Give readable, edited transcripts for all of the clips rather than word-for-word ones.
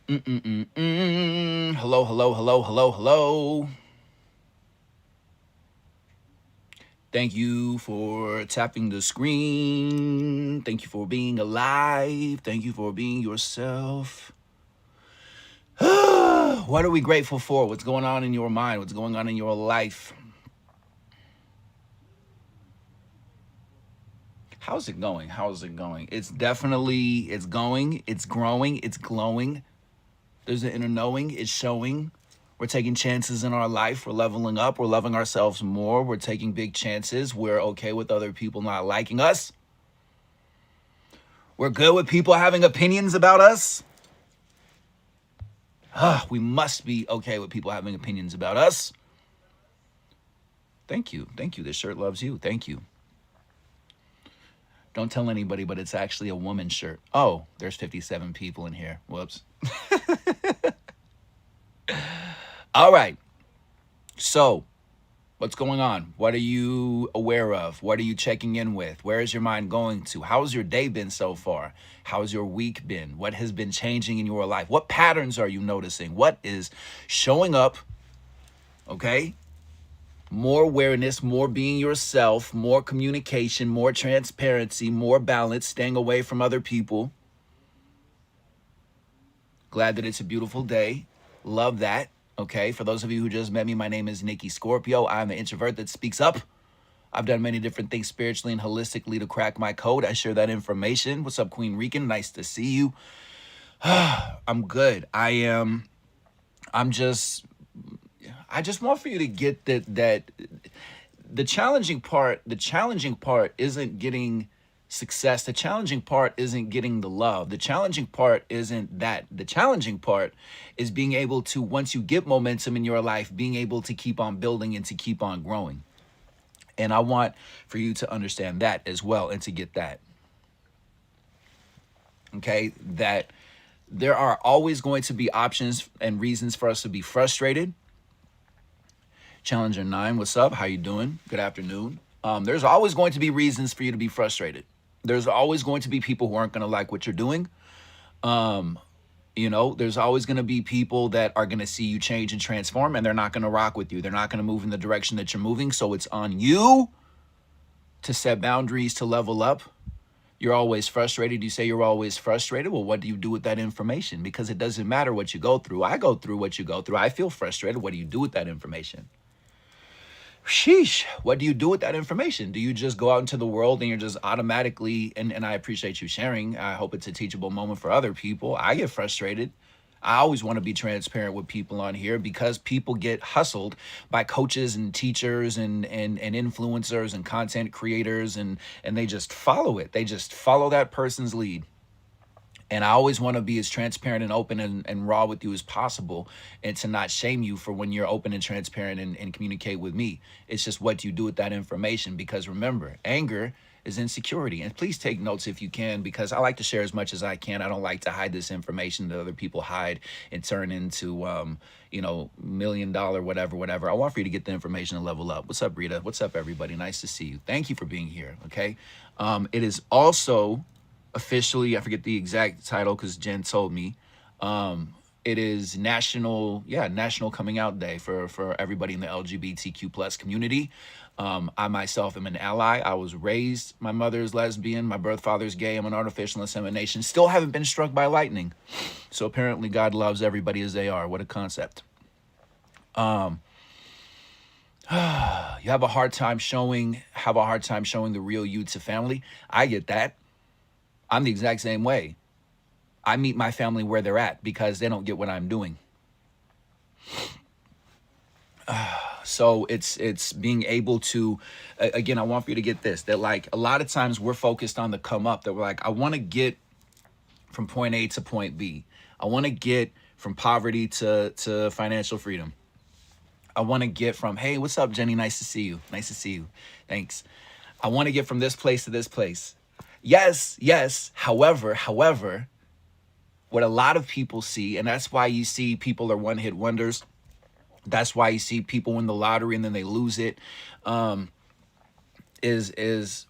Hello, hello, hello, hello, hello. Thank you for tapping the screen. Thank you for being alive. Thank you for being yourself. What are we grateful for? What's going on in your mind? What's going on in your life? How's it going? How's it going? It's going, it's growing, it's glowing. There's an inner knowing, it's showing. We're taking chances in our life. We're leveling up. We're loving ourselves more. We're taking big chances. We're okay with other people not liking us. We're good with people having opinions about us. We must be okay with people having opinions about us. Thank you. Thank you. This shirt loves you. Thank you. Don't tell anybody, but it's actually a woman's shirt. Oh, there's 57 people in here. Whoops. All right. So, what's going on? What are you aware of? What are you checking in with? Where is your mind going to? How's your day been so far? How's your week been? What has been changing in your life? What patterns are you noticing? What is showing up? Okay? More awareness, more being yourself, more communication, more transparency, more balance, staying away from other people. Glad that it's a beautiful day. Love that. Okay, for those of you who just met me, my name is Nikki Scorpio. I'm the introvert that speaks up. I've done many different things spiritually and holistically to crack my code. I share that information. What's up, Queen Rican? Nice to see you. I'm good. I'm just I just want for you to get that the challenging part isn't getting success. The challenging part isn't getting the love. The challenging part isn't that. The challenging part is being able to, once you get momentum in your life, being able to keep on building and to keep on growing. And I want for you to understand that as well and to get that. Okay? That there are always going to be options and reasons for us to be frustrated. Challenger 9, what's up? How you doing? Good afternoon. There's always going to be reasons for you to be frustrated. There's always going to be people who aren't going to like what you're doing. There's always going to be people that are going to see you change and transform, and they're not going to rock with you. They're not going to move in the direction that you're moving. So it's on you to set boundaries, to level up. You're always frustrated. You say you're always frustrated. Well, what do you do with that information? Because it doesn't matter what you go through. I go through what you go through. I feel frustrated. What do you do with that information? Sheesh. What do you do with that information? Do you just go out into the world and you're just automatically, and I appreciate you sharing. I hope it's a teachable moment for other people. I get frustrated. I always want to be transparent with people on here because people get hustled by coaches and teachers and influencers and content creators, and they just follow it. They just follow that person's lead. And I always want to be as transparent and open and raw with you as possible, and to not shame you for when you're open and transparent and communicate with me. It's just what you do with that information. Because remember, anger is insecurity. And please take notes if you can, because I like to share as much as I can. I don't like to hide this information that other people hide and turn into, $1 million, whatever. I want for you to get the information and level up. What's up, Rita? What's up, everybody? Nice to see you. Thank you for being here. Okay. It is also officially, I forget the exact title because Jen told me. It is National Coming Out Day for everybody in the LGBTQ plus community. I myself am an ally. I was raised, my mother is lesbian, my birth father's gay. I'm an artificial insemination. Still haven't been struck by lightning. So apparently God loves everybody as they are. What a concept. You have a hard time showing the real you to family. I get that. I'm the exact same way. I meet my family where they're at because they don't get what I'm doing. So it's being able to, again, I want for you to get this, that like a lot of times we're focused on the come up, that we're like, I want to get from point A to point B. I want to get from poverty to financial freedom. I want to get from, hey, what's up, Jenny? Nice to see you. Nice to see you. Thanks. I want to get from this place to this place. Yes. However, what a lot of people see, and that's why you see people are one-hit wonders. That's why you see people win the lottery and then they lose it. Is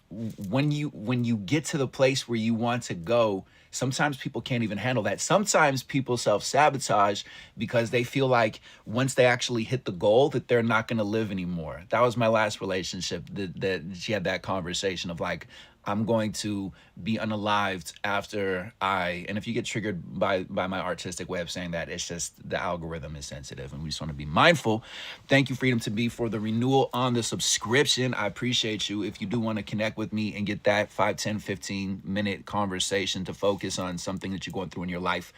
when you get to the place where you want to go, Sometimes people can't even handle that. Sometimes people self-sabotage because they feel like once they actually hit the goal that they're not going to live anymore. That was my last relationship that she had that conversation of like, I'm going to be unalived after and if you get triggered by my artistic way of saying that, it's just the algorithm is sensitive and we just want to be mindful. Thank you, Freedom to Be, for the renewal on the subscription. I appreciate you. If you do want to connect with me and get that 5, 10, 15-minute conversation to focus on something that you're going through in your life,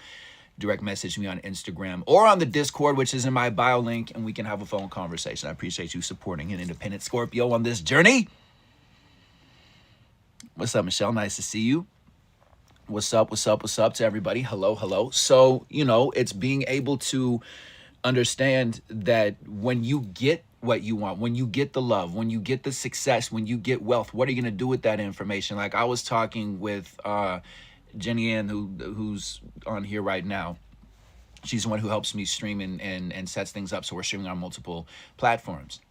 direct message me on Instagram or on the Discord, which is in my bio link, and we can have a phone conversation. I appreciate you supporting an independent Scorpio on this journey. What's up, Michelle? Nice to see you. What's up? What's up? What's up to everybody? Hello, hello. So, it's being able to understand that when you get what you want, when you get the love, when you get the success, when you get wealth, what are you going to do with that information? Like I was talking with Jenny Ann, who's on here right now. She's the one who helps me stream and sets things up. So we're streaming on multiple platforms.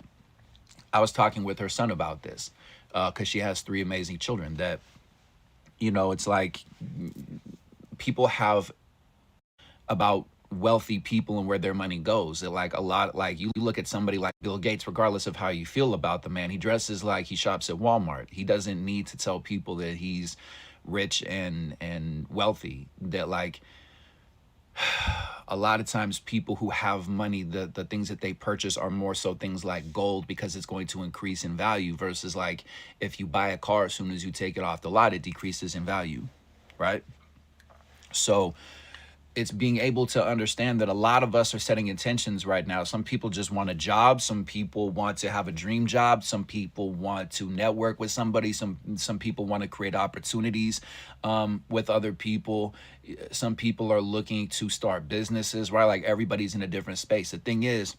I was talking with her son about this because she has 3 amazing children that, it's like people have about wealthy people and where their money goes. They're like a lot, like you look at somebody like Bill Gates, regardless of how you feel about the man, he dresses like he shops at Walmart. He doesn't need to tell people that he's rich and wealthy. That like a lot of times people who have money, the things that they purchase are more so things like gold because it's going to increase in value versus like if you buy a car, as soon as you take it off the lot, it decreases in value, right? So it's being able to understand that a lot of us are setting intentions right now. Some people just want a job. Some people want to have a dream job. Some people want to network with somebody. Some people want to create opportunities with other people. Some people are looking to start businesses, right? Like everybody's in a different space. The thing is,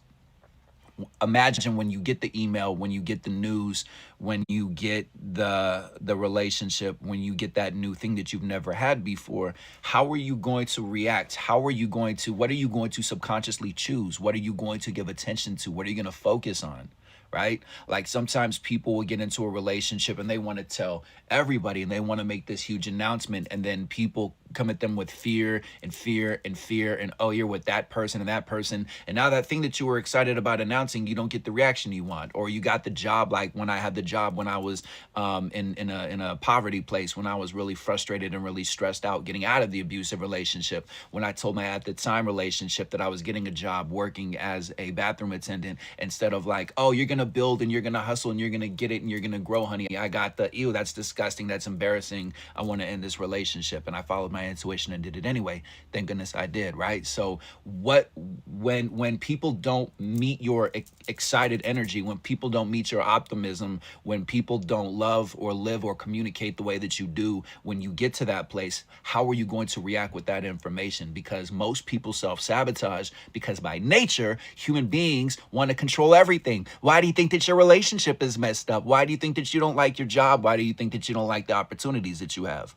imagine when you get the email, when you get the news, when you get the relationship, when you get that new thing that you've never had before, how are you going to react? What are you going to subconsciously choose? What are you going to give attention to? What are you going to focus on? Right? Like sometimes people will get into a relationship and they want to tell everybody and they want to make this huge announcement, and then people come at them with fear and fear and fear and, oh, you're with that person and that person, and now that thing that you were excited about announcing, you don't get the reaction you want. Or you got the job, like when I had the job when I was in a poverty place, when I was really frustrated and really stressed out getting out of the abusive relationship, when I told my at the time relationship that I was getting a job working as a bathroom attendant, instead of like, oh, you're gonna build and you're gonna hustle and you're gonna get it and you're gonna grow, honey, I got the, ew, that's disgusting, that's embarrassing, I want to end this relationship. And I followed my intuition and did it anyway. Thank goodness I did, right? So when people don't meet your excited energy, when people don't meet your optimism, when people don't love or live or communicate the way that you do, when you get to that place, how are you going to react with that information? Because most people self-sabotage because by nature, human beings want to control everything. Why do you think that your relationship is messed up? Why do you think that you don't like your job? Why do you think that you don't like the opportunities that you have?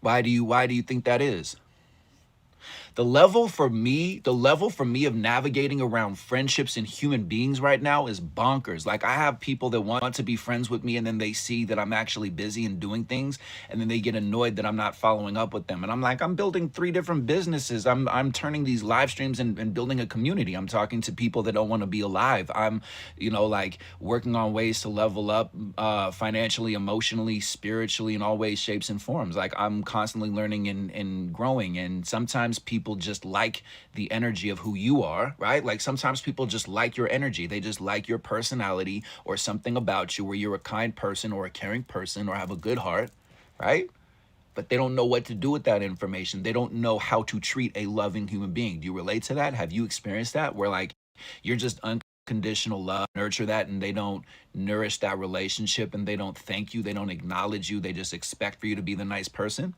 Why do you think that is? The level for me of navigating around friendships and human beings right now is bonkers. Like I have people that want to be friends with me and then they see that I'm actually busy and doing things, and then they get annoyed that I'm not following up with them. And I'm like, I'm building 3 different businesses. I'm turning these live streams and building a community. I'm talking to people that don't want to be alive. I'm, like working on ways to level up financially, emotionally, spiritually, in all ways, shapes, and forms. Like I'm constantly learning and growing. And sometimes people just like the energy of who you are, right? Like sometimes people just like your energy. They just like your personality or something about you where you're a kind person or a caring person or have a good heart, right? But they don't know what to do with that information. They don't know how to treat a loving human being. Do you relate to that? Have you experienced that where like you're just unconditional love, nurture that, and they don't nourish that relationship and they don't thank you, they don't acknowledge you, they just expect for you to be the nice person?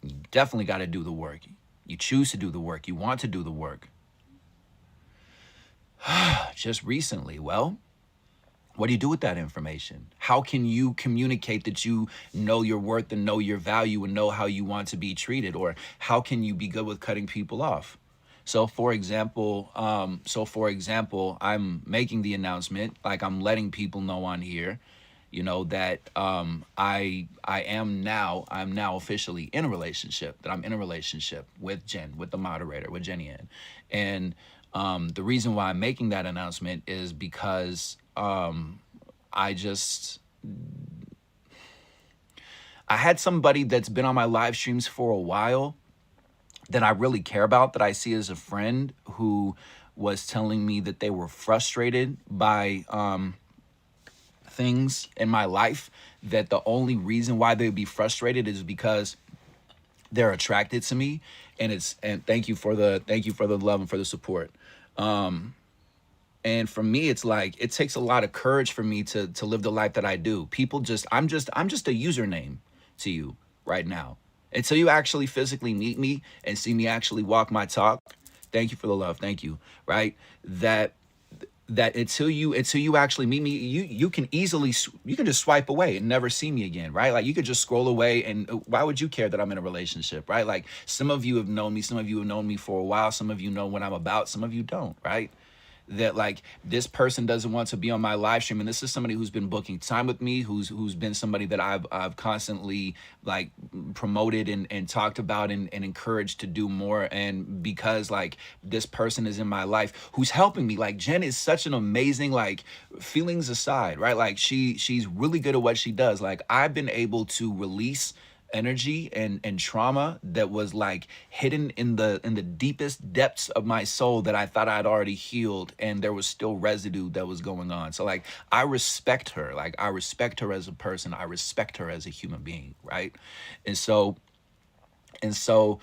You definitely got to do the work. You choose to do the work. You want to do the work. Just recently, well, what do you do with that information? How can you communicate that you know your worth and know your value and know how you want to be treated? Or how can you be good with cutting people off? So for example, I'm making the announcement, like I'm letting people know on here, that I'm now officially in a relationship, that I'm in a relationship with Jen, with the moderator, with Jenny Ann. And the reason why I'm making that announcement is because I just I had somebody that's been on my live streams for a while that I really care about, that I see as a friend, who was telling me that they were frustrated by things in my life, that the only reason why they'd be frustrated is because they're attracted to me. And thank you for the love and for the support. And for me, it's like, it takes a lot of courage for me to live the life that I do. People just I'm just a username to you right now. Until you actually physically meet me and see me actually walk my talk. Thank you for the love. Thank you. Right? That until you actually meet me, you can easily, you can just swipe away and never see me again, right? Like, you could just scroll away, and why would you care that I'm in a relationship, right? Like, some of you have known me, some of you have known me for a while, some of you know what I'm about, some of you don't, right? That, like, this person doesn't want to be on my live stream, and this is somebody who's been booking time with me, who's been somebody that I've constantly, like, promoted and talked about and encouraged to do more. And because, like, this person is in my life who's helping me, like, Jen is such an amazing, like, feelings aside, right? Like, she's really good at what she does. Like, I've been able to release energy and trauma that was, like, hidden in the deepest depths of my soul, that I thought I'd already healed, and there was still residue that was going on. So, like, I respect her. Like, I respect her as a person. I respect her as a human being, right? And so and so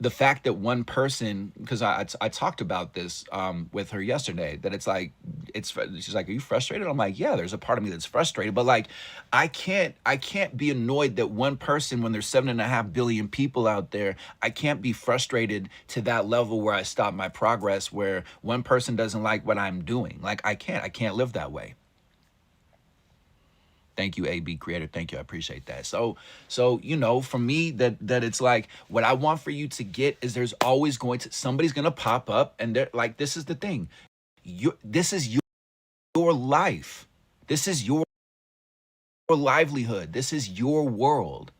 the fact that one person, because I talked about this with her yesterday, that it's like, she's like, are you frustrated? I'm like, yeah, there's a part of me that's frustrated, but, like, I can't be annoyed that one person, when there's 7.5 billion people out there, I can't be frustrated to that level where I stop my progress, where one person doesn't like what I'm doing. Like, I can't live that way. Thank you, AB Creator. Thank you. I appreciate that. So for me, that it's like, what I want for you to get is, there's always somebody's gonna pop up, and they're like, this is the thing. This is your life. This is your livelihood. This is your world.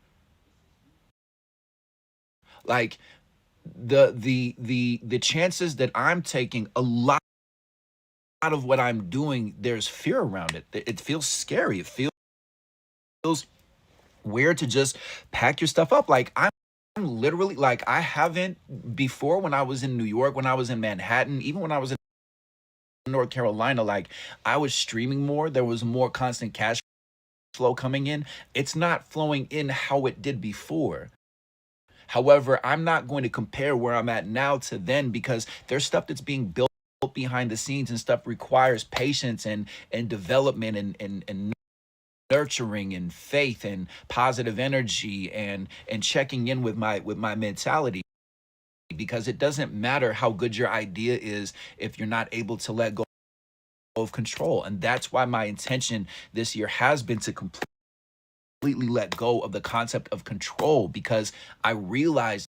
Like, the chances that I'm taking, a lot of what I'm doing, there's fear around it. It feels scary. It feels weird to just pack your stuff up. Like, I'm literally, like, I haven't, before, when I was in New York, when I was in Manhattan, even when I was in North Carolina, like, I was streaming more. There was more constant cash flow coming in. It's not flowing in how it did before. However, I'm not going to compare where I'm at now to then, because there's stuff that's being built behind the scenes, and stuff requires patience and development and nurturing and faith and positive energy and checking in with my mentality, because it doesn't matter how good your idea is if you're not able to let go of control. And that's why my intention this year has been to completely let go of the concept of control, because I realize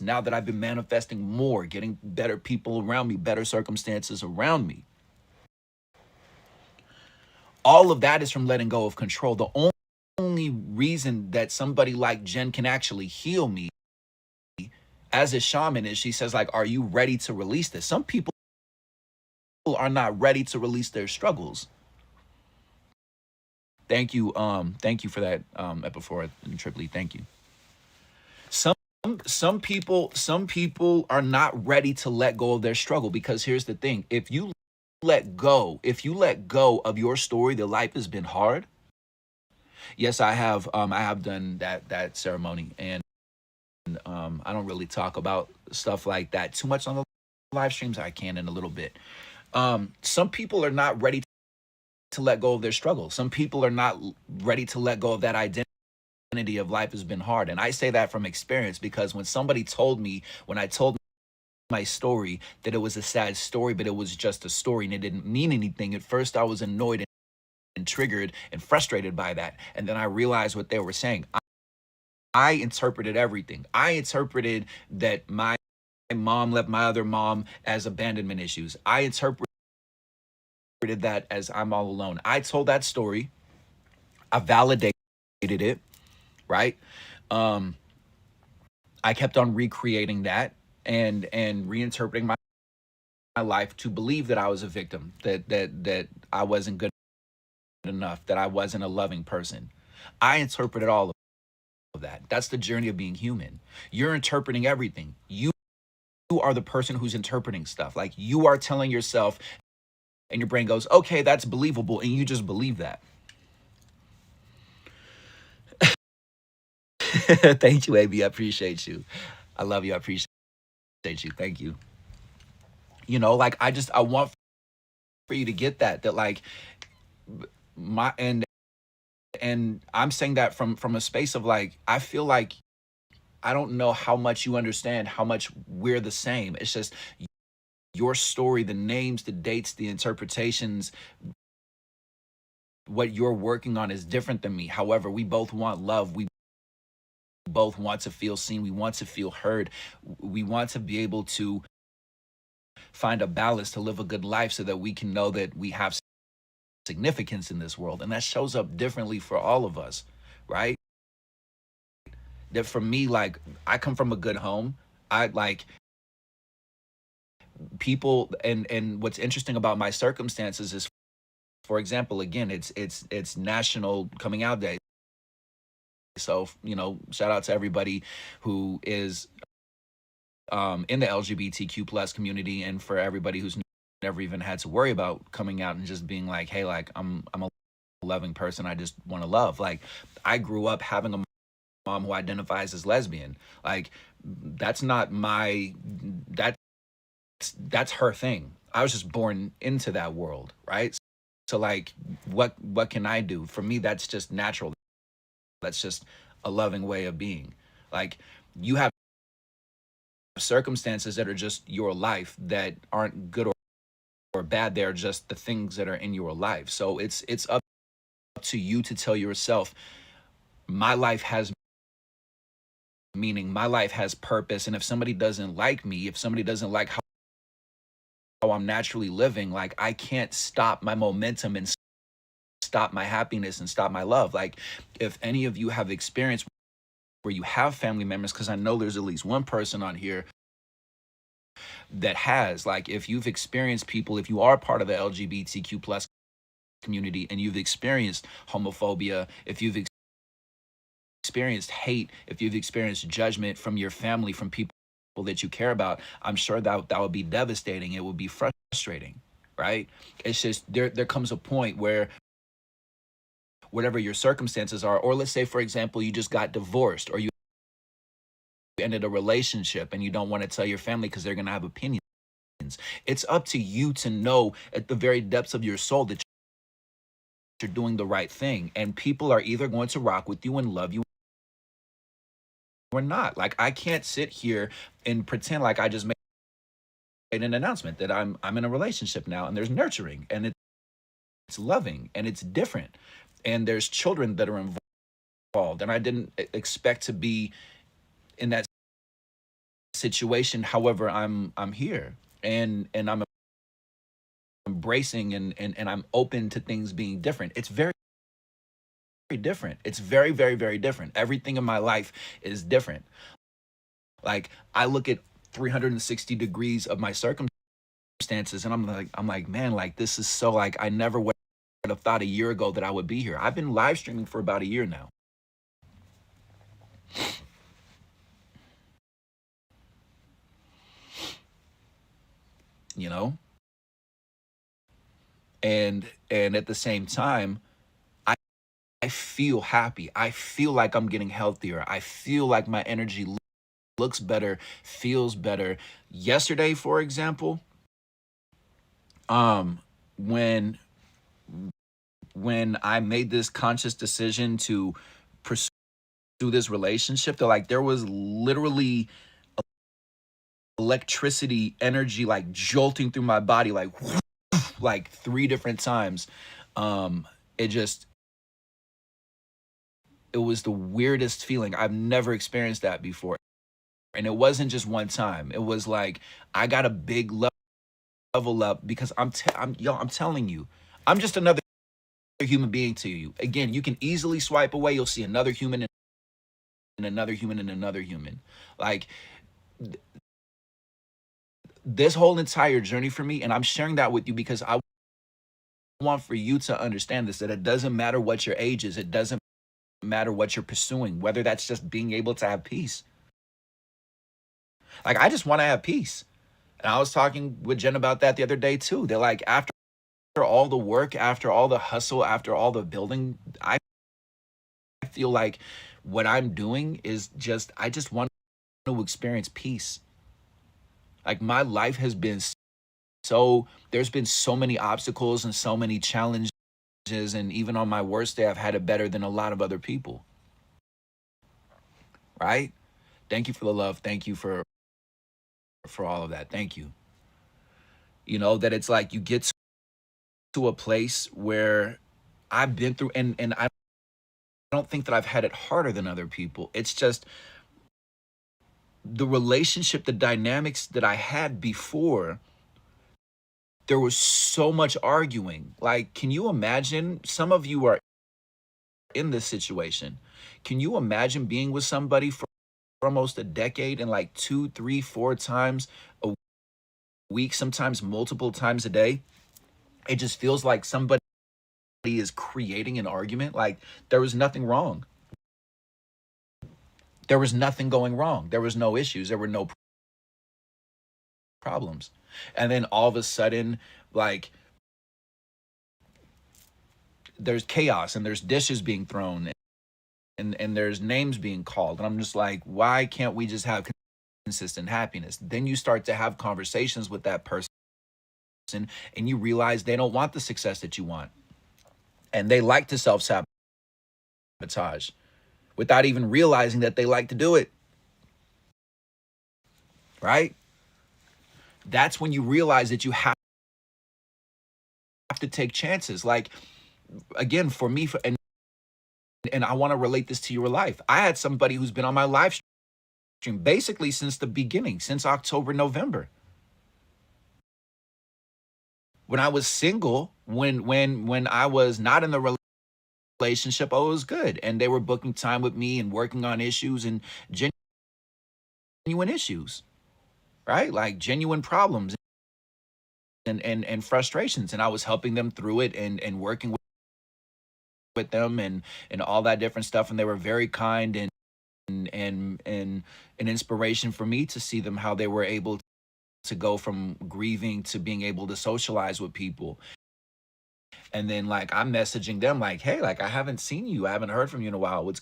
now that I've been manifesting more, getting better people around me, better circumstances around me, all of that is from letting go of control. The only reason that somebody like Jen can actually heal me as a shaman is, she says, like, are you ready to release this? Some people are not ready to release their struggles. Thank you for that, Epiphora and Triply. Thank you. Some some people are not ready to let go of their struggle, because here's the thing: if you let go of your story, that life has been hard. Yes, I have done that ceremony, and I don't really talk about stuff like that too much on the live streams. I can in a little bit. Some people are not ready to let go of their struggle. Some people are not ready to let go of that identity of life has been hard. And I say that from experience, because when I told my story, that it was a sad story, but it was just a story and it didn't mean anything. At first, I was annoyed and triggered and frustrated by that. And then I realized what they were saying. I interpreted everything. I interpreted that my mom left my other mom as abandonment issues. I interpreted that as I'm all alone. I told that story. I validated it, right? Um, I kept on recreating that and reinterpreting my life to believe that I was a victim, that I wasn't good enough, that I wasn't a loving person. I interpreted all of that. That's the journey of being human. You're interpreting everything. You are the person who's interpreting stuff. Like, you are telling yourself, and your brain goes, okay, that's believable, and you just believe that. Thank you, AB. I appreciate you. I love you. I appreciate you. Thank you. You know, like, I want for you to get that like my and I'm saying that from a space of like, I feel like I don't know how much you understand how much we're the same. It's just your story, the names, the dates, the interpretations, what you're working on is different than me. However, we both want love. We both want to feel seen. We want to feel heard. We want to be able to find a balance to live a good life so that we can know that we have significance in this world. And that shows up differently for all of us, right? That for me, like, I come from a good home. I like people, and what's interesting about my circumstances is, for example, again, it's National Coming Out Day. So, you know, shout out to everybody who is in the LGBTQ plus community, and for everybody who's never even had to worry about coming out and just being like, hey, like, I'm a loving person. I just want to love. Like, I grew up having a mom who identifies as lesbian. Like, that's not my that's her thing. I was just born into that world, right? So like, what can I do? For me, that's just natural. That's just a loving way of being. Like, you have circumstances that are just your life that aren't good or bad. They're just the things that are in your life. So it's up to you to tell yourself, my life has meaning, my life has purpose. And if somebody doesn't like me, if somebody doesn't like how I'm naturally living, like, I can't stop my momentum and stop my happiness and stop my love. Like, if any of you have experienced where you have family members, because I know there's at least one person on here that has, like, if you've experienced people, if you are part of the LGBTQ plus community and you've experienced homophobia, if you've experienced hate, if you've experienced judgment from your family, from people that you care about, I'm sure that would be devastating. It would be frustrating, right? It's just there comes a point where whatever your circumstances are, or let's say, for example, you just got divorced, or you ended a relationship and you don't want to tell your family because they're going to have opinions. It's up to you to know at the very depths of your soul that you're doing the right thing. And people are either going to rock with you and love you or not. Like, I can't sit here and pretend like I just made an announcement that I'm in a relationship now, and there's nurturing and it's loving and it's different. And there's children that are involved. And I didn't expect to be in that situation. However, I'm here, and I'm embracing and I'm open to things being different. It's very different. It's very, very, very different. Everything in my life is different. Like, I look at 360 degrees of my circumstances, and I'm like, man, like, this is so, like, I never would have thought a year ago that I would be here. I've been live streaming for about a year now. You know? And at the same time, I feel happy. I feel like I'm getting healthier. I feel like my energy looks better, feels better. Yesterday, for example, um, when I made this conscious decision to pursue this relationship, there was literally electricity, energy, like, jolting through my body, like like 3 different times. It just, it was the weirdest feeling. I've never experienced that before. And it wasn't just one time. It was like I got a big level up because I'm telling you, I'm just another human being to you. Again, you can easily swipe away. You'll see another human and another human and another human. Like this whole entire journey for me, and I'm sharing that with you because I want for you to understand this, that it doesn't matter what your age is. It doesn't matter what you're pursuing, whether that's just being able to have peace. Like I just want to have peace. And I was talking with Jen about that the other day too. They're like, after all the work, after all the hustle, after all the building, I feel like what I'm doing is just, I just want to experience peace. Like my life has been so, there's been so many obstacles and so many challenges. And even on my worst day, I've had it better than a lot of other people. Right? Thank you for the love. Thank you for all of that. Thank you. You know, that it's like you get to a place where I've been through, and I don't think that I've had it harder than other people. It's just the relationship, the dynamics that I had before, there was so much arguing. Like, can you imagine? Some of you are in this situation. Can you imagine being with somebody for almost a decade and like two, three, four times a week, sometimes multiple times a day? It just feels like somebody is creating an argument. Like there was nothing wrong. There was nothing going wrong. There was no issues. There were no problems. And then all of a sudden, like there's chaos and there's dishes being thrown and there's names being called. And I'm just like, why can't we just have consistent happiness? Then you start to have conversations with that person and you realize they don't want the success that you want. And they like to self-sabotage without even realizing that they like to do it. Right? That's when you realize that you have to take chances. Like, again, for me, and I want to relate this to your life. I had somebody who's been on my live stream basically since the beginning, since October, November. When I was single, when I was not in the relationship, oh, it was good. And they were booking time with me and working on issues and genuine issues, right? Like genuine problems and frustrations. And I was helping them through it and working with them and all that different stuff. And they were very kind and an inspiration for me to see them, how they were able to go from grieving to being able to socialize with people. And then like I'm messaging them like, hey, like I haven't seen you, I haven't heard from you in a while, what's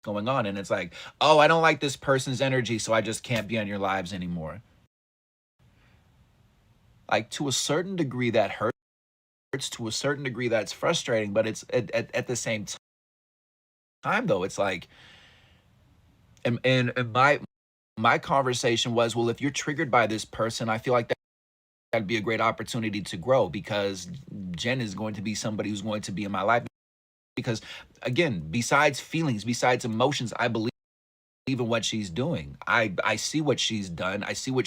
going on? And it's like, oh, I don't like this person's energy, so I just can't be on your lives anymore. Like to a certain degree that hurts, to a certain degree that's frustrating, but it's at the same time though, it's like, and my conversation was, well, if you're triggered by this person, I feel like that'd be a great opportunity to grow, because Jen is going to be somebody who's going to be in my life. Because again, besides feelings, besides emotions, I believe in what she's doing. I see what she's done. I see what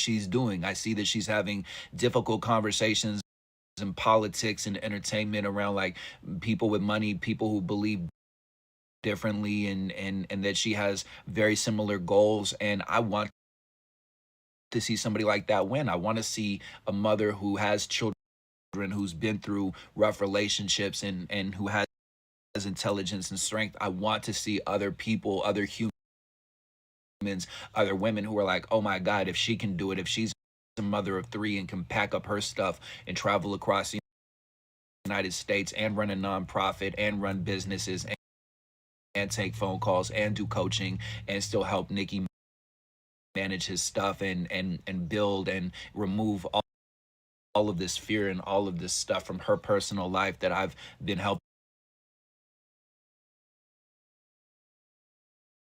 she's doing. I see that she's having difficult conversations in politics and entertainment around like people with money, people who believe differently, and that she has very similar goals. And I want to see somebody like that win. I want to see a mother who has children, who's been through rough relationships and who has intelligence and strength. I want to see other people, other humans, other women who are like, oh my God, if she can do it, if she's a mother of three and can pack up her stuff and travel across the United States and run a nonprofit and run businesses and take phone calls and do coaching and still help Nikki manage his stuff and build and remove all of this fear and all of this stuff from her personal life that I've been helping.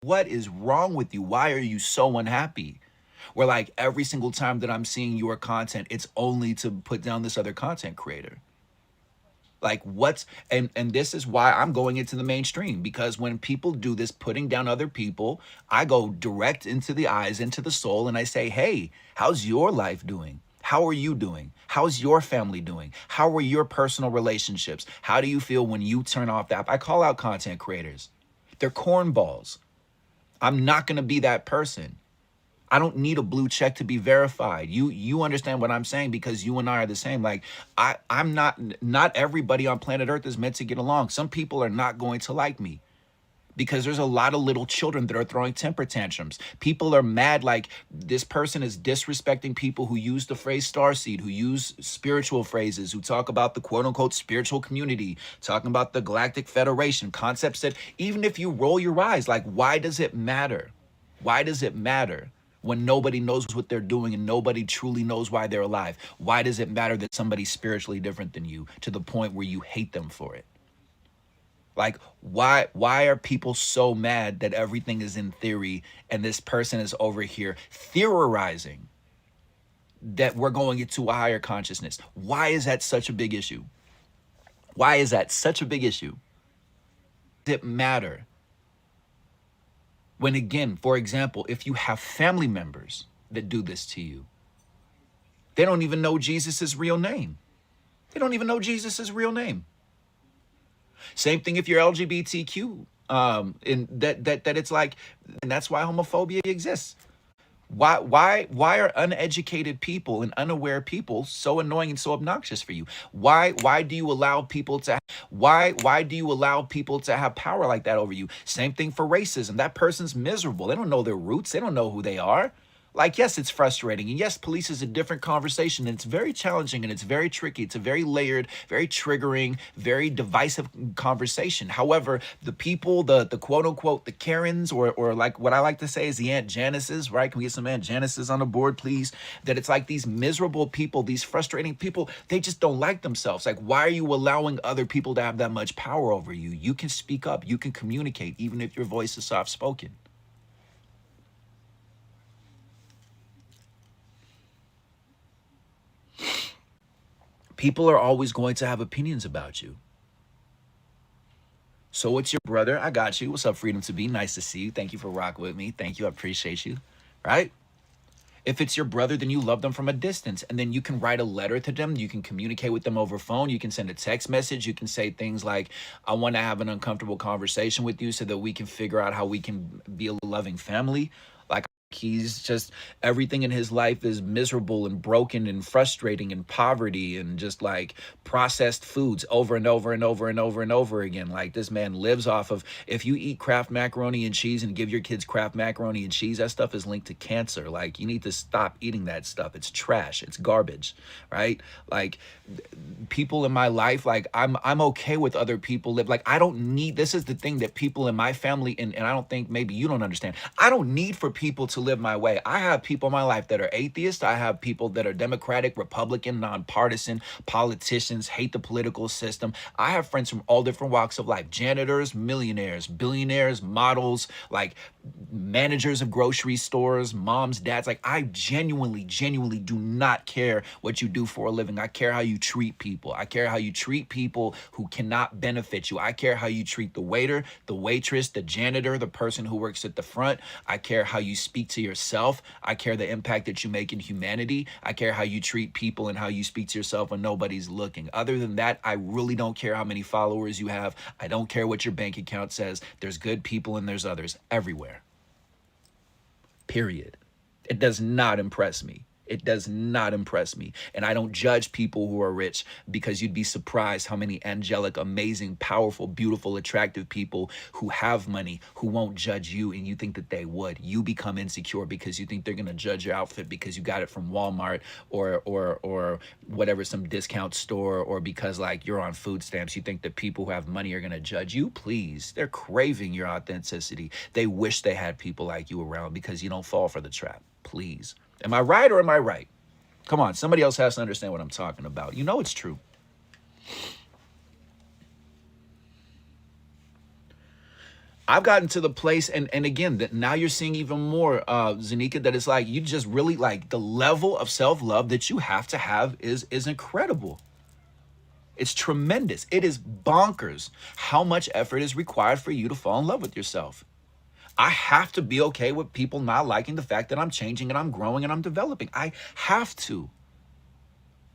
What is wrong with you? Why are you so unhappy? Where like every single time that I'm seeing your content, it's only to put down this other content creator. Like what's and this is why I'm going into the mainstream, because when people do this putting down other people, I go direct into the eyes, into the soul, and I say, "Hey, how's your life doing? How are you doing? How's your family doing? How are your personal relationships? How do you feel when you turn off the app?" I call out content creators. They're cornballs. I'm not going to be that person. I don't need a blue check to be verified. You understand what I'm saying, because you and I are the same. Like I'm not everybody on planet Earth is meant to get along. Some people are not going to like me because there's a lot of little children that are throwing temper tantrums. People are mad, like this person is disrespecting people who use the phrase starseed, who use spiritual phrases, who talk about the quote unquote spiritual community, talking about the Galactic Federation, concepts that even if you roll your eyes, like why does it matter? Why does it matter? When nobody knows what they're doing and nobody truly knows why they're alive? Why does it matter that somebody's spiritually different than you to the point where you hate them for it? Like, why are people so mad that everything is in theory and this person is over here theorizing that we're going into a higher consciousness? Why is that such a big issue? Why is that such a big issue? Does it matter? When again, for example, if you have family members that do this to you, they don't even know Jesus' real name. They don't even know Jesus' real name. Same thing if you're LGBTQ, and that it's like, and that's why homophobia exists. Why are uneducated people and unaware people so annoying and so obnoxious for you? Why do you allow people to why do you allow people to have power like that over you? Same thing for racism. That person's miserable. They don't know their roots. They don't know who they are. Like, yes, it's frustrating. And yes, police is a different conversation. And it's very challenging and it's very tricky. It's a very layered, very triggering, very divisive conversation. However, the people, the quote unquote, the Karens, or like what I like to say is the Aunt Janices, right? Can we get some Aunt Janices on the board, please? That it's like these miserable people, these frustrating people, they just don't like themselves. Like, why are you allowing other people to have that much power over you? You can speak up, you can communicate, even if your voice is soft spoken. People are always going to have opinions about you. So it's your brother. I got you. What's up, Freedom to Be? Nice to see you. Thank you for rocking with me. Thank you. I appreciate you. Right? If it's your brother, then you love them from a distance. And then you can write a letter to them. You can communicate with them over phone. You can send a text message. You can say things like, I want to have an uncomfortable conversation with you so that we can figure out how we can be a loving family. Like, he's just, everything in his life is miserable and broken and frustrating and poverty and just like processed foods over and over and over and over and over again. Like, this man lives off of, if you eat Kraft macaroni and cheese and give your kids Kraft macaroni and cheese, that stuff is linked to cancer. Like, you need to stop eating that stuff. It's trash. It's garbage, right? Like, people in my life, like I'm okay with other people live. Like, I don't need, this is the thing that people in my family, and I don't think, maybe you don't understand, I don't need for people to live my way. I have people in my life that are atheists. I have people that are Democratic, Republican, nonpartisan, politicians, hate the political system. I have friends from all different walks of life, janitors, millionaires, billionaires, models, like managers of grocery stores, moms, dads. Like, I genuinely do not care what you do for a living. I care how you treat people. I care how you treat people who cannot benefit you. I care how you treat the waiter, the waitress, the janitor, the person who works at the front. I care how you speak to yourself. I care the impact that you make in humanity. I care how you treat people and how you speak to yourself when nobody's looking. Other than that, I really don't care how many followers you have. I don't care what your bank account says. There's good people and there's others everywhere. Period. It does not impress me. It does not impress me. And I don't judge people who are rich, because you'd be surprised how many angelic, amazing, powerful, beautiful, attractive people who have money who won't judge you, and you think that they would. You become insecure because you think they're going to judge your outfit because you got it from Walmart or whatever, some discount store, or because like you're on food stamps. You think that people who have money are going to judge you? Please. They're craving your authenticity. They wish they had people like you around because you don't fall for the trap. Please. Am I right or am I right? Come on, somebody else has to understand what I'm talking about. You know it's true. I've gotten to the place, and again, that now you're seeing even more, Zanika, that it's like you just really, like, the level of self-love that you have to have is incredible. It's tremendous. It is bonkers how much effort is required for you to fall in love with yourself. I have to be okay with people not liking the fact that I'm changing and I'm growing and I'm developing. I have to.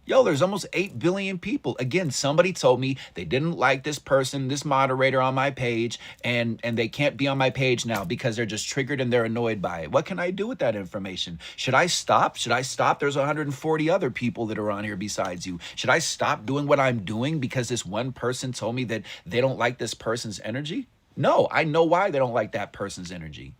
Yo, there's almost 8 billion people. Again, somebody told me they didn't like this person, this moderator on my page, and they can't be on my page now because they're just triggered and they're annoyed by it. What can I do with that information? Should I stop? Should I stop? There's 140 other people that are on here besides you. Should I stop doing what I'm doing because this one person told me that they don't like this person's energy? No, I know why they don't like that person's energy.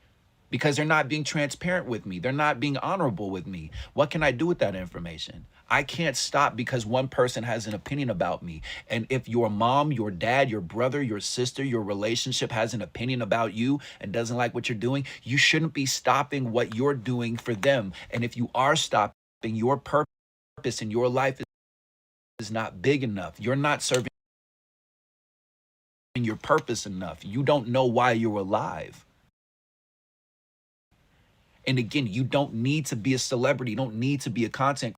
Because they're not being transparent with me. They're not being honorable with me. What can I do with that information? I can't stop because one person has an opinion about me. And if your mom, your dad, your brother, your sister, your relationship has an opinion about you and doesn't like what you're doing, you shouldn't be stopping what you're doing for them. And if you are stopping, your purpose in your life is not big enough. You're not serving your purpose enough. You don't know why you're alive. And again, you don't need to be a celebrity. You don't need to be a content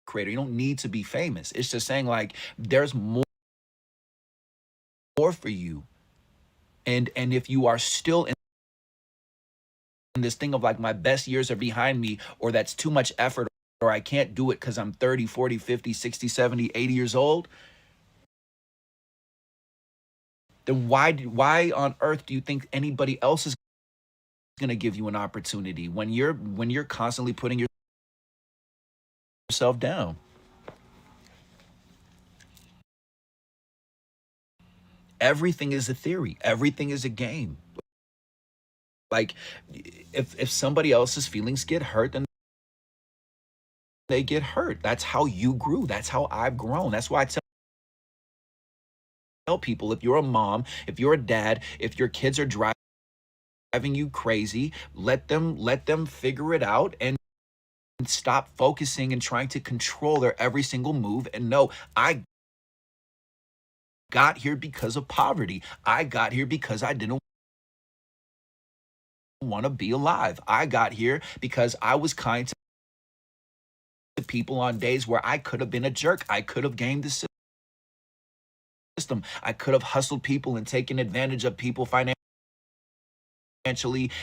creator. You don't need to be famous. It's just saying like there's more for you. And if you are still in this thing of like my best years are behind me, or that's too much effort, or I can't do it because I'm 30, 40, 50, 60, 70, 80 years old, then why on earth do you think anybody else is going to give you an opportunity when you're constantly putting yourself down? Everything is a theory. Everything is a game. Like if somebody else's feelings get hurt, then they get hurt. That's how you grew. That's how I've grown. That's why I tell people, if you're a mom, if you're a dad, if your kids are driving you crazy, let them figure it out and stop focusing and trying to control their every single move. And no, I got here because of poverty. I got here because I didn't want to be alive. I got here because I was kind to people on days where I could have been a jerk. I could have gamed the system. I could have hustled people and taken advantage of people financially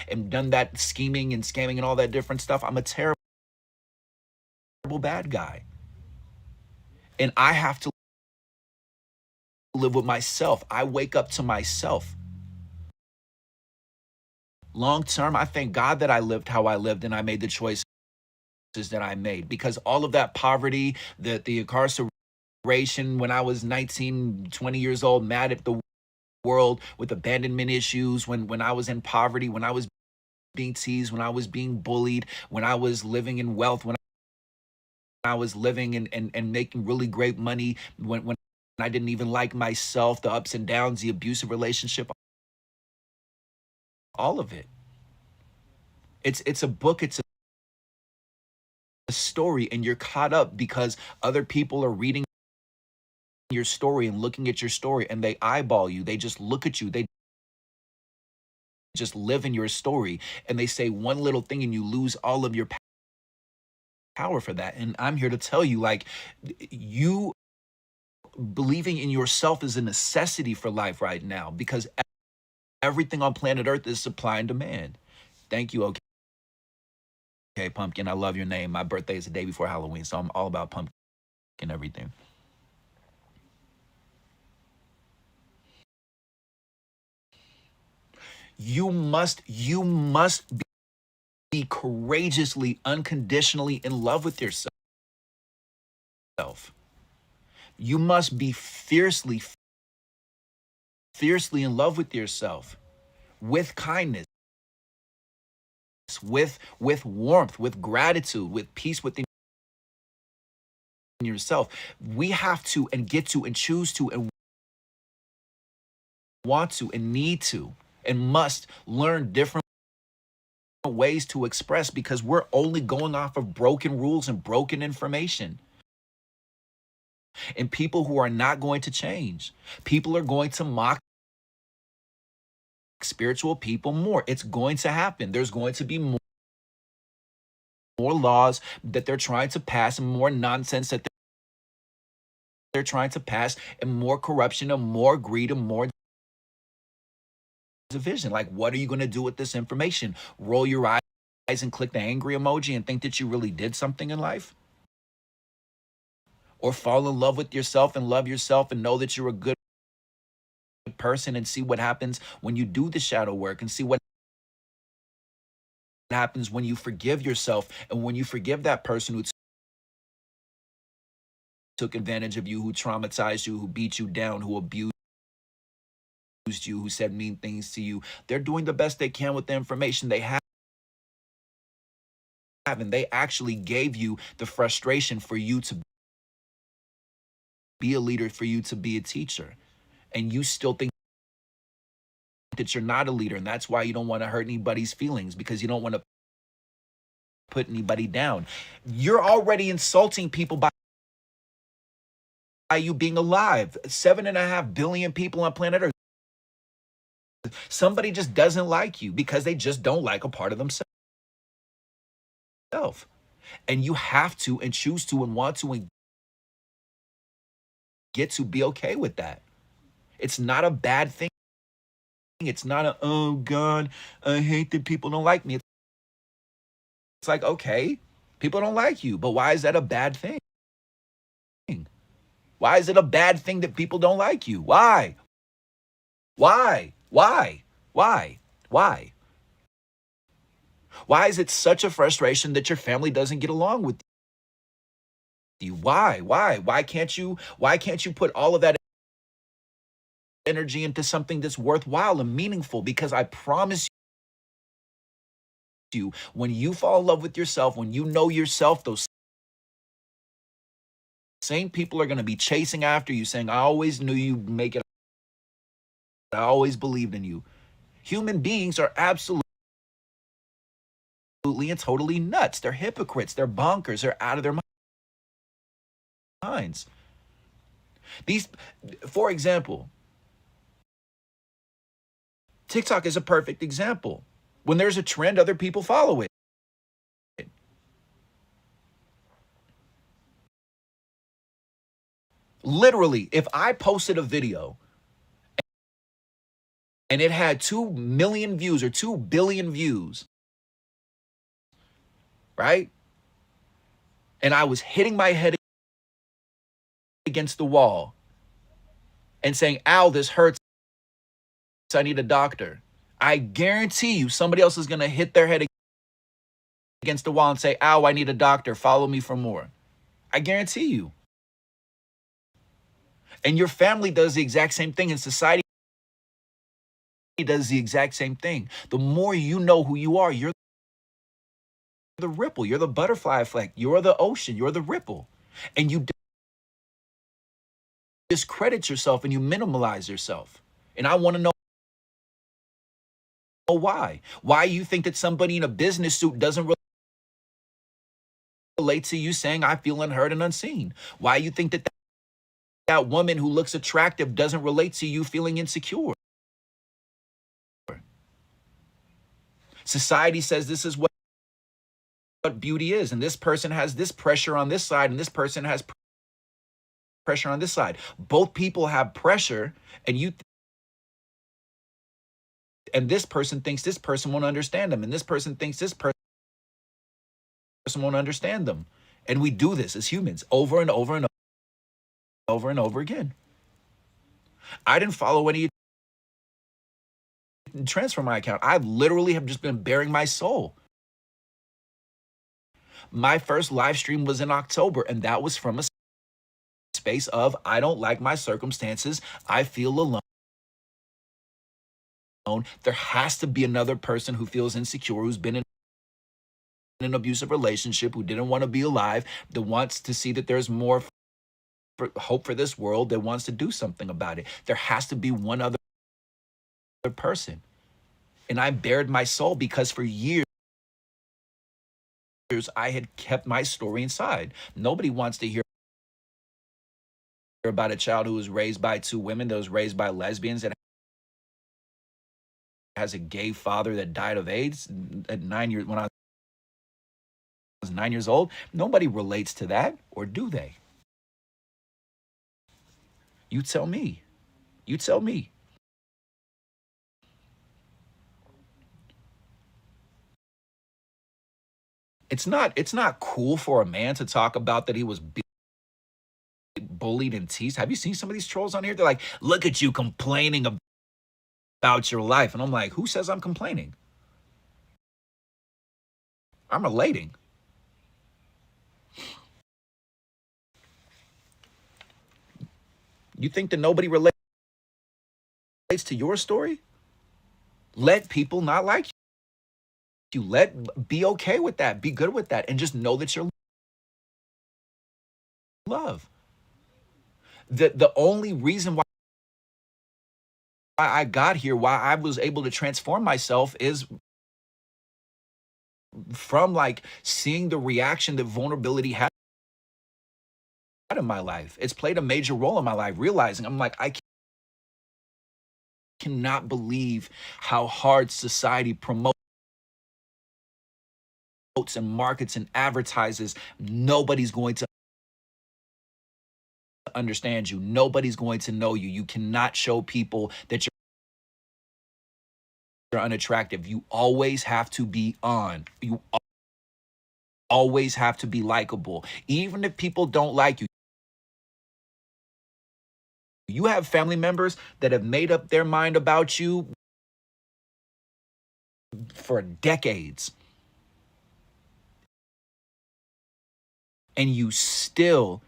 and done that scheming and scamming and all that different stuff. I'm a terrible bad guy. And I have to live with myself. I wake up to myself. Long term, I thank God that I lived how I lived and I made the choices that I made, because all of that poverty, the incarceration when I was 19, 20 years old, mad at the world with abandonment issues, when I was in poverty, when I was being teased, when I was being bullied, when I was living in wealth, when I was living and making really great money, when I didn't even like myself, the ups and downs, the abusive relationship, all of it. It's a book, it's a story, and you're caught up because other people are reading your story and looking at your story and they eyeball you. They just look at you. They just live in your story and they say one little thing and you lose all of your power for that. And I'm here to tell you, like, you believing in yourself is a necessity for life right now, because everything on planet Earth is supply and demand. Thank you. Okay, Pumpkin, I love your name. My birthday is the day before Halloween, so I'm all about pumpkin and everything. You must be courageously, unconditionally in love with yourself. You must be fiercely in love with yourself, with kindness, with warmth, with gratitude, with peace within yourself. We have to and get to and choose to and want to and need to and must learn different ways to express, because we're only going off of broken rules and broken information. And people who are not going to change, people are going to mock spiritual people more. It's going to happen. There's going to be more laws that they're trying to pass and more nonsense that they're trying to pass, and more corruption and more greed and more division. Like, what are you going to do with this information? Roll your eyes and click the angry emoji and think that you really did something in life? Or fall in love with yourself and love yourself and know that you're a good person and see what happens when you do the shadow work, and see what happens when you forgive yourself and when you forgive that person who took advantage of you, who traumatized you, who beat you down, who abused you, who said mean things to you. They're doing the best they can with the information they have, and they actually gave you the frustration for you to be a leader, for you to be a teacher, and you still think that you're not a leader, and that's why you don't want to hurt anybody's feelings, because you don't want to put anybody down. You're already insulting people by you being alive. 7.5 billion people on planet Earth. Somebody just doesn't like you because they just don't like a part of themselves. And you have to and choose to and want to and get to be okay with that. It's not a bad thing. It's not a, oh God, I hate that people don't like me. It's like, okay, people don't like you, but why is that a bad thing? Why is it a bad thing that people don't like you? Why? Why? Why? Why? Why? Why is it such a frustration that your family doesn't get along with you? Why? Why can't you put all of that energy into something that's worthwhile and meaningful? Because I promise you, when you fall in love with yourself, when you know yourself, those same people are going to be chasing after you, saying, I always knew you'd make it. I always believed in you. Human beings are absolutely and totally nuts. They're hypocrites. They're bonkers. They're out of their minds. These, for example, TikTok is a perfect example. When there's a trend, other people follow it. Literally, if I posted a video and it had 2 million views or 2 billion views, right? And I was hitting my head against the wall and saying, ow, this hurts, I need a doctor. I guarantee you somebody else is going to hit their head against the wall and say, ow, I need a doctor, follow me for more. I guarantee you. And your family does the exact same thing, and society does the exact same thing. The more you know who you are, you're the ripple, you're the butterfly effect, you're the ocean, you're the ripple. And you discredit yourself and you minimalize yourself. And I want to know why. Why you think that somebody in a business suit doesn't relate to you saying, I feel unheard and unseen? Why you think that that woman who looks attractive doesn't relate to you feeling insecure? Society says this is what beauty is, and this person has this pressure on this side, and this person has pressure on this side. Both people have pressure, and and this person thinks this person won't understand them, and this person thinks this person won't understand them. And we do this as humans over and over and over and over again. I didn't follow any trends from my account. I literally have just been bearing my soul. My first live stream was in October, and that was from a space of, I don't like my circumstances. I feel alone. There has to be another person who feels insecure, who's been in an abusive relationship, who didn't want to be alive, that wants to see that there's more hope for this world, that wants to do something about it. There has to be one other person. And I bared my soul because for years, I had kept my story inside. Nobody wants to hear about a child who was raised by 2 women, that was raised by lesbians, that has a gay father that died of AIDS at 9 years, when I was 9 years old. Nobody relates to that, or do they? You tell me. You tell me. It's not cool for a man to talk about that he was bullied and teased. Have you seen some of these trolls on here? They're like, look at you complaining about your life. And I'm like, who says I'm complaining? I'm relating. You think that nobody relates to your story? Let people not like you. Be okay with that. Be good with that. And just know that you're loved. The only reason why I got here, why I was able to transform myself is from like seeing the reaction that vulnerability had in my life. It's played a major role in my life, realizing I'm like, I cannot believe how hard society promotes and markets and advertises. Nobody's going to understand you. Nobody's going to know you. You cannot show people that you're unattractive. You always have to be on. You always have to be likable. Even if people don't like you, you have family members that have made up their mind about you for decades, and you still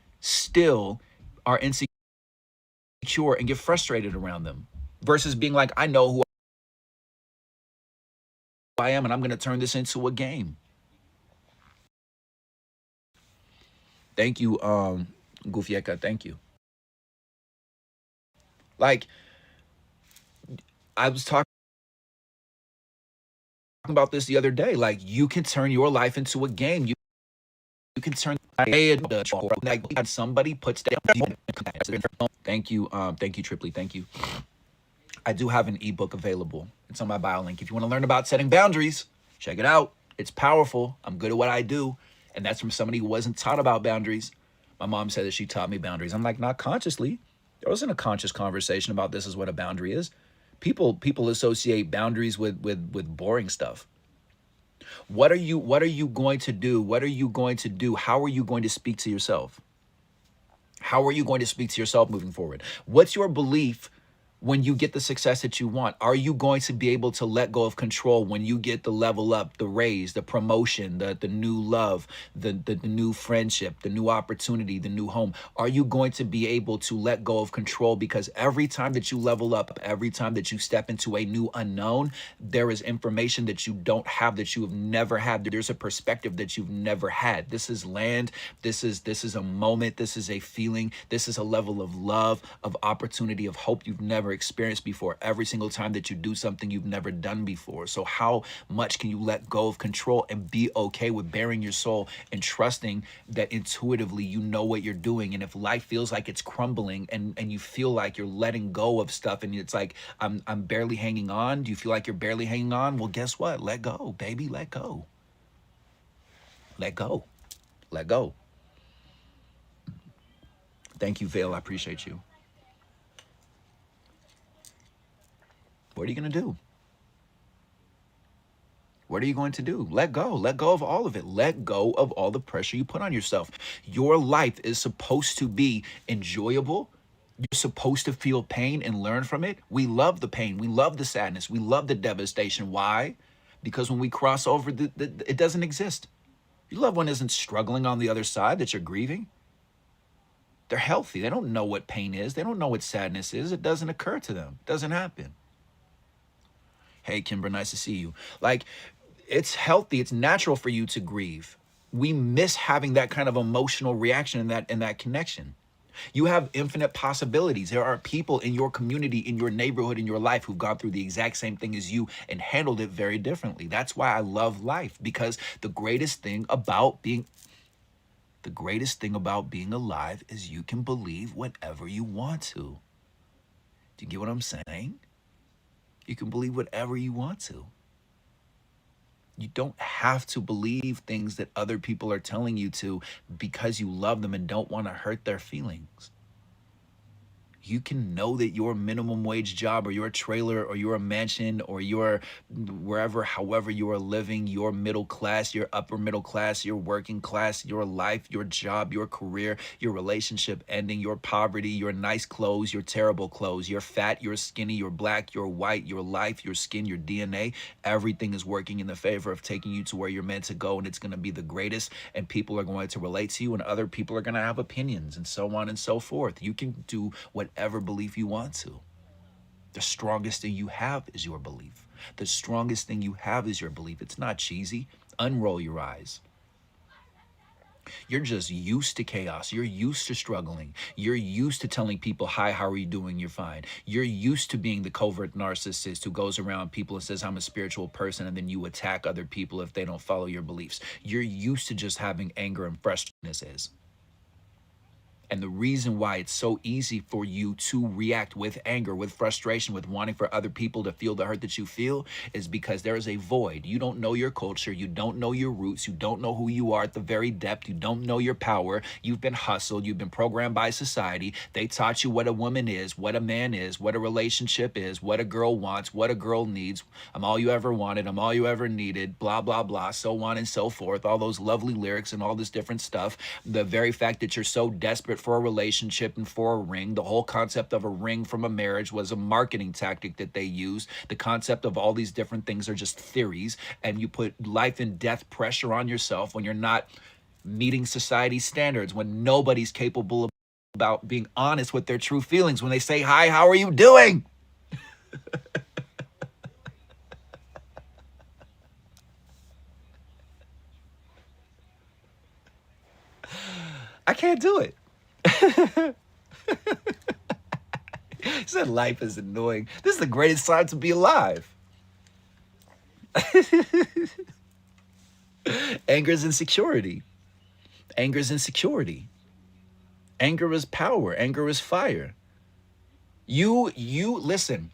are insecure and get frustrated around them, versus being like, I know who I am and I'm going to turn this into a game. Thank you, Gufieka. Thank you. Like, I was talking about this the other day. Like, you can turn your life into a game. You can turn like somebody puts down. Thank you, Triply. Thank you. I do have an ebook available. It's on my bio link. If you want to learn about setting boundaries, check it out. It's powerful. I'm good at what I do. And that's from somebody who wasn't taught about boundaries. My mom said that she taught me boundaries. I'm like, not consciously. There wasn't a conscious conversation about this is what a boundary is. People associate boundaries with boring stuff. What are you going to do? What are you going to do? How are you going to speak to yourself? How are you going to speak to yourself moving forward? What's your belief when you get the success that you want? Are you going to be able to let go of control when you get the level up, the raise, the promotion, the new love, the new friendship, the new opportunity, the new home? Are you going to be able to let go of control? Because every time that you level up, every time that you step into a new unknown, there is information that you don't have, that you have never had. There's a perspective that you've never had. This is land. This is a moment. This is a feeling. This is a level of love, of opportunity, of hope you've never experienced before. Every single time that you do something you've never done before. So how much can you let go of control and be okay with bearing your soul and trusting that intuitively you know what you're doing? And if life feels like it's crumbling and you feel like you're letting go of stuff and it's like, I'm barely hanging on. Do you feel like you're barely hanging on? Well, guess what? Let go, baby. Let go. Let go. Let go. Thank you, Vale. I appreciate you. What are you going to do? What are you going to do? Let go. Let go of all of it. Let go of all the pressure you put on yourself. Your life is supposed to be enjoyable. You're supposed to feel pain and learn from it. We love the pain. We love the sadness. We love the devastation. Why? Because when we cross over, it doesn't exist. Your loved one isn't struggling on the other side that you're grieving. They're healthy. They don't know what pain is. They don't know what sadness is. It doesn't occur to them. It doesn't happen. Hey, Kimber, nice to see you. Like, it's healthy. It's natural for you to grieve. We miss having that kind of emotional reaction and that connection. You have infinite possibilities. There are people in your community, in your neighborhood, in your life who've gone through the exact same thing as you and handled it very differently. That's why I love life, because the greatest thing about being alive is you can believe whatever you want to. Do you get what I'm saying? You can believe whatever you want to. You don't have to believe things that other people are telling you to because you love them and don't want to hurt their feelings. You can know that your minimum wage job or your trailer or your mansion or your wherever, however you are living, your middle class, your upper middle class, your working class, your life, your job, your career, your relationship ending, your poverty, your nice clothes, your terrible clothes, your fat, your skinny, your black, your white, your life, your skin, your DNA, everything is working in the favor of taking you to where you're meant to go, and it's going to be the greatest, and people are going to relate to you, and other people are going to have opinions, and so on and so forth. You can do whatever belief you want to. The strongest thing you have is your belief. The strongest thing you have is your belief. It's not cheesy. Unroll your eyes. You're just used to chaos. You're used to struggling. You're used to telling people, hi, how are you doing? You're fine. You're used to being the covert narcissist who goes around people and says, I'm a spiritual person, and then you attack other people if they don't follow your beliefs. You're used to just having anger and frustration. And the reason why it's so easy for you to react with anger, with frustration, with wanting for other people to feel the hurt that you feel is because there is a void. You don't know your culture. You don't know your roots. You don't know who you are at the very depth. You don't know your power. You've been hustled. You've been programmed by society. They taught you what a woman is, what a man is, what a relationship is, what a girl wants, what a girl needs. I'm all you ever wanted. I'm all you ever needed, blah, blah, blah, so on and so forth. All those lovely lyrics and all this different stuff. The very fact that you're so desperate for a relationship and for a ring. The whole concept of a ring from a marriage was a marketing tactic that they used. The concept of all these different things are just theories, and you put life and death pressure on yourself when you're not meeting society's standards, when nobody's capable of about being honest with their true feelings. When they say, hi, how are you doing? I can't do it. He said life is annoying. This is the greatest time to be alive. Anger is insecurity. Anger is insecurity. Anger is power. Anger is fire. You listen.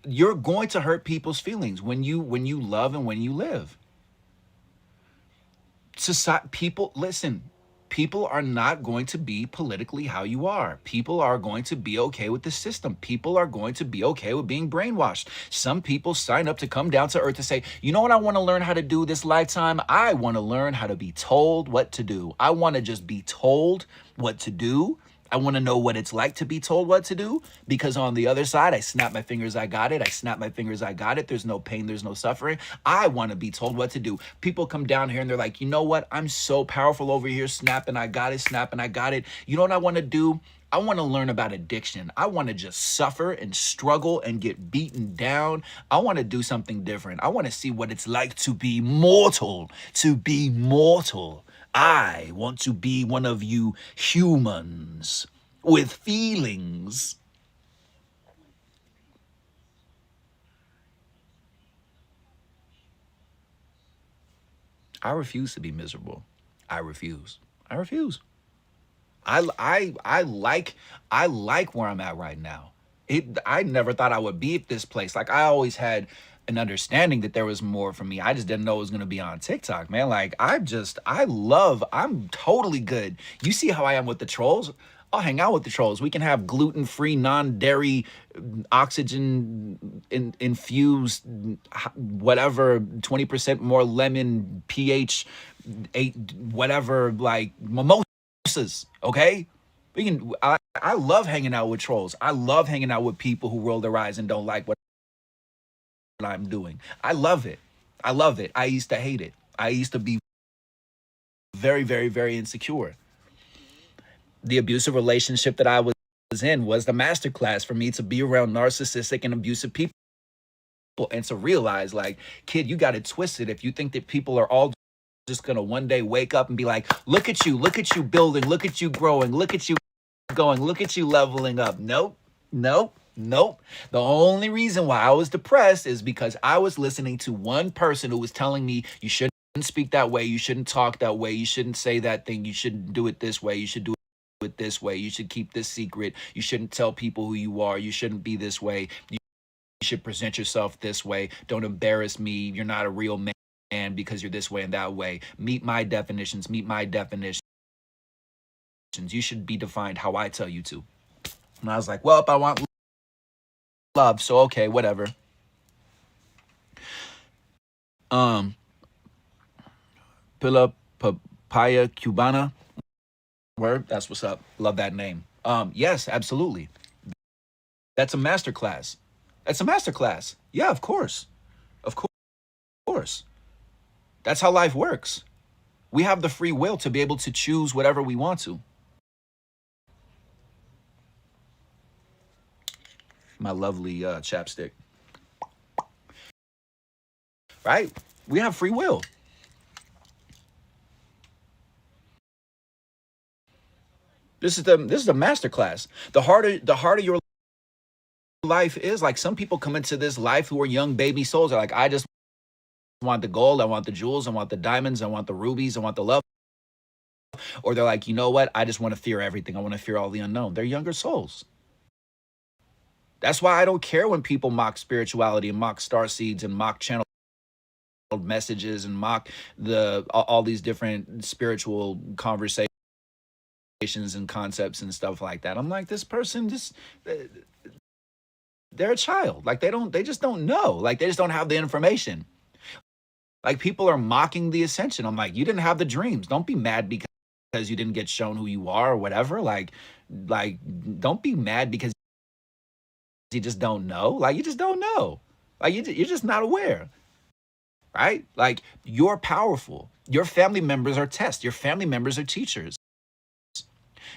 You're going to hurt people's feelings when you love and when you live. Society, people, listen. People are not going to be politically how you are. People are going to be okay with the system. People are going to be okay with being brainwashed. Some people sign up to come down to earth to say, you know what I want to learn how to do this lifetime? I want to learn how to be told what to do. I want to just be told what to do. I want to know what it's like to be told what to do, because on the other side, I snap my fingers, I got it. I snap my fingers, I got it. There's no pain, there's no suffering. I want to be told what to do. People come down here and they're like, you know what? I'm so powerful over here, snapping, I got it, snapping, I got it. You know what I want to do? I want to learn about addiction. I want to just suffer and struggle and get beaten down. I want to do something different. I want to see what it's like to be mortal, to be mortal. I want to be one of you humans with feelings. I refuse to be miserable. I refuse. I refuse. I like where I'm at right now. I never thought I would be at this place. Like, I always had an understanding that there was more for me. I just didn't know it was gonna be on TikTok, man. Like, I'm totally good. You see how I am with the trolls? I'll hang out with the trolls. We can have gluten-free, non-dairy, oxygen infused, whatever, 20% more lemon, pH 8, whatever, like mimosas, okay? I love hanging out with trolls. I love hanging out with people who roll their eyes and don't like what I'm doing. I love it. I love it. I used to hate it. I used to be very, very, very insecure. The abusive relationship that I was in was the masterclass for me to be around narcissistic and abusive people and to realize, like, kid, you got it twisted if you think that people are all just gonna one day wake up and be like, look at you building, look at you growing, look at you going, look at you leveling up. Nope, nope, nope. The only reason why I was depressed is because I was listening to one person who was telling me, you shouldn't speak that way, you shouldn't talk that way, you shouldn't say that thing, you shouldn't do it this way, you should do it this way, you should keep this secret, you shouldn't tell people who you are, you shouldn't be this way, you should present yourself this way, don't embarrass me, you're not a real man because you're this way and that way. Meet my definitions, meet my definitions. You should be defined how I tell you to. And I was like, well, I want love, so okay, whatever. Pila Papaya Cubana. Word, that's what's up. Love that name. Yes, absolutely. That's a masterclass. That's a masterclass. Yeah, of course. Of course. That's how life works. We have the free will to be able to choose whatever we want to. My lovely chapstick. Right? We have free will. This is the masterclass. The harder your life is, like some people come into this life who are young baby souls, are like, I just want the gold, I want the jewels, I want the diamonds, I want the rubies, I want the love. Or they're like, you know what? I just want to fear everything. I want to fear all the unknown. They're younger souls. That's why I don't care when people mock spirituality and mock star seeds and mock channel messages and mock all these different spiritual conversations and concepts and stuff like that. I'm like, this person just they're a child. Like they just don't know. Like they just don't have the information. Like people are mocking the ascension. I'm like, you didn't have the dreams. Don't be mad because you didn't get shown who you are or whatever. Like don't be mad because you just don't know. Like you just don't know. Like you're just not aware. Right? Like you're powerful. Your family members are tests. Your family members are teachers.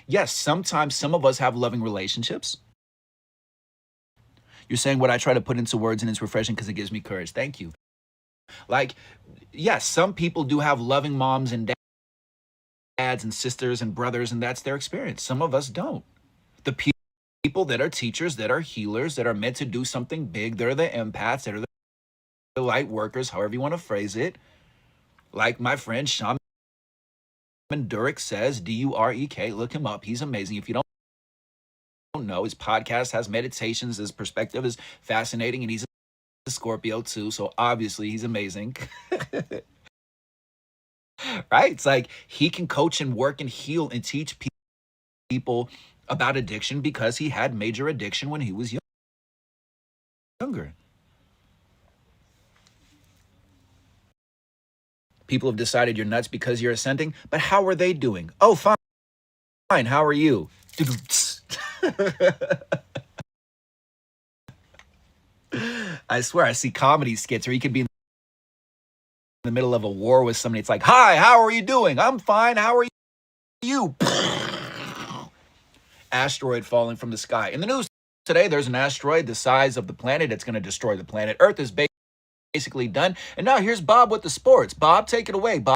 Yes, sometimes some of us have loving relationships. You're saying what I try to put into words and it's refreshing because it gives me courage. Thank you. Like, yes, some people do have loving moms and dads and sisters and brothers, and that's their experience. Some of us don't. The people that are teachers, that are healers, that are meant to do something big, they're the empaths, that are the light workers, however you want to phrase it. Like my friend Shaman Durek says, Durek, look him up. He's amazing. If you don't know, his podcast has meditations. His perspective is fascinating, and he's a Scorpio too, so obviously he's amazing. Right? It's like he can coach and work and heal and teach people about addiction because he had major addiction when he was younger. People have decided you're nuts because you're ascending, but how are they doing? Oh, fine. How are you? I swear I see comedy skits where you could be in the middle of a war with somebody. It's like, hi, how are you doing? I'm fine. How are you? Asteroid falling from the sky. In the news today, there's an asteroid the size of the planet. It's going to destroy the planet. Earth is basically done. And now here's Bob with the sports. Bob, take it away. Bob,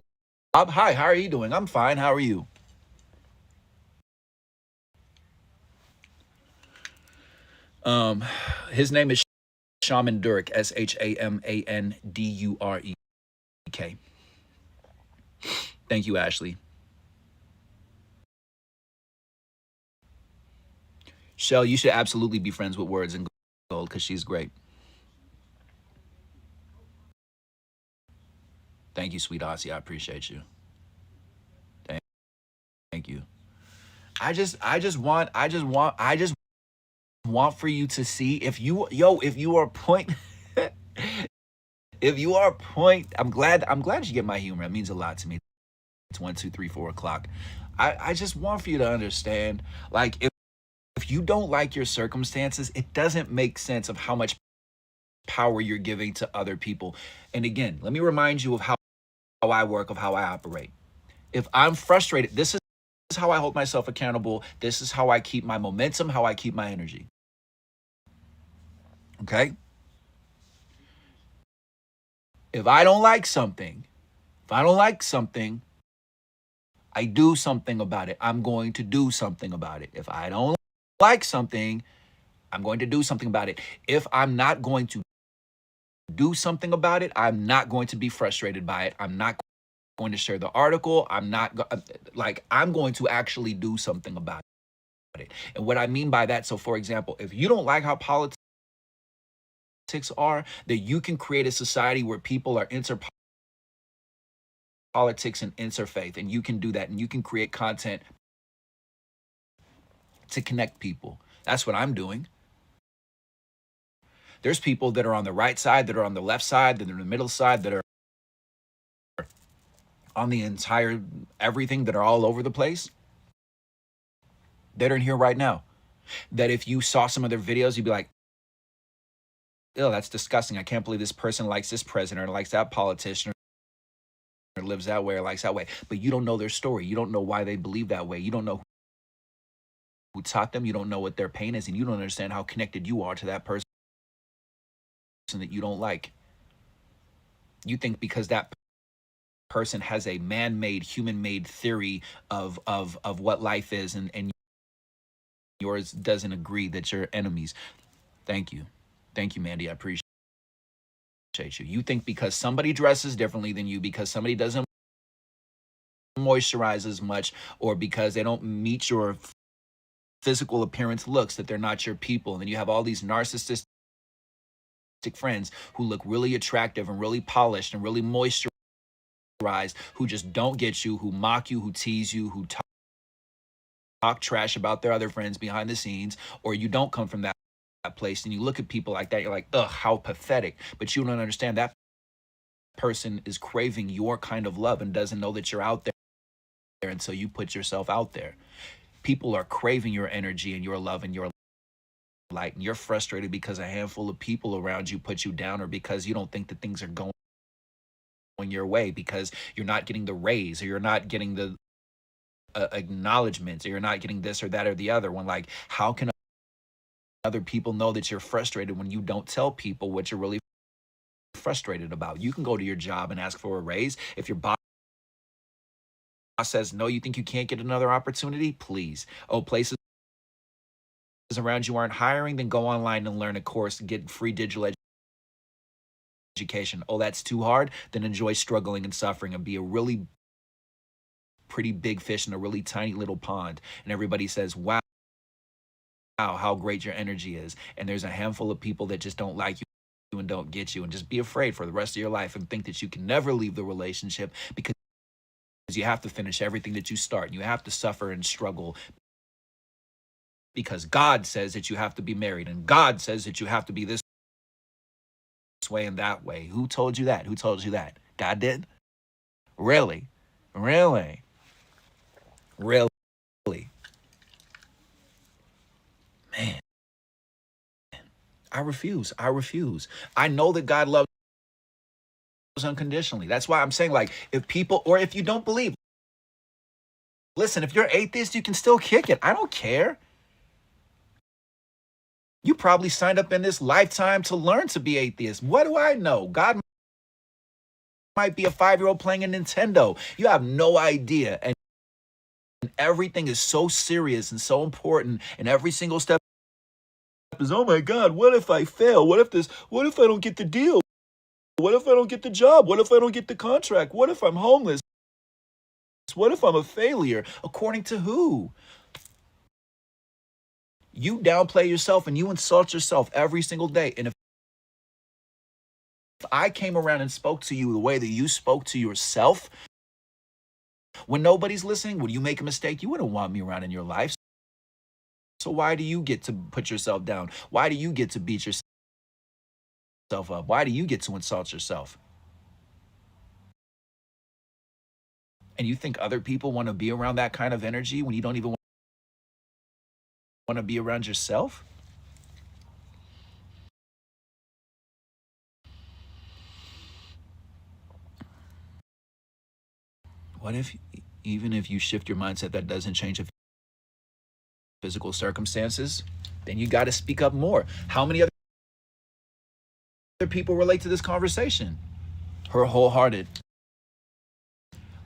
hi, how are you doing? I'm fine. How are you? His name is Shaman Durek, Shamandurek. Thank you, Ashley. Shell, you should absolutely be friends with Words and Gold because she's great. Thank you, sweet Aussie. I appreciate you. Thank you. I just want for you to see if you are point if you are point. I'm glad you get my humor. It means a lot to me. It's 1, 2, 3, 4 o'clock. I just want for you to understand, like if you don't like your circumstances, it doesn't make sense of how much power you're giving to other people. And again, let me remind you of how I work, of how I operate. If I'm frustrated, this is how I hold myself accountable. This is how I keep my momentum, how I keep my energy. Okay? If I don't like something, I do something about it. I'm going to do something about it. If I don't like something, I'm going to do something about it. If I'm not going to do something about it, I'm not going to be frustrated by it. I'm not going to share the article. I'm going to actually do something about it. And what I mean by that, so for example, if you don't like how politics are, that you can create a society where people are politics and interfaith, and you can do that, and you can create content to connect people. That's what I'm doing. There's people that are on the right side, that are on the left side, that are on the middle side, that are on the entire everything, that are all over the place, that are in here right now. That if you saw some of their videos, you'd be like, ew, that's disgusting. I can't believe this person likes this president or likes that politician or lives that way or likes that way. But you don't know their story. You don't know why they believe that way. You don't know who taught them. You don't know what their pain is, and you don't understand how connected you are to that person that you don't like. You think because that person has a man-made, human-made theory of what life is, and yours doesn't agree, that you're enemies. Thank you. Thank you, Mandy. I appreciate you. You think because somebody dresses differently than you, because somebody doesn't moisturize as much, or because they don't meet your physical appearance looks, that they're not your people. And then you have all these narcissistic friends who look really attractive and really polished and really moisturized, who just don't get you, who mock you, who tease you, who talk trash about their other friends behind the scenes, or you don't come from that place, and you look at people like that, you're like, ugh, how pathetic. But you don't understand that person is craving your kind of love and doesn't know that you're out there until you put yourself out there. People are craving your energy and your love and your light, and you're frustrated because a handful of people around you put you down, or because you don't think that things are going your way, because you're not getting the raise, or you're not getting the acknowledgments, or you're not getting this or that or the other. When, like, how can other people know that you're frustrated when you don't tell people what you're really frustrated about? You can go to your job and ask for a raise. If your boss says no, you think you can't get another opportunity, please. Oh, places around you aren't hiring, then go online and learn a course and get free digital education. Oh, that's too hard, then enjoy struggling and suffering and be a really pretty big fish in a really tiny little pond. And everybody says, wow, how great your energy is. And there's a handful of people that just don't like you and don't get you, and just be afraid for the rest of your life and think that you can never leave the relationship, because you have to finish everything that you start. You have to suffer and struggle because God says that you have to be married, and God says that you have to be this way and that way. Who told you that? Who told you that? God did? Really? Really? Really? Man, I refuse. I refuse. I know that God loves unconditionally. That's why I'm saying, like, if people, or if you don't believe, listen, if you're atheist, you can still kick it. I don't care. You probably signed up in this lifetime to learn to be atheist. What do I know? God might be a 5-year-old playing a Nintendo. You have no idea. And everything is so serious and so important. And every single step is, oh my God, what if I fail? What if I don't get the deal? What if I don't get the job? What if I don't get the contract? What if I'm homeless? What if I'm a failure? According to who? You downplay yourself and you insult yourself every single day. And if I came around and spoke to you the way that you spoke to yourself, when nobody's listening, when you make a mistake, you wouldn't want me around in your life. So why do you get to put yourself down? Why do you get to beat yourself up? Why do you get to insult yourself? And you think other people want to be around that kind of energy when you don't even want to be around yourself? What if, even if you shift your mindset, that doesn't change the physical circumstances? Then you got to speak up more. How many other people relate to this conversation? Her wholehearted.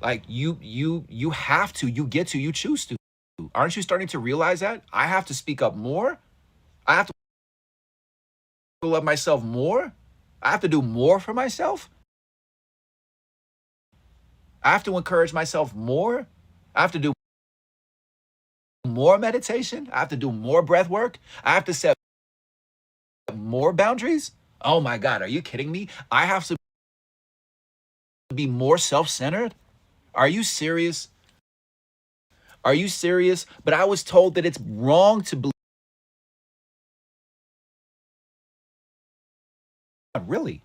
Like, you have to, you get to, you choose to. Aren't you starting to realize that? I have to speak up more. I have to love myself more. I have to do more for myself. I have to encourage myself more. I have to do more meditation. I have to do more breath work. I have to set more boundaries. Oh my God, are you kidding me? I have to be more self-centered. Are you serious? Are you serious? But I was told that it's wrong to believe. Really?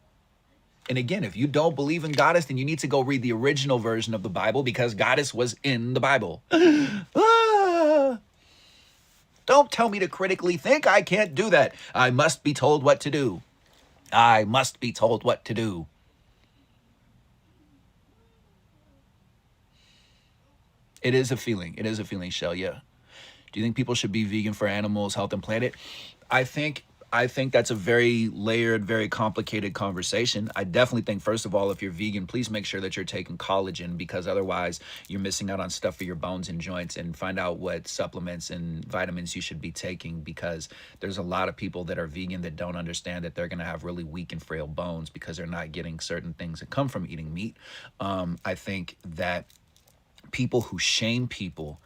And again, if you don't believe in goddess, then you need to go read the original version of the Bible because goddess was in the Bible. Ah, don't tell me to critically think. I can't do that. I must be told what to do. I must be told what to do. It is a feeling. It is a feeling, Shell. Yeah. Do you think people should be vegan for animals, health, and planet? I think I think that's a very layered, very complicated conversation. I definitely think, first of all, if you're vegan, please make sure that you're taking collagen because otherwise you're missing out on stuff for your bones and joints. And find out what supplements and vitamins you should be taking because there's a lot of people that are vegan that don't understand that they're going to have really weak and frail bones because they're not getting certain things that come from eating meat. I think that people who shame people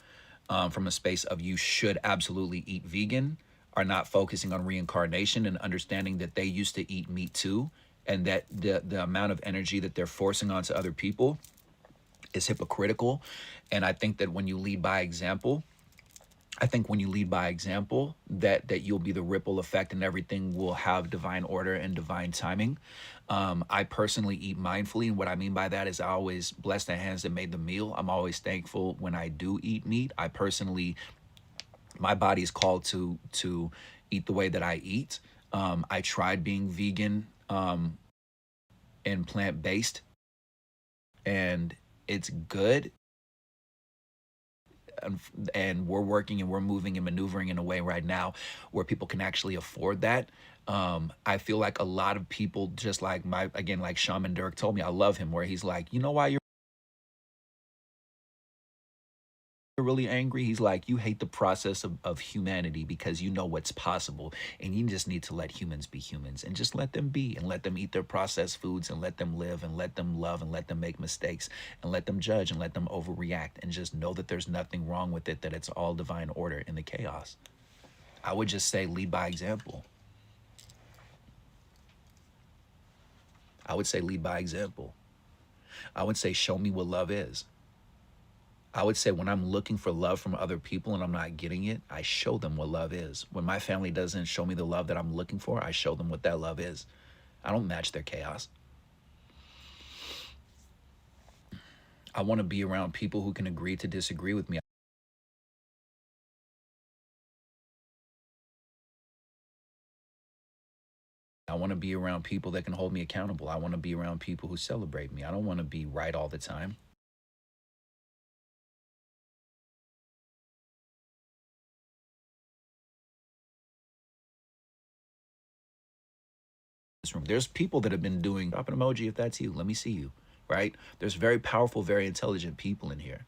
from a space of you should absolutely eat vegan are not focusing on reincarnation and understanding that they used to eat meat too, and that the amount of energy that they're forcing onto other people is hypocritical. And I think that when you lead by example, that you'll be the ripple effect and everything will have divine order and divine timing. I personally eat mindfully, and what I mean by that is I always bless the hands that made the meal. I'm always thankful when I do eat meat. I personally, my body is called to eat the way that I eat. I tried being vegan and plant-based, and it's good. And we're working and we're moving and maneuvering in a way right now where people can actually afford that. I feel like a lot of people, just like like Shaman Dirk told me, I love him, where he's like, you know why you're really angry? He's like, you hate the process of humanity because you know what's possible, and you just need to let humans be humans and just let them be and let them eat their processed foods and let them live and let them love and let them make mistakes and let them judge and let them overreact and just know that there's nothing wrong with it, that it's all divine order in the chaos. I would just say lead by example. I would say lead by example. I would say show me what love is. I would say when I'm looking for love from other people and I'm not getting it, I show them what love is. When my family doesn't show me the love that I'm looking for, I show them what that love is. I don't match their chaos. I want to be around people who can agree to disagree with me. I want to be around people that can hold me accountable. I want to be around people who celebrate me. I don't want to be right all the time. This room, there's people that have been doing, drop an emoji if that's you. Let me see you, right? There's very powerful, very intelligent people in here.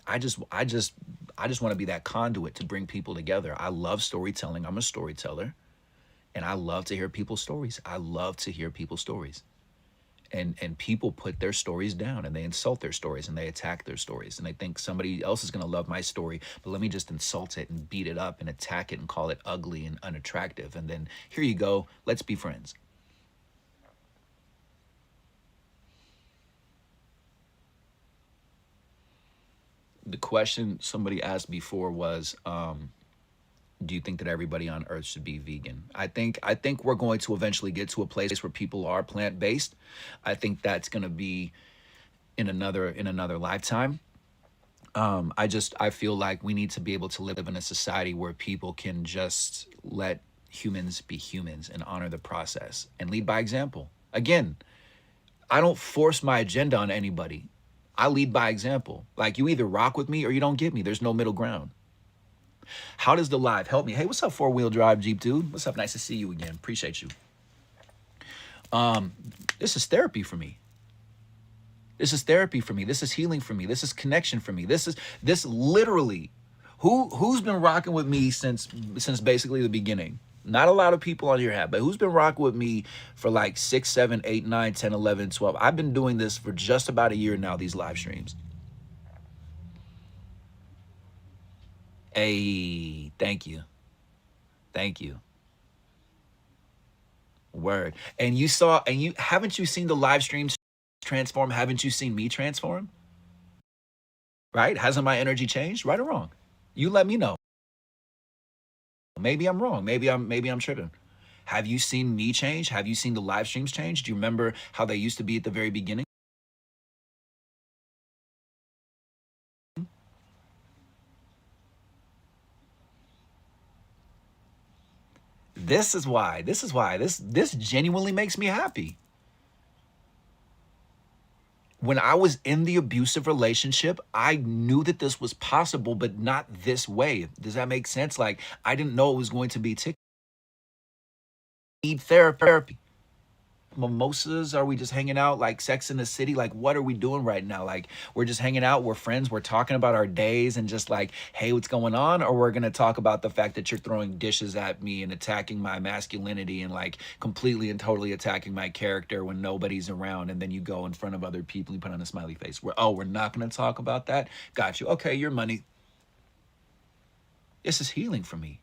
I just want to be that conduit to bring people together. I love storytelling. I'm a storyteller, and I love to hear people's stories. I love to hear people's stories. And people put their stories down and they insult their stories and they attack their stories and they think somebody else is going to love my story, but let me just insult it and beat it up and attack it and call it ugly and unattractive, and then here you go, let's be friends. The question somebody asked before was, do you think that everybody on earth should be vegan? I think we're going to eventually get to a place where people are plant-based. I think that's going to be in another lifetime. I feel like we need to be able to live in a society where people can just let humans be humans and honor the process and lead by example. Again, I don't force my agenda on anybody. I lead by example. Like, you either rock with me or you don't get me. There's no middle ground. How does the live help me? Hey, what's up, four-wheel drive Jeep dude? What's up? Nice to see you again. Appreciate you. This is therapy for me. This is therapy for me. This is healing for me. This is connection for me. This literally, who's been rocking with me since basically the beginning? Not a lot of people on here have, but who's been rocking with me for like 6, 7, 8, 9, 10, 11, 12? I've been doing this for just about a year now, these live streams. Hey, thank you. Thank you. Word. And you haven't you seen the live streams transform? Haven't you seen me transform? right? Hasn't my energy changed, right or wrong? You let me know. Maybe I'm wrong. Maybe I'm tripping. Have you seen me change? Have you seen the live streams change? Do you remember how they used to be at the very beginning? This genuinely makes me happy. When I was in the abusive relationship, I knew that this was possible, but not this way. Does that make sense? Like, I didn't know it was going to be need therapy. Mimosas? Are we just hanging out like Sex in the City? Like, what are we doing right now? Like, we're just hanging out, we're friends, we're talking about our days and just like, hey, what's going on? Or we're gonna talk about the fact that you're throwing dishes at me and attacking my masculinity and like completely and totally attacking my character when nobody's around, and then you go in front of other people and put on a smiley face. We're not gonna talk about that. Got you. Okay, your money. This is healing for me.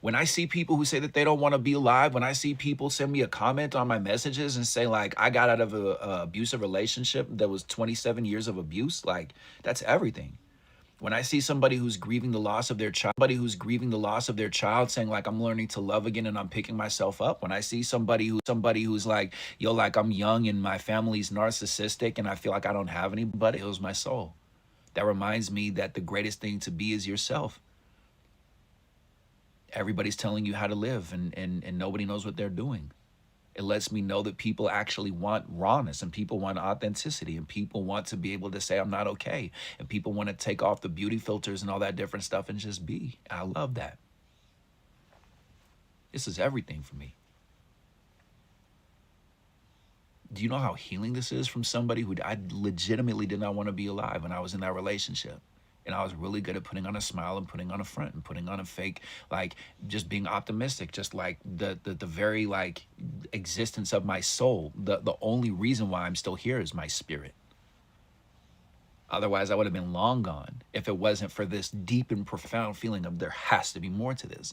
When I see people who say that they don't want to be alive, when I see people send me a comment on my messages and say like, I got out of a abusive relationship that was 27 years of abuse, like that's everything. When I see somebody who's grieving the loss of their child, saying like, I'm learning to love again and I'm picking myself up. When I see somebody who's like, yo, like I'm young and my family's narcissistic and I feel like I don't have anybody, it heals my soul. That reminds me that the greatest thing to be is yourself. Everybody's telling you how to live and nobody knows what they're doing. It lets me know that people actually want rawness and people want authenticity and people want to be able to say, I'm not okay. And people want to take off the beauty filters and all that different stuff and just be. I love that. This is everything for me. Do you know how healing this is from somebody who I legitimately did not want to be alive when I was in that relationship? And I was really good at putting on a smile and putting on a front and putting on a fake, like just being optimistic, just like the very like existence of my soul. The only reason why I'm still here is my spirit. Otherwise, I would have been long gone if it wasn't for this deep and profound feeling of there has to be more to this.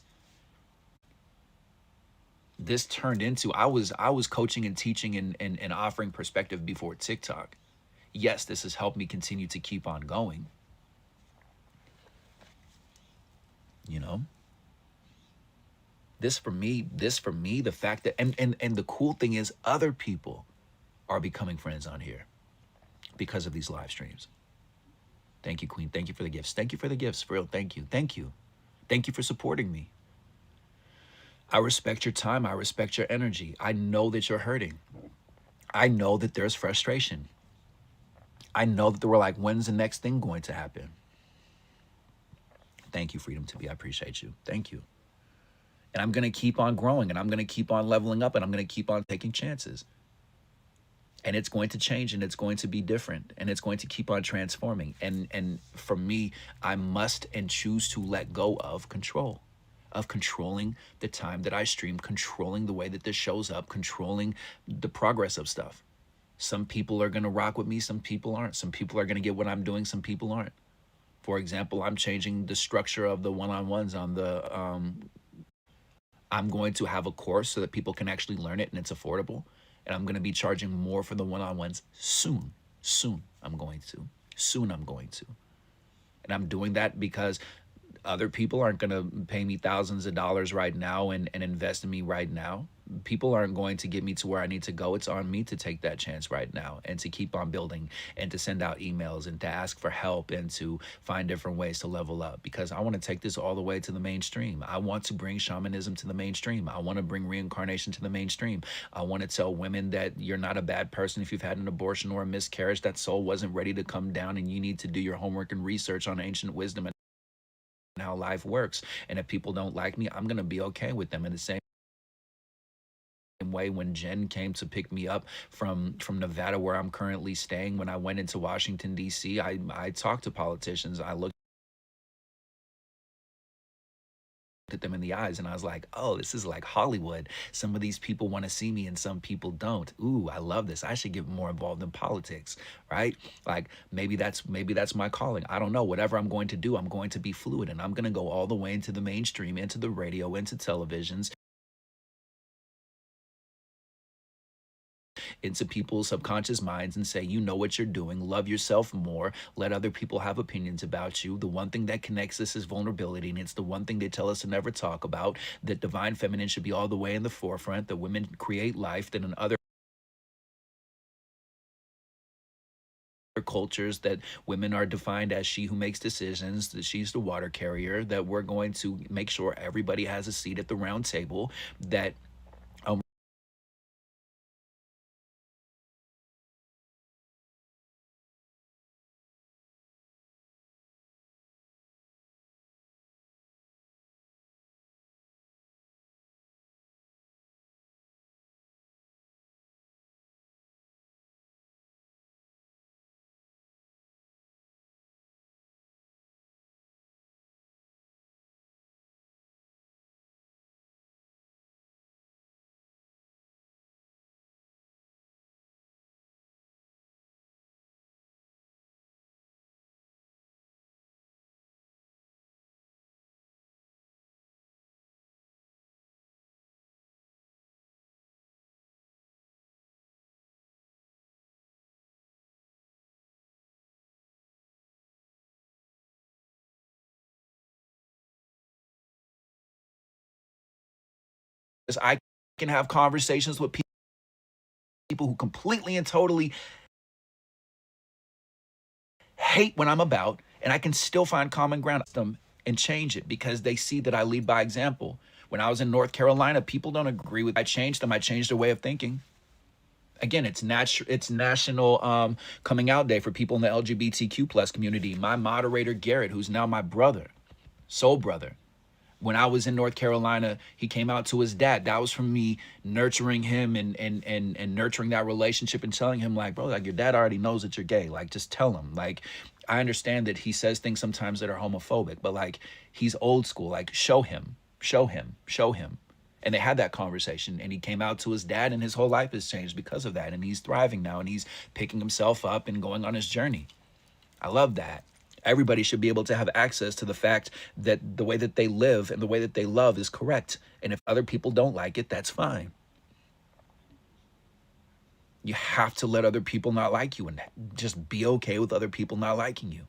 This turned into I was coaching and teaching and offering perspective before TikTok. Yes, this has helped me continue to keep on going. You know, this for me, the fact that and the cool thing is other people are becoming friends on here because of these live streams. Thank you, Queen. Thank you for the gifts. Thank you for the gifts. For real. Thank you. Thank you. Thank you for supporting me. I respect your time. I respect your energy. I know that you're hurting. I know that there's frustration. I know that they were like, when's the next thing going to happen? Thank you, Freedom to Be. I appreciate you. Thank you. And I'm going to keep on growing and I'm going to keep on leveling up and I'm going to keep on taking chances. And it's going to change and it's going to be different and it's going to keep on transforming. And for me, I must and choose to let go of control, of controlling the time that I stream, controlling the way that this shows up, controlling the progress of stuff. Some people are going to rock with me, some people aren't. Some people are going to get what I'm doing, some people aren't. For example, I'm changing the structure of the one-on-ones on the I'm going to have a course so that people can actually learn it and it's affordable. And I'm going to be charging more for the one-on-ones soon. Soon I'm going to. Soon I'm going to. And I'm doing that because other people aren't going to pay me thousands of dollars right now and invest in me right now. People aren't going to get me to where I need to go. It's on me to take that chance right now and to keep on building and to send out emails and to ask for help and to find different ways to level up, because I want to take this all the way to the mainstream. I want to bring shamanism to the mainstream. I want to bring reincarnation to the mainstream. I want to tell women that you're not a bad person if you've had an abortion or a miscarriage. That soul wasn't ready to come down and you need to do your homework and research on ancient wisdom and how life works. And if people don't like me, I'm going to be okay with them. In the same way, when Jen came to pick me up from Nevada, where I'm currently staying, when I went into Washington, D.C., I talked to politicians. I looked at them in the eyes and I was like, oh, this is like Hollywood. Some of these people want to see me and some people don't. Ooh, I love this. I should get more involved in politics, right? Like maybe that's my calling. I don't know. Whatever I'm going to do, I'm going to be fluid and I'm going to go all the way into the mainstream, into the radio, into televisions, into people's subconscious minds and say, you know what you're doing, love yourself more, let other people have opinions about you. The one thing that connects us is vulnerability, and it's the one thing they tell us to never talk about, that divine feminine should be all the way in the forefront, that women create life, that in other cultures that women are defined as she who makes decisions, that she's the water carrier, that we're going to make sure everybody has a seat at the round table, that I can have conversations with people who completely and totally hate what I'm about, and I can still find common ground with them and change it because they see that I lead by example. When I was in North Carolina, people don't agree with. I changed them. I changed their way of thinking. Again, it's National Coming Out Day for people in the LGBTQ plus community. My moderator Garrett, who's now my brother, soul brother, when I was in North Carolina, he came out to his dad. That was from me nurturing him and nurturing that relationship and telling him, like, bro, like, your dad already knows that you're gay. Like, just tell him. Like, I understand that he says things sometimes that are homophobic, but like, he's old school. Like, show him, show him, show him. And they had that conversation, and he came out to his dad, and his whole life has changed because of that. And he's thriving now, and he's picking himself up and going on his journey. I love that. Everybody should be able to have access to the fact that the way that they live and the way that they love is correct. And if other people don't like it, that's fine. You have to let other people not like you and just be okay with other people not liking you.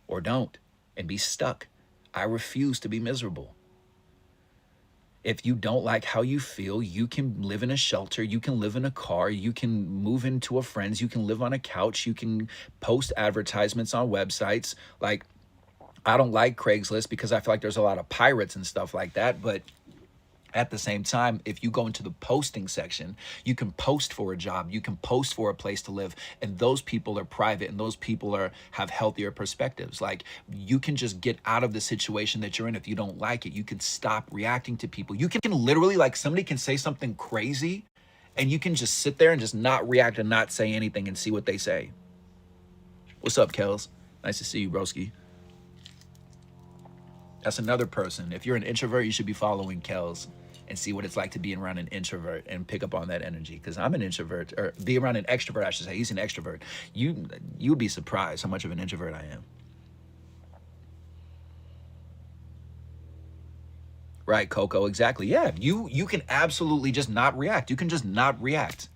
Or don't, and be stuck. I refuse to be miserable. If you don't like how you feel, you can live in a shelter, you can live in a car, you can move into a friend's, you can live on a couch, you can post advertisements on websites. Like, I don't like Craigslist because I feel like there's a lot of pirates and stuff like that, but at the same time, if you go into the posting section, you can post for a job, you can post for a place to live, and those people are private, and those people have healthier perspectives. Like, you can just get out of the situation that you're in. If you don't like it, you can stop reacting to people. You can literally, like, somebody can say something crazy, and you can just sit there and just not react and not say anything and see what they say. What's up, Kels? Nice to see you, broski. That's another person. If you're an introvert, you should be following Kels and see what it's like to be around an introvert and pick up on that energy. Because I'm an introvert, or be around an extrovert, I should say. He's an extrovert. You'd be surprised how much of an introvert I am. Right, Coco, exactly. Yeah, you can absolutely just not react. You can just not react.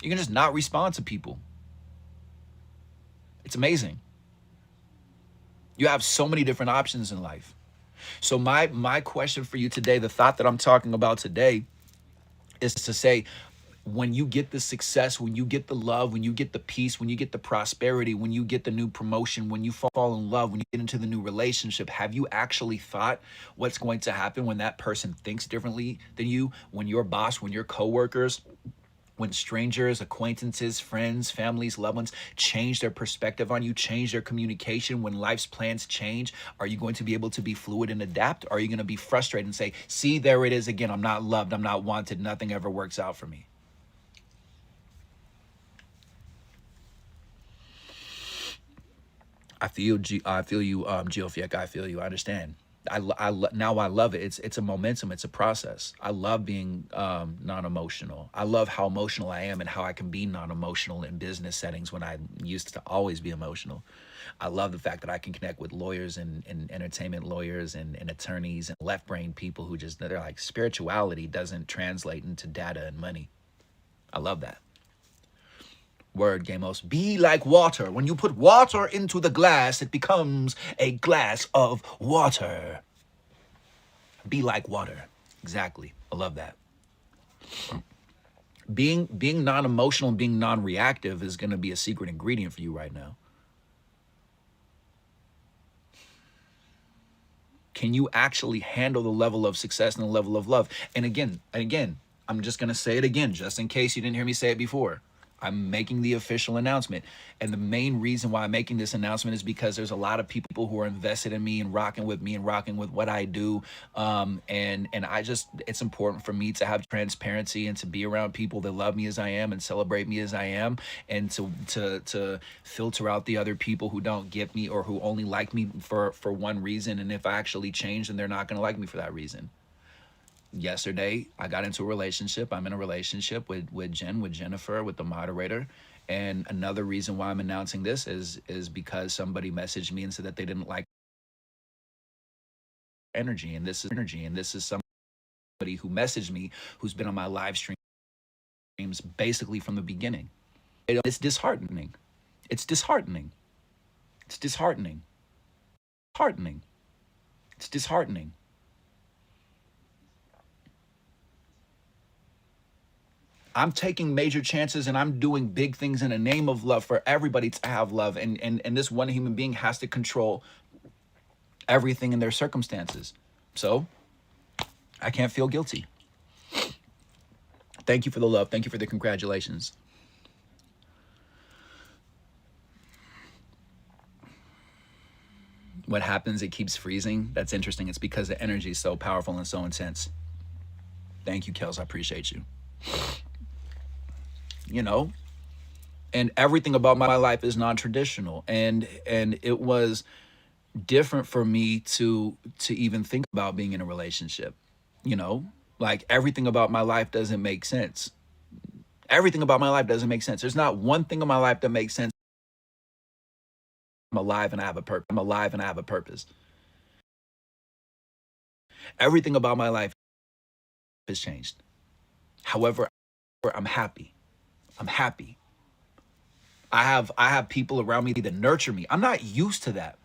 You can just not respond to people. It's amazing. You have so many different options in life. So my question for you today, the thought that I'm talking about today, is to say, when you get the success, when you get the love, when you get the peace, when you get the prosperity, when you get the new promotion, when you fall in love, when you get into the new relationship, have you actually thought what's going to happen when that person thinks differently than you, when your boss, when your coworkers, when strangers, acquaintances, friends, families, loved ones change their perspective on you, change their communication, when life's plans change? Are you going to be able to be fluid and adapt? Or are you going to be frustrated and say, see, there it is again, I'm not loved, I'm not wanted, nothing ever works out for me? I feel you, Geofiek. I feel you. I understand. Now I love it. It's a momentum. It's a process. I love being non-emotional. I love how emotional I am and how I can be non-emotional in business settings when I used to always be emotional. I love the fact that I can connect with lawyers and entertainment lawyers and attorneys and left brain people who just, they're like, spirituality doesn't translate into data and money. I love that. Word, Gamos. Be like water. When you put water into the glass, it becomes a glass of water. Be like water. Exactly. I love that. Being non-emotional and being non-reactive is going to be a secret ingredient for you right now. Can you actually handle the level of success and the level of love? And again, I'm just going to say it again, just in case you didn't hear me say it before. I'm making the official announcement. And the main reason why I'm making this announcement is because there's a lot of people who are invested in me and rocking with me and rocking with what I do. And I just, it's important for me to have transparency and to be around people that love me as I am and celebrate me as I am, and to filter out the other people who don't get me or who only like me for one reason. And if I actually change, then they're not going to like me for that reason. Yesterday, I got into a relationship. I'm in a relationship with Jennifer, with the moderator. And another reason why I'm announcing this is because somebody messaged me and said that they didn't like energy. And this is somebody who messaged me who's been on my live streams basically from the beginning. It's disheartening. It's disheartening. It's disheartening. Heartening. It's disheartening. I'm taking major chances and I'm doing big things in the name of love for everybody to have love. And this one human being has to control everything in their circumstances. So I can't feel guilty. Thank you for the love. Thank you for the congratulations. What happens? It keeps freezing. That's interesting. It's because the energy is so powerful and so intense. Thank you, Kels. I appreciate you. You know, and everything about my life is non-traditional. And it was different for me to even think about being in a relationship. You know, like everything about my life doesn't make sense. Everything about my life doesn't make sense. There's not one thing in my life that makes sense. I'm alive and I have a purpose. I'm alive and I have a purpose. Everything about my life has changed. However, I'm happy. I'm happy. I have people around me that nurture me. I'm not used to that.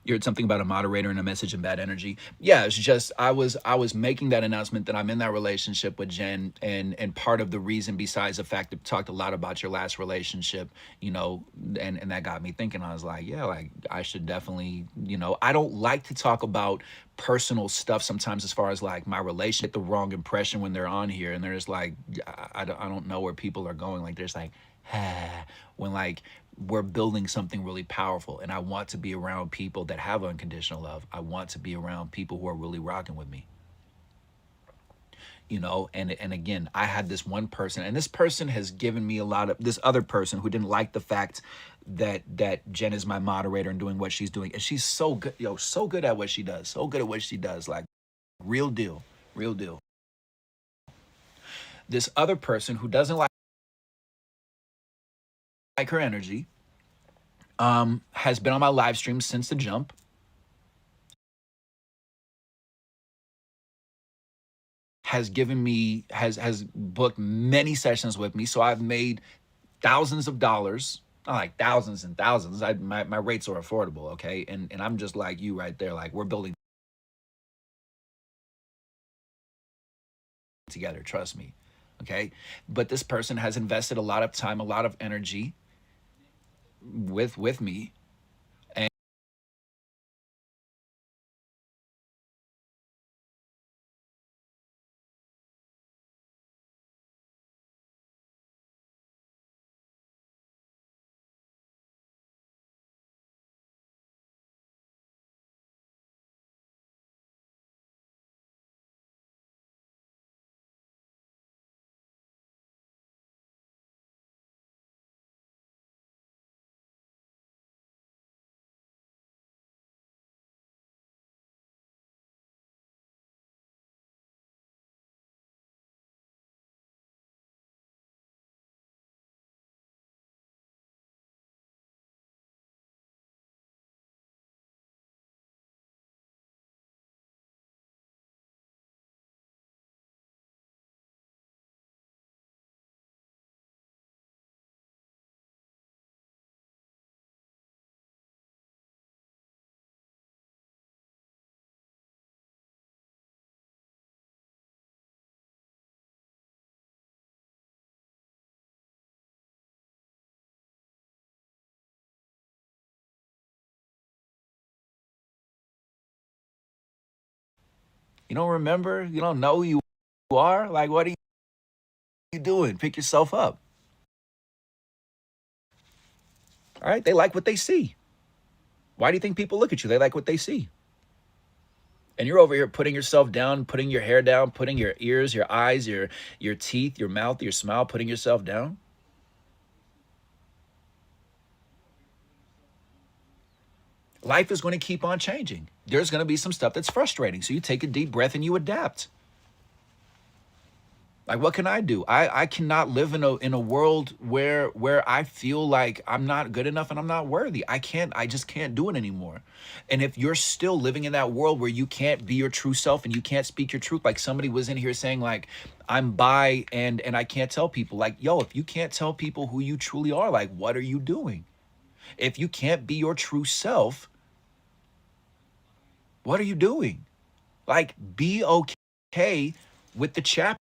You heard something about a moderator and a message and bad energy. Yeah, it's just I was making that announcement that I'm in that relationship with Jen, and part of the reason, besides the fact that we talked a lot about your last relationship, you know, and that got me thinking. I was like, yeah, like I should definitely, you know, I don't like to talk about personal stuff sometimes as far as like my relationship. Get the wrong impression when they're on here, and there's like I don't know where people are going. Like there's like when like we're building something really powerful, and I want to be around people that have unconditional love. I want to be around people who are really rocking with me, you know. And again, I had this one person, and this person has given me a lot of, this other person who didn't like the fact that Jen is my moderator and doing what she's doing, and she's so good, yo, so good at what she does, so good at what she does, like real deal, real deal. This other person who doesn't like her energy, has been on my live stream since the jump, has given me, has booked many sessions with me. So I've made thousands of dollars, not like thousands and thousands. My rates are affordable, okay? And I'm just like you right there. Like we're building together, trust me. Okay? But this person has invested a lot of time, a lot of energy with me. And You don't remember? You don't know who you are? Like, what are you doing? Pick yourself up. All right? They like what they see. Why do you think people look at you? They like what they see. And you're over here putting yourself down, putting your hair down, putting your ears, your eyes, your teeth, your mouth, your smile, putting yourself down. Life is going to keep on changing. There's going to be some stuff that's frustrating. So you take a deep breath and you adapt. Like, what can I do? I cannot live in a world where I feel like I'm not good enough and I'm not worthy. I just can't do it anymore. And if you're still living in that world where you can't be your true self and you can't speak your truth, like somebody was in here saying like, I'm bi and I can't tell people, like, yo, if you can't tell people who you truly are, like, what are you doing? If you can't be your true self, what are you doing? Like, be okay with the chapter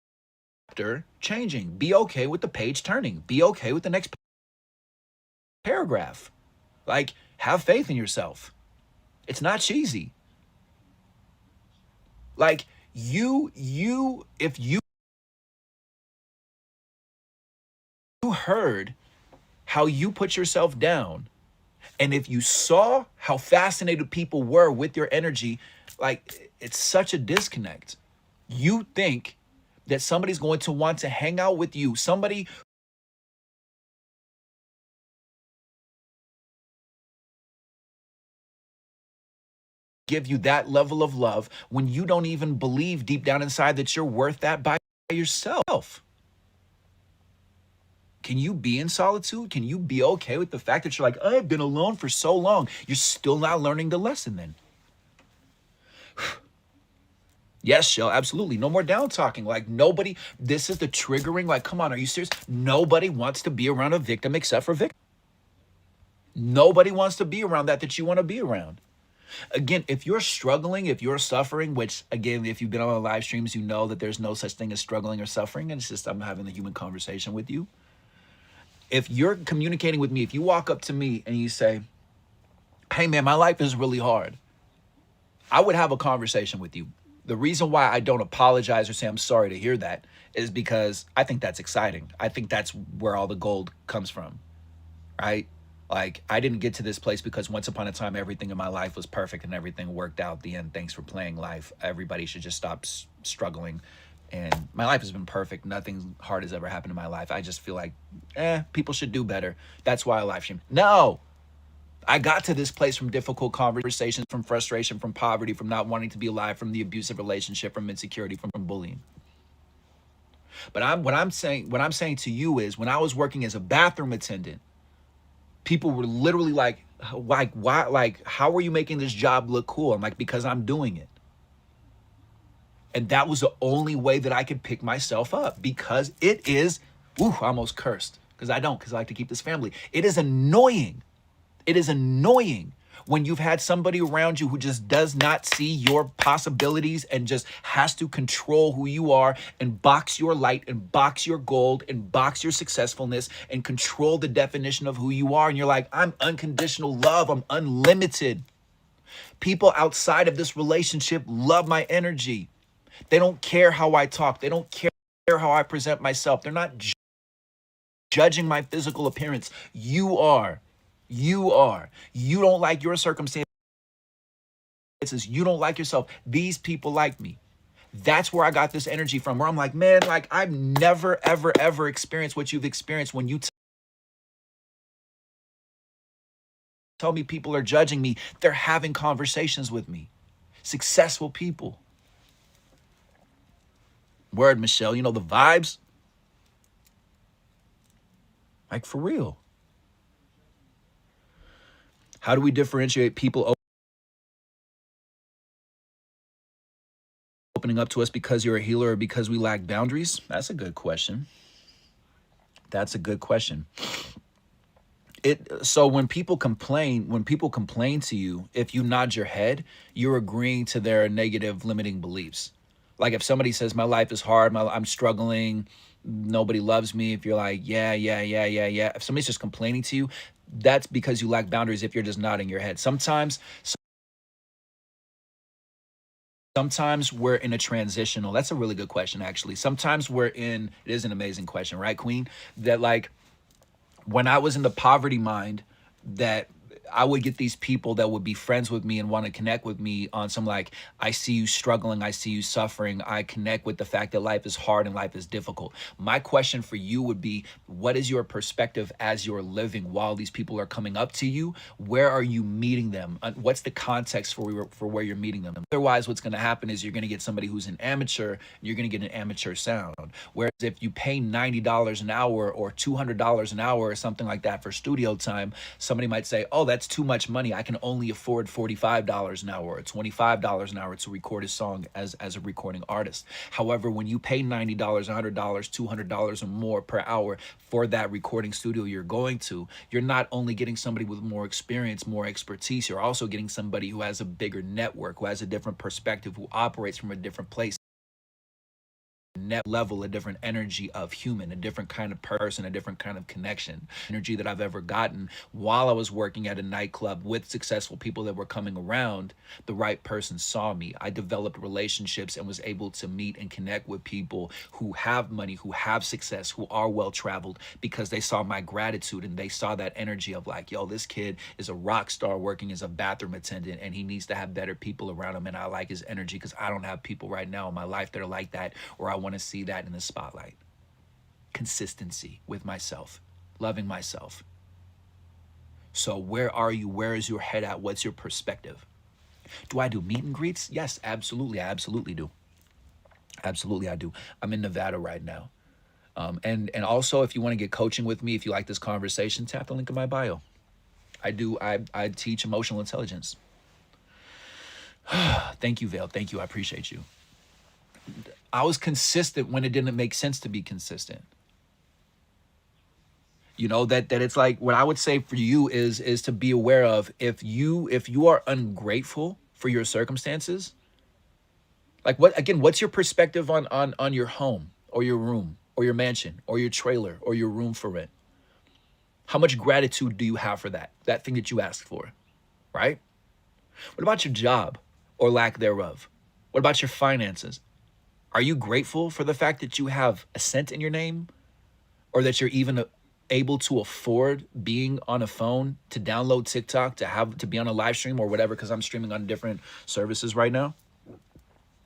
changing. Be okay with the page turning. Be okay with the next paragraph. Like, have faith in yourself. It's not cheesy. Like, if you heard how you put yourself down, and if you saw how fascinated people were with your energy, like, it's such a disconnect. You think that somebody's going to want to hang out with you, somebody give you that level of love when you don't even believe deep down inside that you're worth that by yourself. Can you be in solitude? Can you be okay with the fact that you're like, I've been alone for so long? You're still not learning the lesson then. Yes, Shell, absolutely. No more down talking. Like, nobody, this is the triggering. Like, come on, are you serious? Nobody wants to be around a victim except for victim. Nobody wants to be around that you want to be around. Again, if you're struggling, if you're suffering, which again, if you've been on the live streams, you know that there's no such thing as struggling or suffering. And it's just, I'm having a human conversation with you. If you're communicating with me, if you walk up to me and you say, hey man, my life is really hard, I would have a conversation with you. The reason why I don't apologize or say I'm sorry to hear that is because I think that's exciting. I think that's where all the gold comes from, right? Like, I didn't get to this place because once upon a time, everything in my life was perfect and everything worked out at the end. Thanks for playing life. Everybody should just stop struggling. And my life has been perfect. Nothing hard has ever happened in my life. I just feel like, people should do better. That's why I live stream. No, I got to this place from difficult conversations, from frustration, from poverty, from not wanting to be alive, from the abusive relationship, from insecurity, from bullying. But what I'm saying to you is, when I was working as a bathroom attendant, people were literally like, why, like, how are you making this job look cool? I'm like, because I'm doing it. And that was the only way that I could pick myself up, because it is, I almost cursed because I like to keep this family. It is annoying. It is annoying when you've had somebody around you who just does not see your possibilities and just has to control who you are and box your light and box your gold and box your successfulness and control the definition of who you are. And you're like, I'm unconditional love. I'm unlimited. People outside of this relationship love my energy. They don't care how I talk. They don't care how I present myself. They're not judging my physical appearance. You are. You are. You don't like your circumstances. You don't like yourself. These people like me. That's where I got this energy from, where I'm like, man, like, I've never, ever, ever experienced what you've experienced when you tell me people are judging me. They're having conversations with me. Successful people. Word, Michelle, you know, the vibes. Like, for real. How do we differentiate people opening up to us because you're a healer or because we lack boundaries? That's a good question. That's a good question. So when people complain to you, if you nod your head, you're agreeing to their negative limiting beliefs. Like, if somebody says my life is hard, I'm struggling, nobody loves me, if you're like, yeah. If somebody's just complaining to you, that's because you lack boundaries if you're just nodding your head. Sometimes Sometimes we're in a transitional. That's a really good question, actually. Sometimes we're in, it is an amazing question, right, Queen? That like when I was in the poverty mind, that I would get these people that would be friends with me and want to connect with me on some like, I see you struggling, I see you suffering, I connect with the fact that life is hard and life is difficult. My question for you would be, what is your perspective as you're living while these people are coming up to you? Where are you meeting them? What's the context for where you're meeting them? Otherwise, what's going to happen is you're going to get somebody who's an amateur, and you're going to get an amateur sound. Whereas if you pay $90 an hour or $200 an hour or something like that for studio time, somebody might say, oh, that's too much money. I can only afford $45 an hour or $25 an hour to record a song as a recording artist. However, when you pay $90, $100, $200 or more per hour for that recording studio you're going to, you're not only getting somebody with more experience, more expertise, you're also getting somebody who has a bigger network, who has a different perspective, who operates from a different place, net level, a different energy of human, a different kind of person, a different kind of connection, energy that I've ever gotten while I was working at a nightclub with successful people that were coming around. The right person saw me. I developed relationships and was able to meet and connect with people who have money, who have success, who are well traveled, because they saw my gratitude and they saw that energy of like, yo, this kid is a rock star working as a bathroom attendant and he needs to have better people around him. And I like his energy because I don't have people right now in my life that are like that, or I want to see that in the spotlight. Consistency with myself, loving myself. So where are you? Where is your head at? What's your perspective? Do I do meet and greets? Yes, absolutely. I absolutely do. Absolutely, I do. I'm in Nevada right now. And also, if you want to get coaching with me, if you like this conversation, tap the link in my bio. I teach emotional intelligence. Thank you, Vale. Thank you. I appreciate you. I was consistent when it didn't make sense to be consistent. You know, that it's like, what I would say for you is to be aware of, if you are ungrateful for your circumstances, like what's your perspective on your home or your room or your mansion or your trailer or your room for rent? How much gratitude do you have for that thing that you asked for, right? What about your job or lack thereof? What about your finances? Are you grateful for the fact that you have a cent in your name, or that you're even able to afford being on a phone, to download TikTok, to be on a live stream or whatever, because I'm streaming on different services right now,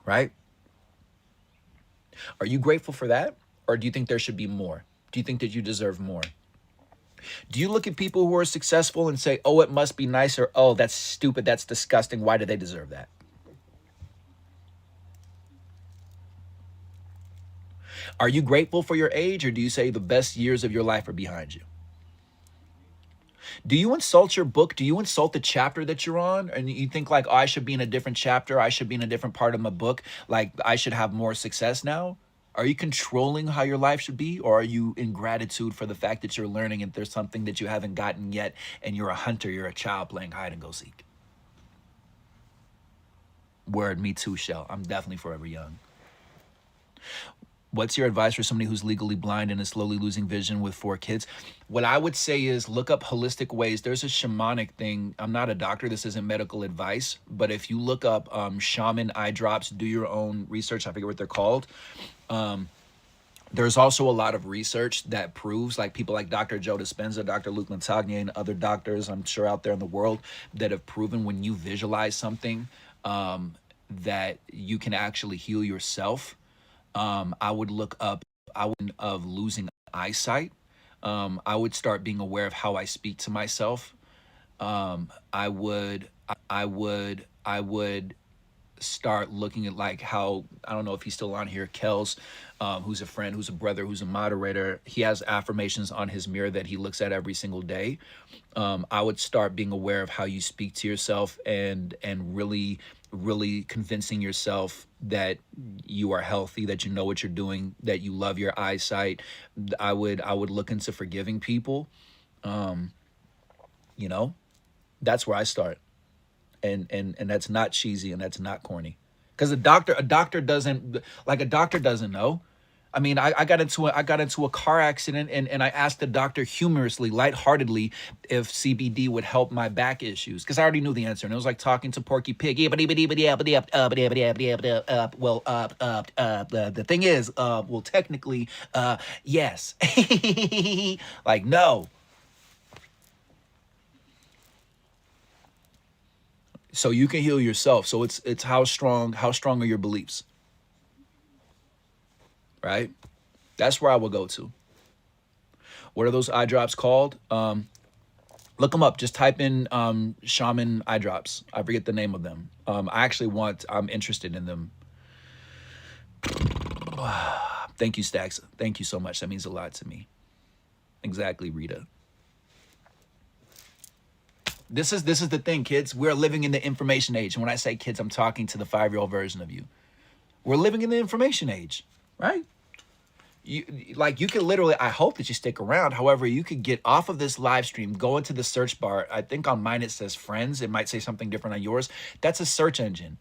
right? Are you grateful for that? Or do you think there should be more? Do you think that you deserve more? Do you look at people who are successful and say, oh, it must be nice, or oh, that's stupid, that's disgusting, why do they deserve that? Are you grateful for your age, or do you say the best years of your life are behind you? Do you insult your book? Do you insult the chapter that you're on? And you think like, oh, I should be in a different chapter, I should be in a different part of my book, like I should have more success now? Are you controlling how your life should be, or are you in gratitude for the fact that you're learning and there's something that you haven't gotten yet, and you're a hunter, you're a child playing hide and go seek? Word, me too, Shell. I'm definitely forever young. What's your advice for somebody who's legally blind and is slowly losing vision with 4 kids? What I would say is look up holistic ways. There's a shamanic thing. I'm not a doctor. This isn't medical advice. But if you look up shaman eye drops, do your own research. I forget what they're called. There's also a lot of research that proves, like people like Dr. Joe Dispenza, Dr. Luke Montagnier, and other doctors, I'm sure out there in the world, that have proven when you visualize something, that you can actually heal yourself. I would look up, of losing eyesight. I would start being aware of how I speak to myself. I would start looking at like how, I don't know if he's still on here, Kels, who's a friend, who's a brother, who's a moderator. He has affirmations on his mirror that he looks at every single day. I would start being aware of how you speak to yourself, and really convincing yourself that you are healthy, that you know what you're doing, that you love your eyesight. I would look into forgiving people. You know, that's where I start. And that's not cheesy, and that's not corny. Because a doctor doesn't know. I mean, I got into a car accident, and I asked the doctor humorously, lightheartedly, if CBD would help my back issues because I already knew the answer, and it was like talking to Porky Pig. Well, the thing is, well, technically, yes. Like, no. So you can heal yourself. So it's how strong are your beliefs, right? That's where I would go to. What are those eye drops called? Look them up. Just type in shaman eye drops. I forget the name of them. I'm interested in them. Thank you, Stacks. Thank you so much. That means a lot to me. Exactly, Rita. This is the thing, kids. We're living in the information age. And when I say kids, I'm talking to the 5-year-old version of you. We're living in the information age, right? You could literally, I hope that you stick around. However, you could get off of this live stream, go into the search bar. I think on mine it says friends. It might say something different on yours. That's a search engine.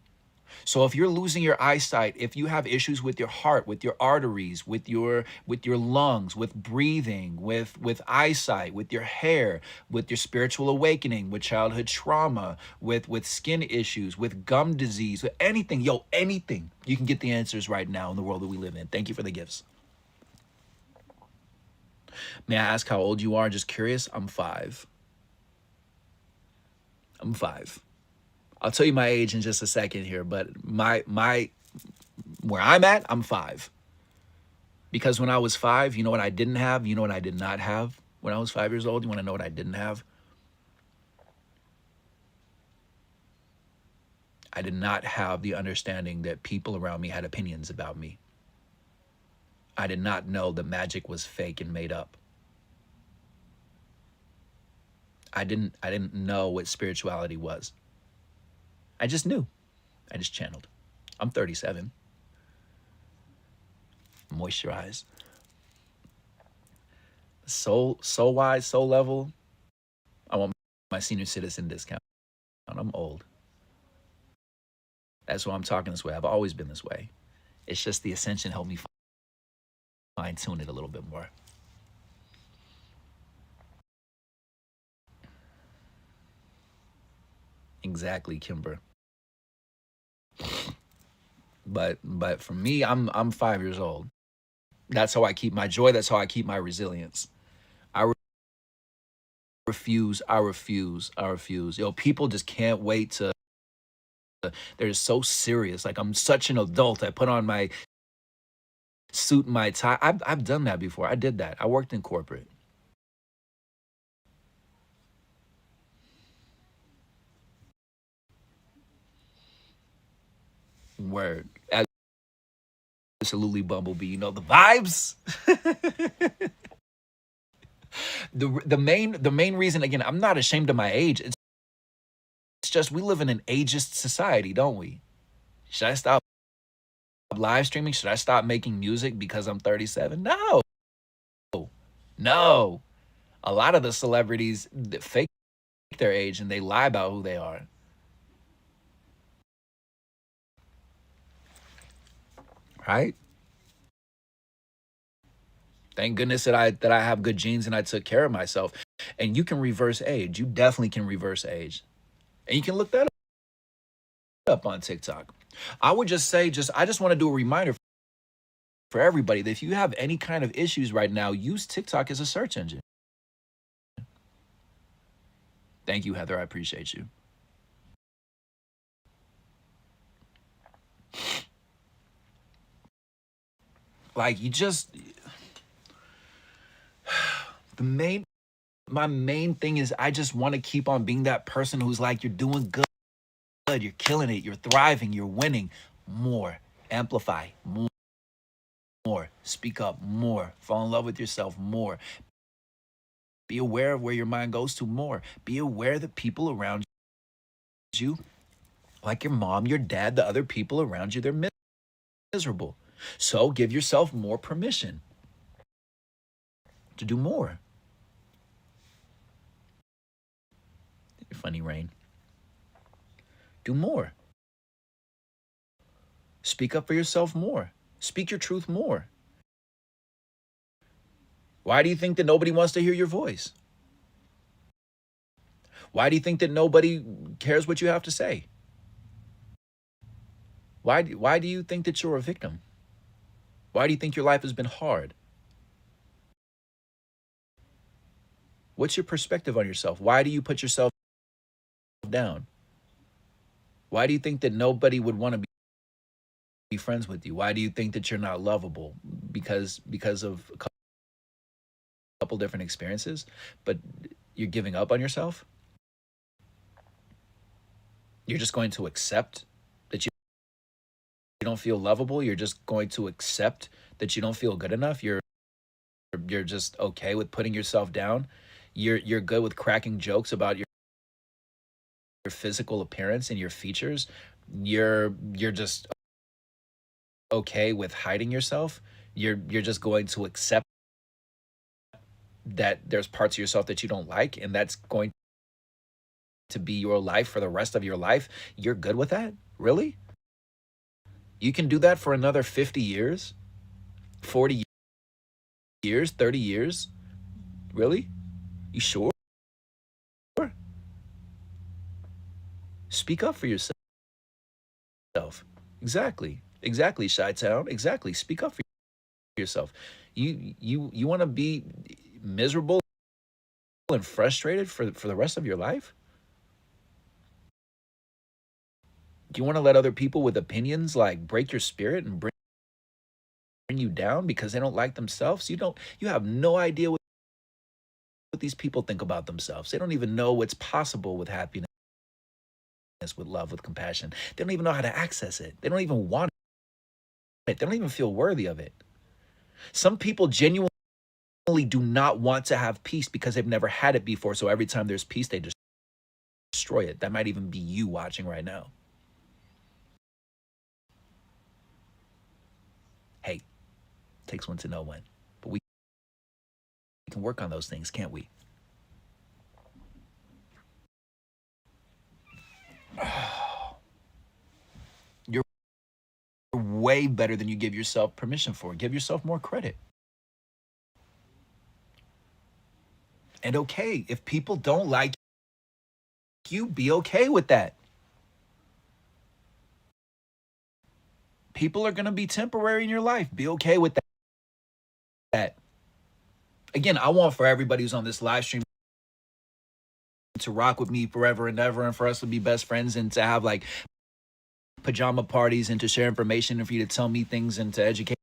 So if you're losing your eyesight, if you have issues with your heart, with your arteries, with your lungs, with breathing, with eyesight, with your hair, with your spiritual awakening, with childhood trauma, with skin issues, with gum disease, with anything, anything, you can get the answers right now in the world that we live in. Thank you for the gifts. May I ask how old you are? Just curious. I'm 5. I'm 5. I'll tell you my age in just a second here, but my where I'm at, I'm 5. Because when I was 5, you know what I didn't have? You know what I did not have when I was 5 years old? You want to know what I didn't have? I did not have the understanding that people around me had opinions about me. I did not know that magic was fake and made up. I didn't know what spirituality was. I just knew. I just channeled. I'm 37. Moisturize. Soul wise, soul level. I want my senior citizen discount. I'm old. That's why I'm talking this way. I've always been this way. It's just the ascension helped me fine tune it a little bit more. Exactly, Kimber. But for me, I'm 5 years old. That's how I keep my joy. That's how I keep my resilience. I refuse. I refuse. I refuse. People just can't wait to. They're so serious. Like, I'm such an adult. I put on my suit and my tie. I've done that before. I did that. I worked in corporate. Word. Absolutely, Bumblebee. You know the vibes. The main reason, again, I'm not ashamed of my age. It's just we live in an ageist society, don't we? Should I stop live streaming? Should I stop making music because I'm 37? No. No. A lot of the celebrities fake their age and they lie about who they are. Right? Thank goodness that I have good genes and I took care of myself. And you can reverse age. You definitely can reverse age. And you can look that up on TikTok. I would just say I just want to do a reminder for everybody that if you have any kind of issues right now, use TikTok as a search engine. Thank you, Heather. I appreciate you. Like, you just my main thing is I just want to keep on being that person who's like, you're doing good, you're killing it, you're thriving, you're winning. More. Amplify. More. Speak up. More. Fall in love with yourself. More. Be aware of where your mind goes to. More. Be aware that people around you, like your mom, your dad, the other people around you, they're miserable. So give yourself more permission to do more. Funny, Rain. Do more. Speak up for yourself more. Speak your truth more. Why do you think that nobody wants to hear your voice? Why do you think that nobody cares what you have to say? Why do you think that you're a victim? Why do you think your life has been hard? What's your perspective on yourself? Why do you put yourself down? Why do you think that nobody would want to be friends with you? Why do you think that you're not lovable? Because of a couple different experiences, but you're giving up on yourself? You're just going to accept that you don't feel lovable? You're just going to accept that you don't feel good enough? You're just okay with putting yourself down? You're good with cracking jokes about your physical appearance and your features? You're just okay with hiding yourself? You're just going to accept that there's parts of yourself that you don't like, and that's going to be your life for the rest of your life? You're good with that? Really? You can do that for another 50 years, 40 years, 30 years? Really? You sure? Speak up for yourself. Exactly, Chi-Town. Exactly. Speak up for yourself. You want to be miserable and frustrated for the rest of your life? Do you want to let other people with opinions like break your spirit and bring you down because they don't like themselves? You have no idea what these people think about themselves. They don't even know what's possible with happiness, with love, with compassion. They don't even know how to access it. They don't even want it. They don't even feel worthy of it. Some people genuinely do not want to have peace because they've never had it before. So every time there's peace, they destroy it. That might even be you watching right now. Hey, it takes one to know one. But we can work on those things, can't we? You're way better than you give yourself permission for. Give yourself more credit. And okay, if people don't like you, be okay with that. People are going to be temporary in your life. Be okay with that. Again, I want for everybody who's on this live stream to rock with me forever and ever, and for us to be best friends and to have like pajama parties and to share information and for you to tell me things and to educate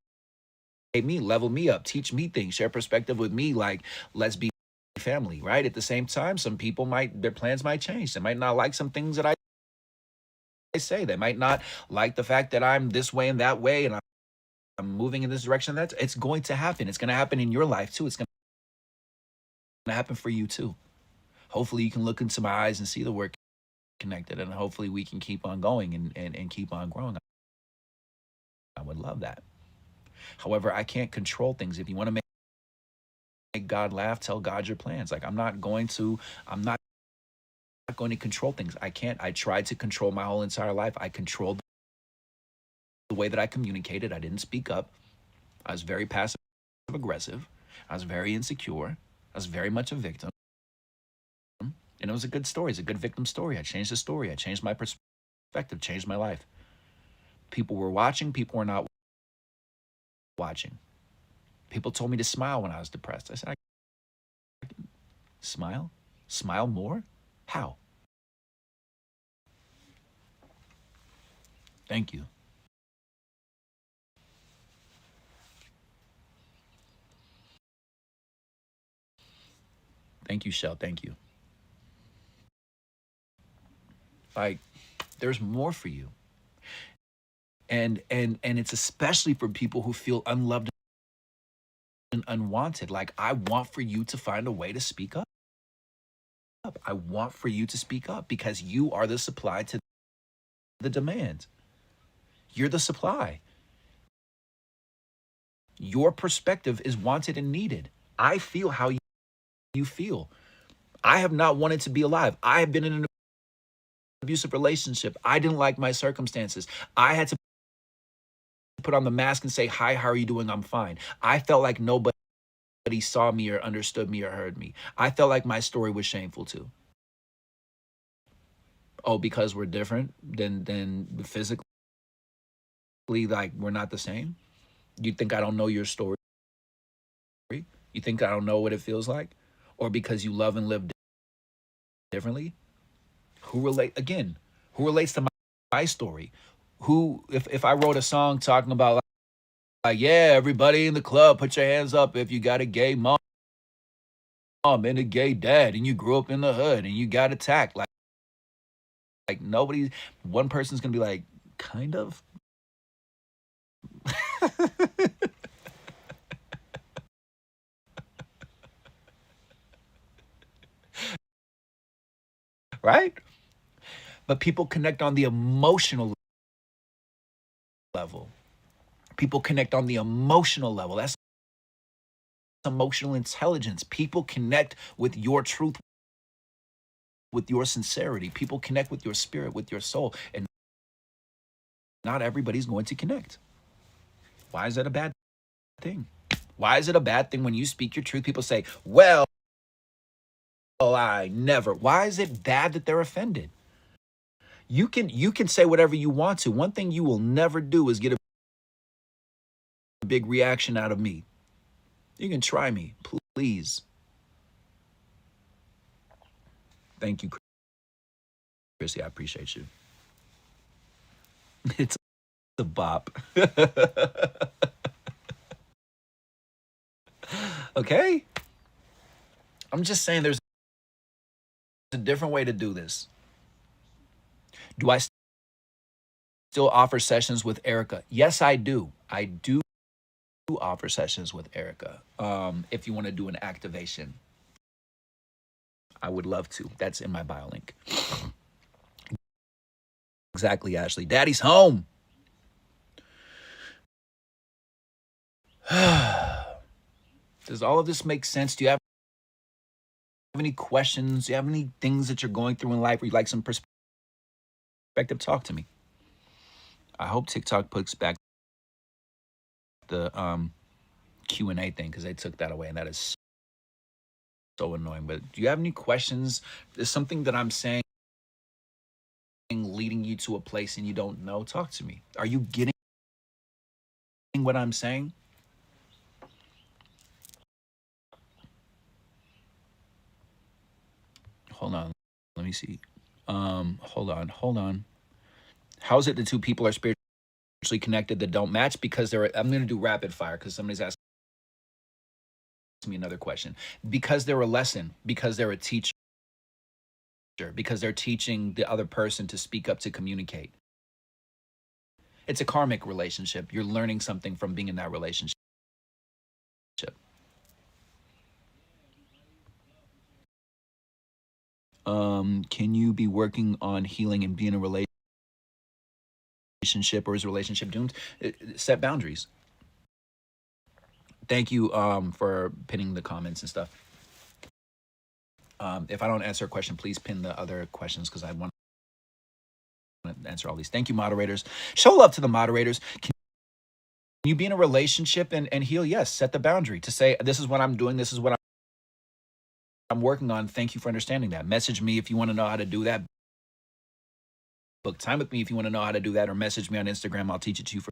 me, level me up, teach me things, share perspective with me. Like, let's be family, right? At the same time, some people their plans might change. They might not like some things that I say. They might not like the fact that I'm this way and that way and I'm moving in this direction. It's going to happen. It's going to happen in your life too. It's going to happen for you too. Hopefully you can look into my eyes and see the work connected, and hopefully we can keep on going and keep on growing. I would love that. However, I can't control things. If you want to make God laugh, tell God your plans. Like, I'm not going to control things. I can't. I tried to control my whole entire life. I controlled the way that I communicated. I didn't speak up. I was very passive aggressive. I was very insecure. I was very much a victim. And it was a good story. It's a good victim story. I changed the story. I changed my perspective, changed my life. People were watching. People were not watching. People told me to smile when I was depressed. I said, smile? Smile more? How? Thank you. Thank you, Shell. Thank you. Like, there's more for you. And it's especially for people who feel unloved and unwanted. Like, I want for you to find a way to speak up. I want for you to speak up because you are the supply to the demand. You're the supply. Your perspective is wanted and needed. I feel how you feel. I have not wanted to be alive. I have been in an abusive relationship. I didn't like my circumstances. I had to put on the mask and say, hi, how are you doing? I'm fine. I felt like nobody saw me or understood me or heard me. I felt like my story was shameful too. Oh, because we're different than physically, like we're not the same. You think I don't know your story? You think I don't know what it feels like? Or because you love and live differently? Who relates to my story? Who, if I wrote a song talking about like, yeah, everybody in the club, put your hands up if you got a gay mom and a gay dad and you grew up in the hood and you got attacked, like nobody, one person's gonna be like, kind of. Right? But people connect on the emotional level. People connect on the emotional level. That's emotional intelligence. People connect with your truth, with your sincerity. People connect with your spirit, with your soul. And not everybody's going to connect. Why is that a bad thing? Why is it a bad thing when you speak your truth? People say, well, I never. Why is it bad that they're offended? You can say whatever you want to. One thing you will never do is get a big reaction out of me. You can try me, please. Thank you, Chrissy. I appreciate you. It's a bop. Okay? I'm just saying there's a different way to do this. Do I still offer sessions with Erica? Yes, I do. I do offer sessions with Erica. If you want to do an activation, I would love to. That's in my bio link. Exactly, Ashley. Daddy's home. Does all of this make sense? Do you have any questions? Do you have any things that you're going through in life where you'd like some perspective? Talk to me. I hope TikTok puts back the Q&A thing because they took that away, and that is so annoying. But do you have any questions? Is something that I'm saying leading you to a place and you don't know? Talk to me. Are you getting what I'm saying? Hold on. Let me see. Hold on. How is it the two people are spiritually connected that don't match? Because I'm going to do rapid fire because somebody's asking me another question. Because they're a lesson, because they're a teacher, because they're teaching the other person to speak up, to communicate. It's a karmic relationship. You're learning something from being in that relationship. Can you be working on healing and be in a relationship, or is a relationship doomed? Set boundaries. Thank you for pinning the comments and stuff. If I don't answer a question, please pin the other questions because I want to answer all these. Thank you, moderators. Show love to the moderators. Can you be in a relationship and heal? Yes. Set the boundary to say, this is what I'm doing. This is what I'm working on. Thank you for understanding that. Message me if you want to know how to do that. Book time with me if you want to know how to do that, or message me on Instagram. I'll teach it to you for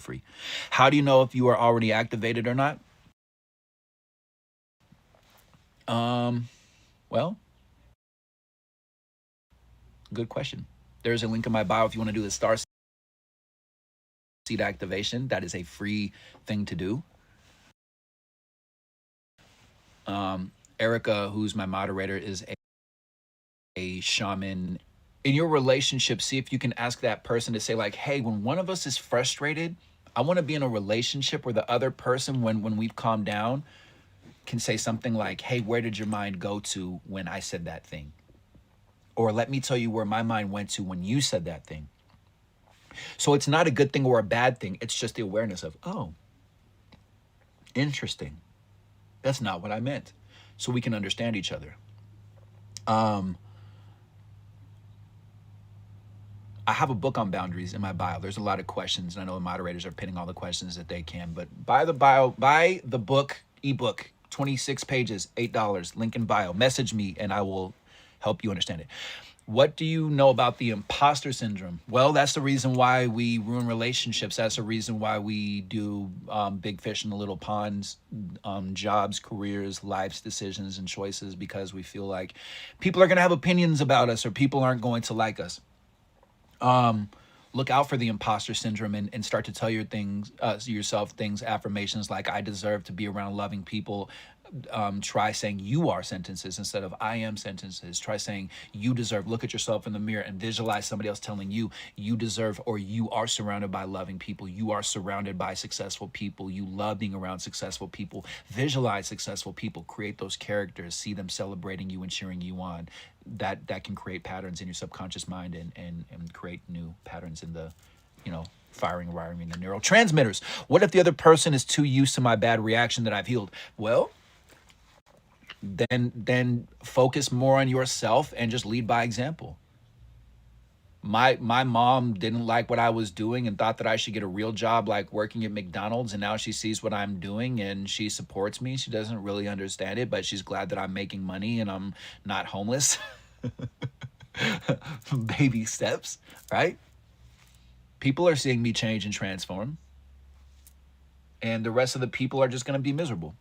free. How do you know if you are already activated or not? Well, good question. There's a link in my bio if you want to do the star seed activation. That is a free thing to do. Erica, who's my moderator, is a shaman. In your relationship, see if you can ask that person to say like, hey, when one of us is frustrated, I want to be in a relationship where the other person, when we've calmed down, can say something like, hey, where did your mind go to when I said that thing? Or let me tell you where my mind went to when you said that thing. So it's not a good thing or a bad thing. It's just the awareness of, oh, interesting. That's not what I meant. So we can understand each other. I have a book on boundaries in my bio. There's a lot of questions, and I know the moderators are pinning all the questions that they can. But buy the book, ebook, 26 pages, $8, link in bio. Message me and I will help you understand it. What do you know about the imposter syndrome? Well, that's the reason why we ruin relationships. That's the reason why we do big fish in the little ponds, jobs, careers, life's decisions and choices, because we feel like people are going to have opinions about us or people aren't going to like us. Look out for the imposter syndrome and start to tell yourself things, affirmations like I deserve to be around loving people. Try saying you are sentences instead of I am sentences. Try saying you deserve. Look at yourself in the mirror and visualize somebody else telling you you deserve, or you are surrounded by loving people. You are surrounded by successful people. You love being around successful people. Visualize successful people. Create those characters. See them celebrating you and cheering you on. That can create patterns in your subconscious mind and create new patterns in the, wiring the neurotransmitters. What if the other person is too used to my bad reaction that I've healed? Well, then focus more on yourself and just lead by example. My mom didn't like what I was doing and thought that I should get a real job like working at McDonald's, and now she sees what I'm doing and she supports me. She doesn't really understand it, but she's glad that I'm making money and I'm not homeless. Baby steps, right? People are seeing me change and transform, and the rest of the people are just going to be miserable.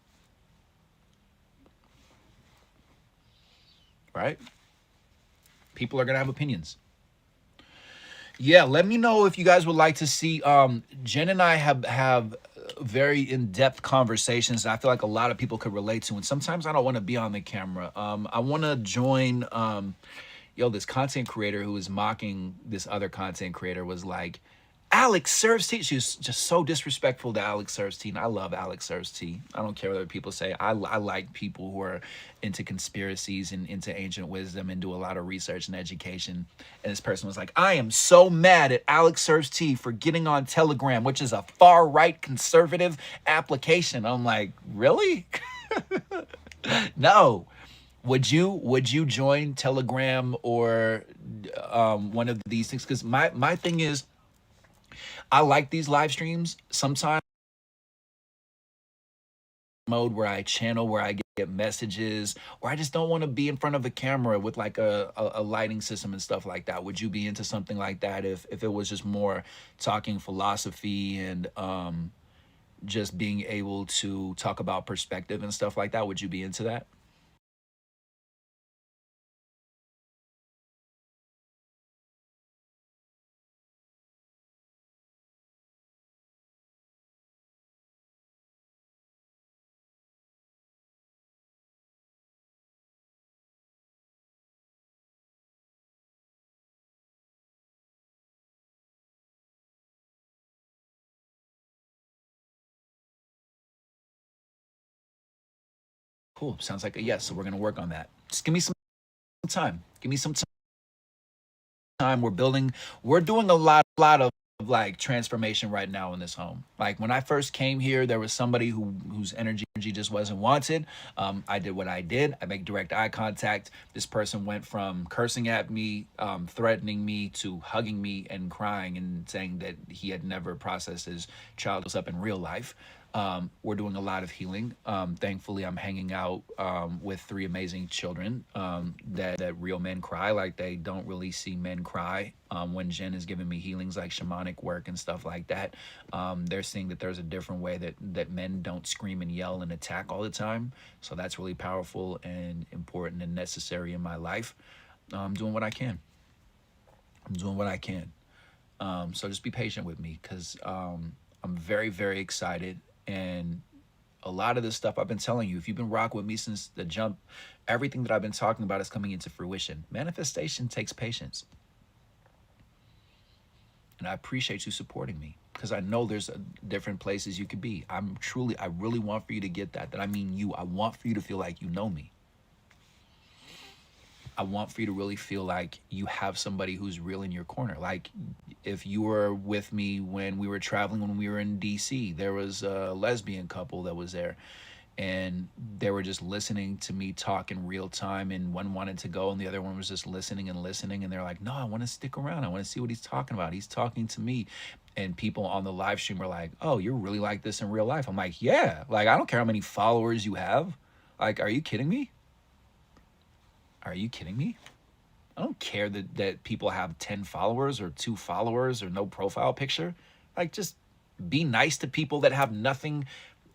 Right? People are going to have opinions. Yeah, let me know if you guys would like to see. Jen and I have very in-depth conversations that I feel like a lot of people could relate to, and sometimes I don't want to be on the camera. I want to join this content creator who was mocking this other content creator, was like, Alex serves tea. She was just so disrespectful to Alex serves tea. And I love Alex serves tea. I don't care what other people say. I like people who are into conspiracies and into ancient wisdom and do a lot of research and education. And this person was like, I am so mad at Alex serves tea for getting on Telegram, which is a far right conservative application. I'm like, really? No. Would you join Telegram or one of these things? Because my thing is, I like these live streams. Sometimes mode where I channel, where I get messages, or I just don't want to be in front of a camera with like a lighting system and stuff like that. Would you be into something like that if it was just more talking philosophy and just being able to talk about perspective and stuff like that? Would you be into that? Cool. Sounds like a yes. So we're gonna work on that. Just give me some time. Give me some time. We're doing a lot of like transformation right now in this home. Like when I first came here, there was somebody whose energy just wasn't wanted. I did what I did. I make direct eye contact. This person went from cursing at me, threatening me, to hugging me and crying and saying that he had never processed his child was up in real life. We're doing a lot of healing. Thankfully, I'm hanging out with three amazing children that real men cry. Like they don't really see men cry. When Jen is giving me healings like shamanic work and stuff like that, they're seeing that there's a different way that men don't scream and yell and attack all the time. So that's really powerful and important and necessary in my life. I'm doing what I can. I'm doing what I can. So just be patient with me, because I'm very, very excited. And a lot of this stuff I've been telling you, if you've been rocking with me since the jump, everything that I've been talking about is coming into fruition. Manifestation takes patience. And I appreciate you supporting me, because I know there's different places you could be. I really want for you to get that I mean you. I want for you to feel like you know me. I want for you to really feel like you have somebody who's real in your corner. Like if you were with me when we were traveling, when we were in DC, there was a lesbian couple that was there. and they were just listening to me talk in real time, and one wanted to go and the other one was just listening and listening, and they're like, no, I want to stick around, I want to see what he's talking about, he's talking to me. And people on the live stream were like, oh, you're really like this in real life. I'm like, yeah, like I don't care how many followers you have. Like, are you kidding me? Are you kidding me? I don't care that people have 10 followers or 2 followers or no profile picture. Like, just be nice to people that have nothing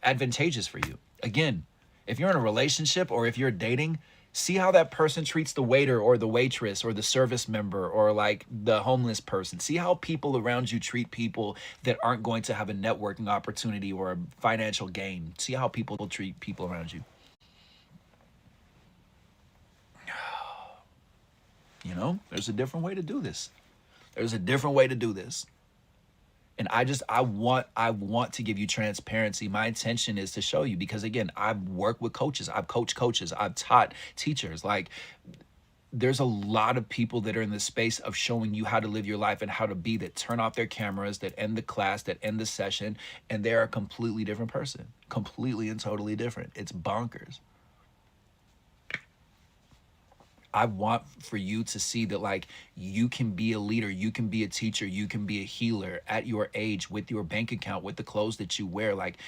advantageous for you. Again, if you're in a relationship or if you're dating, see how that person treats the waiter or the waitress or the service member or like the homeless person. See how people around you treat people that aren't going to have a networking opportunity or a financial gain. See how people treat people around you. You know, there's a different way to do this. There's a different way to do this. And I want to give you transparency. My intention is to show you, because again, I've worked with coaches, I've coached coaches, I've taught teachers. Like, there's a lot of people that are in the space of showing you how to live your life and how to be, that turn off their cameras, that end the class, that end the session, and they're a completely different person. Completely and totally different. It's bonkers. I want for you to see that, like, you can be a leader, you can be a teacher, you can be a healer at your age, with your bank account, with the clothes that you wear. Like,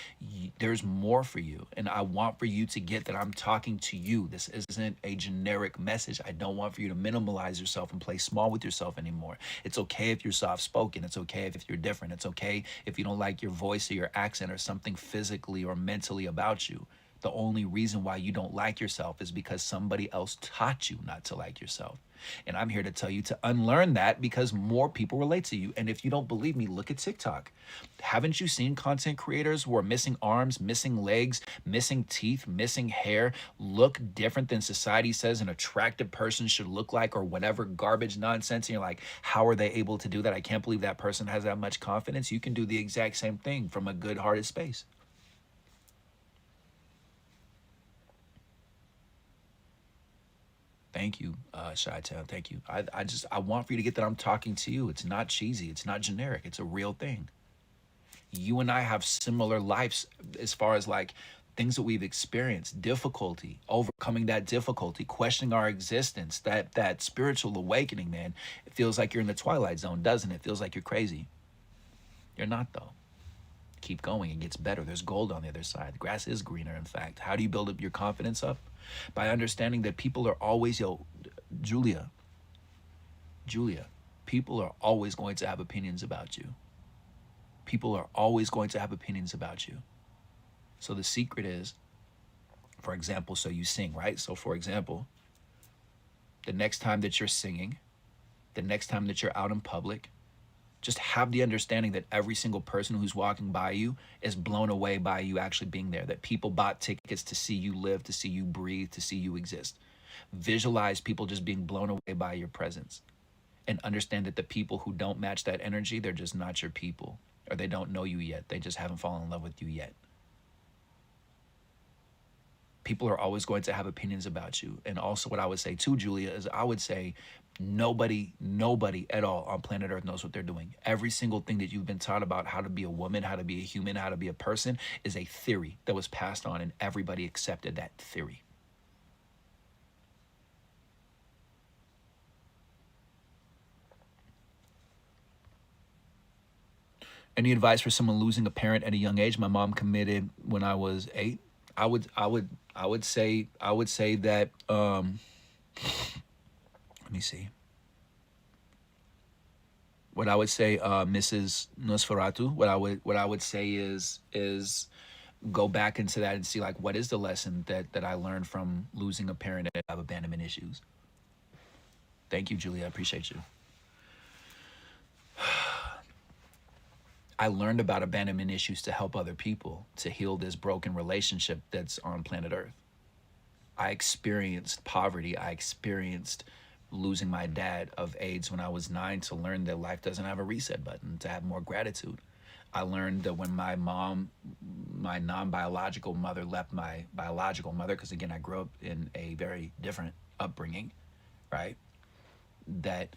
there's more for you. And I want for you to get that I'm talking to you. This isn't a generic message. I don't want for you to minimalize yourself and play small with yourself anymore. It's okay if you're soft spoken. It's okay if you're different. It's okay if you don't like your voice or your accent or something physically or mentally about you. The only reason why you don't like yourself is because somebody else taught you not to like yourself. And I'm here to tell you to unlearn that, because more people relate to you. And if you don't believe me, look at TikTok. Haven't you seen content creators who are missing arms, missing legs, missing teeth, missing hair, look different than society says an attractive person should look like, or whatever garbage nonsense? And you're like, how are they able to do that? I can't believe that person has that much confidence. You can do the exact same thing from a good-hearted space. Thank you, Chi-Town. Thank you. I want for you to get that I'm talking to you. It's not cheesy. It's not generic. It's a real thing. You and I have similar lives as far as like things that we've experienced, difficulty, overcoming that difficulty, questioning our existence, that spiritual awakening, man. It feels like you're in the twilight zone, doesn't it? It feels like you're crazy. You're not, though. Keep going. It gets better. There's gold on the other side. The grass is greener, in fact. How do you build up your confidence up? By understanding that people are always, Julia, people are always going to have opinions about you. People are always going to have opinions about you. So the secret is, for example, so you sing, right? So for example, the next time that you're singing, the next time that you're out in public, just have the understanding that every single person who's walking by you is blown away by you actually being there, that people bought tickets to see you live, to see you breathe, to see you exist. Visualize people just being blown away by your presence, and understand that the people who don't match that energy, they're just not your people, or they don't know you yet. They just haven't fallen in love with you yet. People are always going to have opinions about you. And also what I would say too, Julia, is I would say nobody at all on planet Earth knows what they're doing. Every single thing that you've been taught about how to be a woman, how to be a human, how to be a person is a theory that was passed on, and everybody accepted that theory. Any advice for someone losing a parent at a young age? My mom committed when I was 8. I would say that let me see. What I would say, Mrs. Nosferatu, what I would say is go back into that and see, like, what is the lesson that I learned from losing a parent that have abandonment issues. Thank you, Julia. I appreciate you. I learned about abandonment issues to help other people, to heal this broken relationship that's on planet Earth. I experienced poverty. I experienced losing my dad of AIDS when I was 9, to learn that life doesn't have a reset button, to have more gratitude. I learned that when my mom, my non-biological mother, left my biological mother, because again, I grew up in a very different upbringing, right? That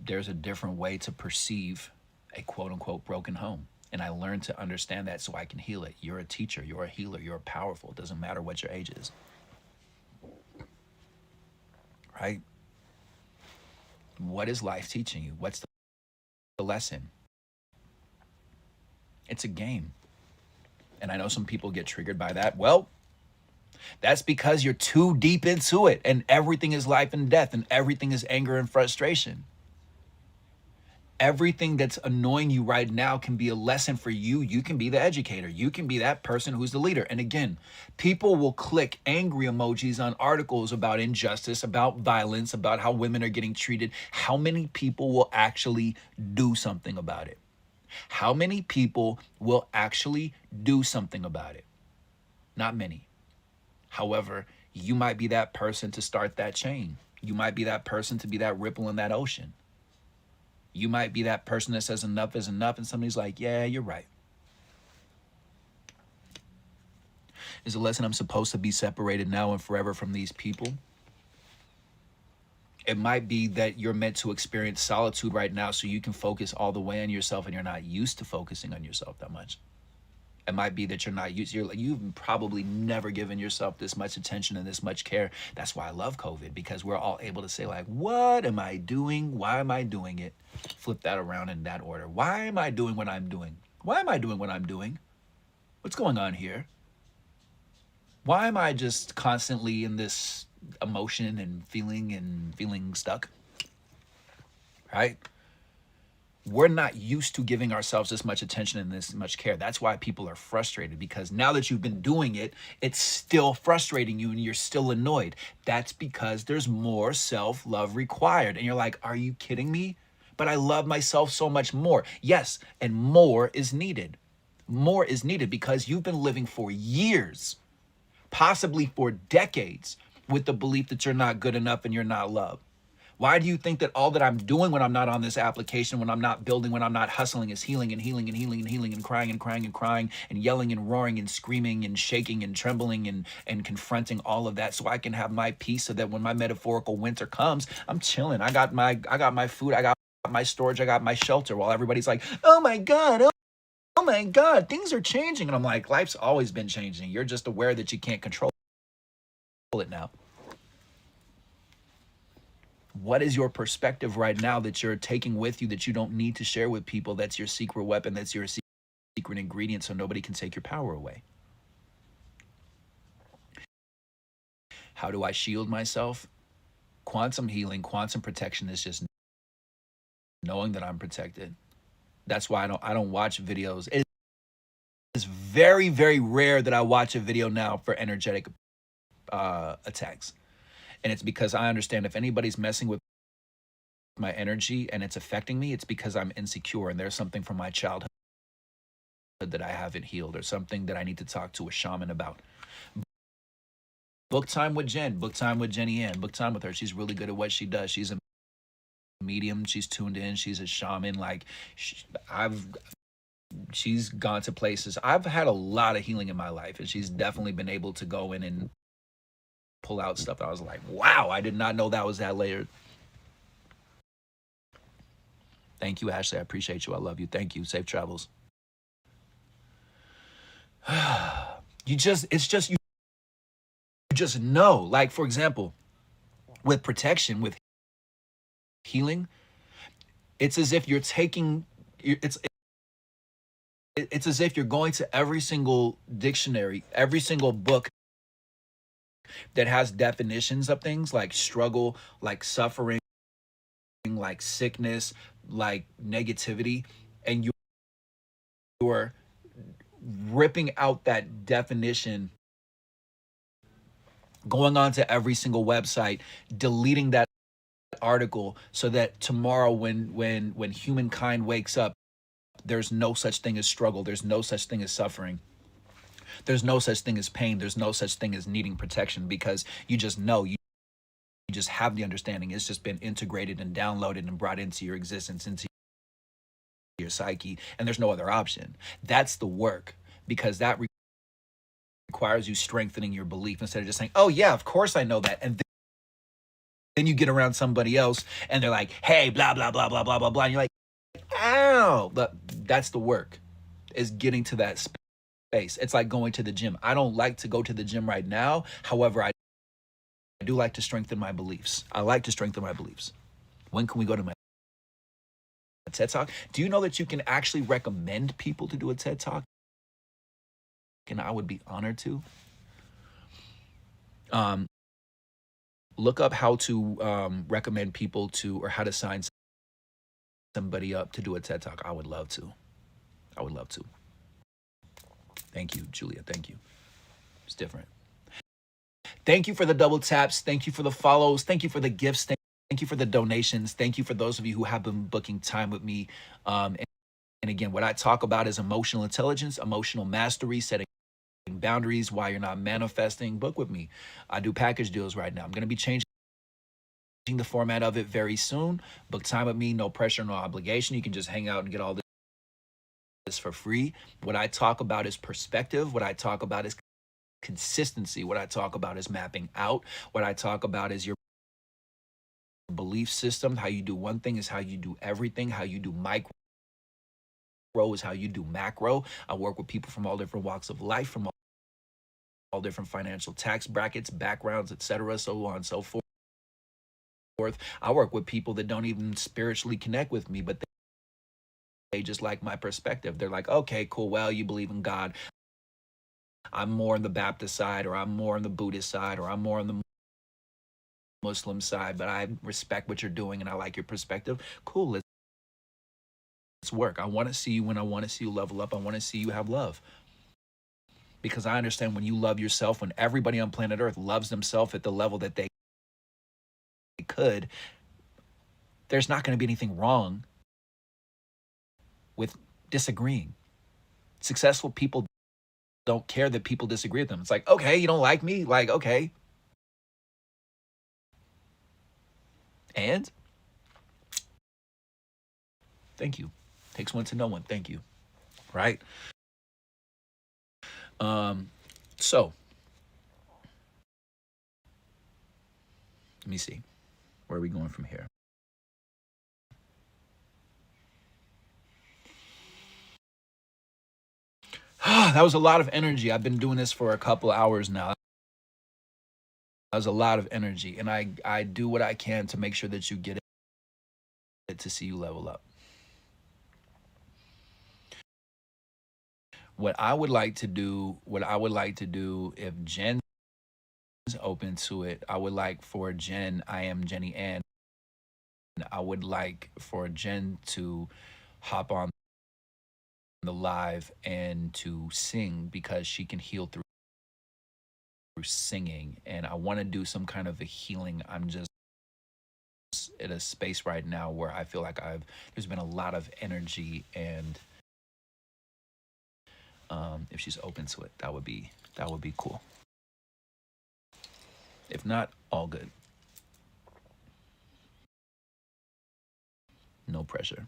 there's a different way to perceive a quote unquote broken home. And I learned to understand that so I can heal it. You're a teacher, you're a healer, you're powerful. It doesn't matter what your age is. Right? What is life teaching you? What's the lesson? It's a game. And I know some people get triggered by that. Well, that's because you're too deep into it, and everything is life and death, and everything is anger and frustration. Everything that's annoying you right now can be a lesson for you. You can be the educator. You can be that person who's the leader. And again, people will click angry emojis on articles about injustice, about violence, about how women are getting treated. How many people will actually do something about it? How many people will actually do something about it? Not many. However, you might be that person to start that chain. You might be that person to be that ripple in that ocean. You might be that person that says enough is enough, and somebody's like, yeah, you're right. Is a lesson I'm supposed to be separated now and forever from these people? It might be that you're meant to experience solitude right now so you can focus all the way on yourself, and you're not used to focusing on yourself that much. It might be that you're not used, you've probably never given yourself this much attention and this much care. That's why I love COVID, because we're all able to say like, what am I doing? Why am I doing it? Flip that around in that order. Why am I doing what I'm doing? Why am I doing what I'm doing? What's going on here? Why am I just constantly in this emotion and feeling stuck? Right? We're not used to giving ourselves this much attention and this much care. That's why people are frustrated, because now that you've been doing it, it's still frustrating you and you're still annoyed. That's because there's more self-love required. And you're like, are you kidding me? But I love myself so much more. Yes, and more is needed. More is needed because you've been living for years, possibly for decades, with the belief that you're not good enough and you're not loved. Why do you think that all that I'm doing when I'm not on this application, when I'm not building, when I'm not hustling, is healing and healing and healing and healing and crying and crying and crying and yelling and roaring and screaming and shaking and trembling and confronting all of that so I can have my peace, so that when my metaphorical winter comes, I'm chilling. I got my food, I got my storage, I got my shelter, while everybody's like, oh my God, oh my God, things are changing. And I'm like, life's always been changing. You're just aware that you can't control it now. What is your perspective right now that you're taking with you that you don't need to share with people? That's your secret weapon. That's your secret ingredient, so nobody can take your power away. How do I shield myself? Quantum healing, quantum protection is just knowing that I'm protected. That's why I don't watch videos. It's very, very rare that I watch a video now for energetic attacks. And it's because I understand if anybody's messing with my energy and it's affecting me, it's because I'm insecure and there's something from my childhood that I haven't healed, or something that I need to talk to a shaman about. Book time with Jen, book time with Jenny Ann, book time with her. She's really good at what she does. She's a medium, she's tuned in, she's a shaman. Like she's gone to places. I've had a lot of healing in my life, and she's definitely been able to go in and pull out stuff. I was like, wow, I did not know that was that layered. Thank you, Ashley. I appreciate you. I love you. Thank you. Safe travels. You just know. Like, for example, with protection, with healing, it's as if you're taking, it's as if you're going to every single dictionary, every single book that has definitions of things like struggle, like suffering, like sickness, like negativity, and you're ripping out that definition, going on to every single website, deleting that article, so that tomorrow when humankind wakes up, there's no such thing as struggle, there's no such thing as suffering, there's no such thing as pain, there's no such thing as needing protection, because you just know, you just have the understanding. It's just been integrated and downloaded and brought into your existence, into your psyche, and there's no other option. That's the work, because that requires you strengthening your belief instead of just saying, oh yeah, of course I know that. And then you get around somebody else and they're like, hey, blah, blah, blah, blah, blah, blah, blah. And you're like, ow. But that's the work. is getting to that space. It's like going to the gym. I don't like to go to the gym right now. However, I do like to strengthen my beliefs. I like to strengthen my beliefs. When can we go to my TED Talk? Do you know that you can actually recommend people to do a TED Talk? And I would be honored to. Look up how to recommend people to, or how to sign somebody up to do a TED Talk. I would love to. I would love to. Thank you, Julia. Thank you. It's different. Thank you for the double taps. Thank you for the follows. Thank you for the gifts. Thank you for the donations. Thank you for those of you who have been booking time with me. And again, what I talk about is emotional intelligence, emotional mastery, setting boundaries while you're not manifesting. Book with me. I do package deals right now. I'm going to be changing the format of it very soon. Book time with me, no pressure, no obligation. You can just hang out and get all this for free. What I talk about is perspective. What I talk about is consistency. What I talk about is mapping out. What I talk about is your belief system. How you do one thing is how you do everything. How you do micro is how you do macro. I work with people from all different walks of life, from all different financial tax brackets, backgrounds, etc., so on and so forth. I work with people that don't even spiritually connect with me, but they just like my perspective. They're like, okay, cool. Well, you believe in God. I'm more on the Baptist side, or I'm more on the Buddhist side, or I'm more on the Muslim side, but I respect what you're doing and I like your perspective. Cool. Let's work. I want to see you when I want to see you level up. I want to see you have love. Because I understand when you love yourself, when everybody on planet Earth loves themselves at the level that they could, there's not going to be anything wrong with disagreeing. Successful people don't care that people disagree with them. It's like, okay, you don't like me? Like, okay. And thank you. Takes one to know one. Thank you. Right? So let me see. Where are we going from here? That was a lot of energy. I've been doing this for a couple hours now. That was a lot of energy. And I do what I can to make sure that you get it, to see you level up. What I would like to do, if Jen's open to it, I would like for Jen, I am Jenny Ann, I would like for Jen to hop on the live and to sing, because she can heal through singing. And I want to do some kind of a healing. I'm just at a space right now where I feel like there's been a lot of energy, and if she's open to it, that would be cool. If not, all good. No pressure.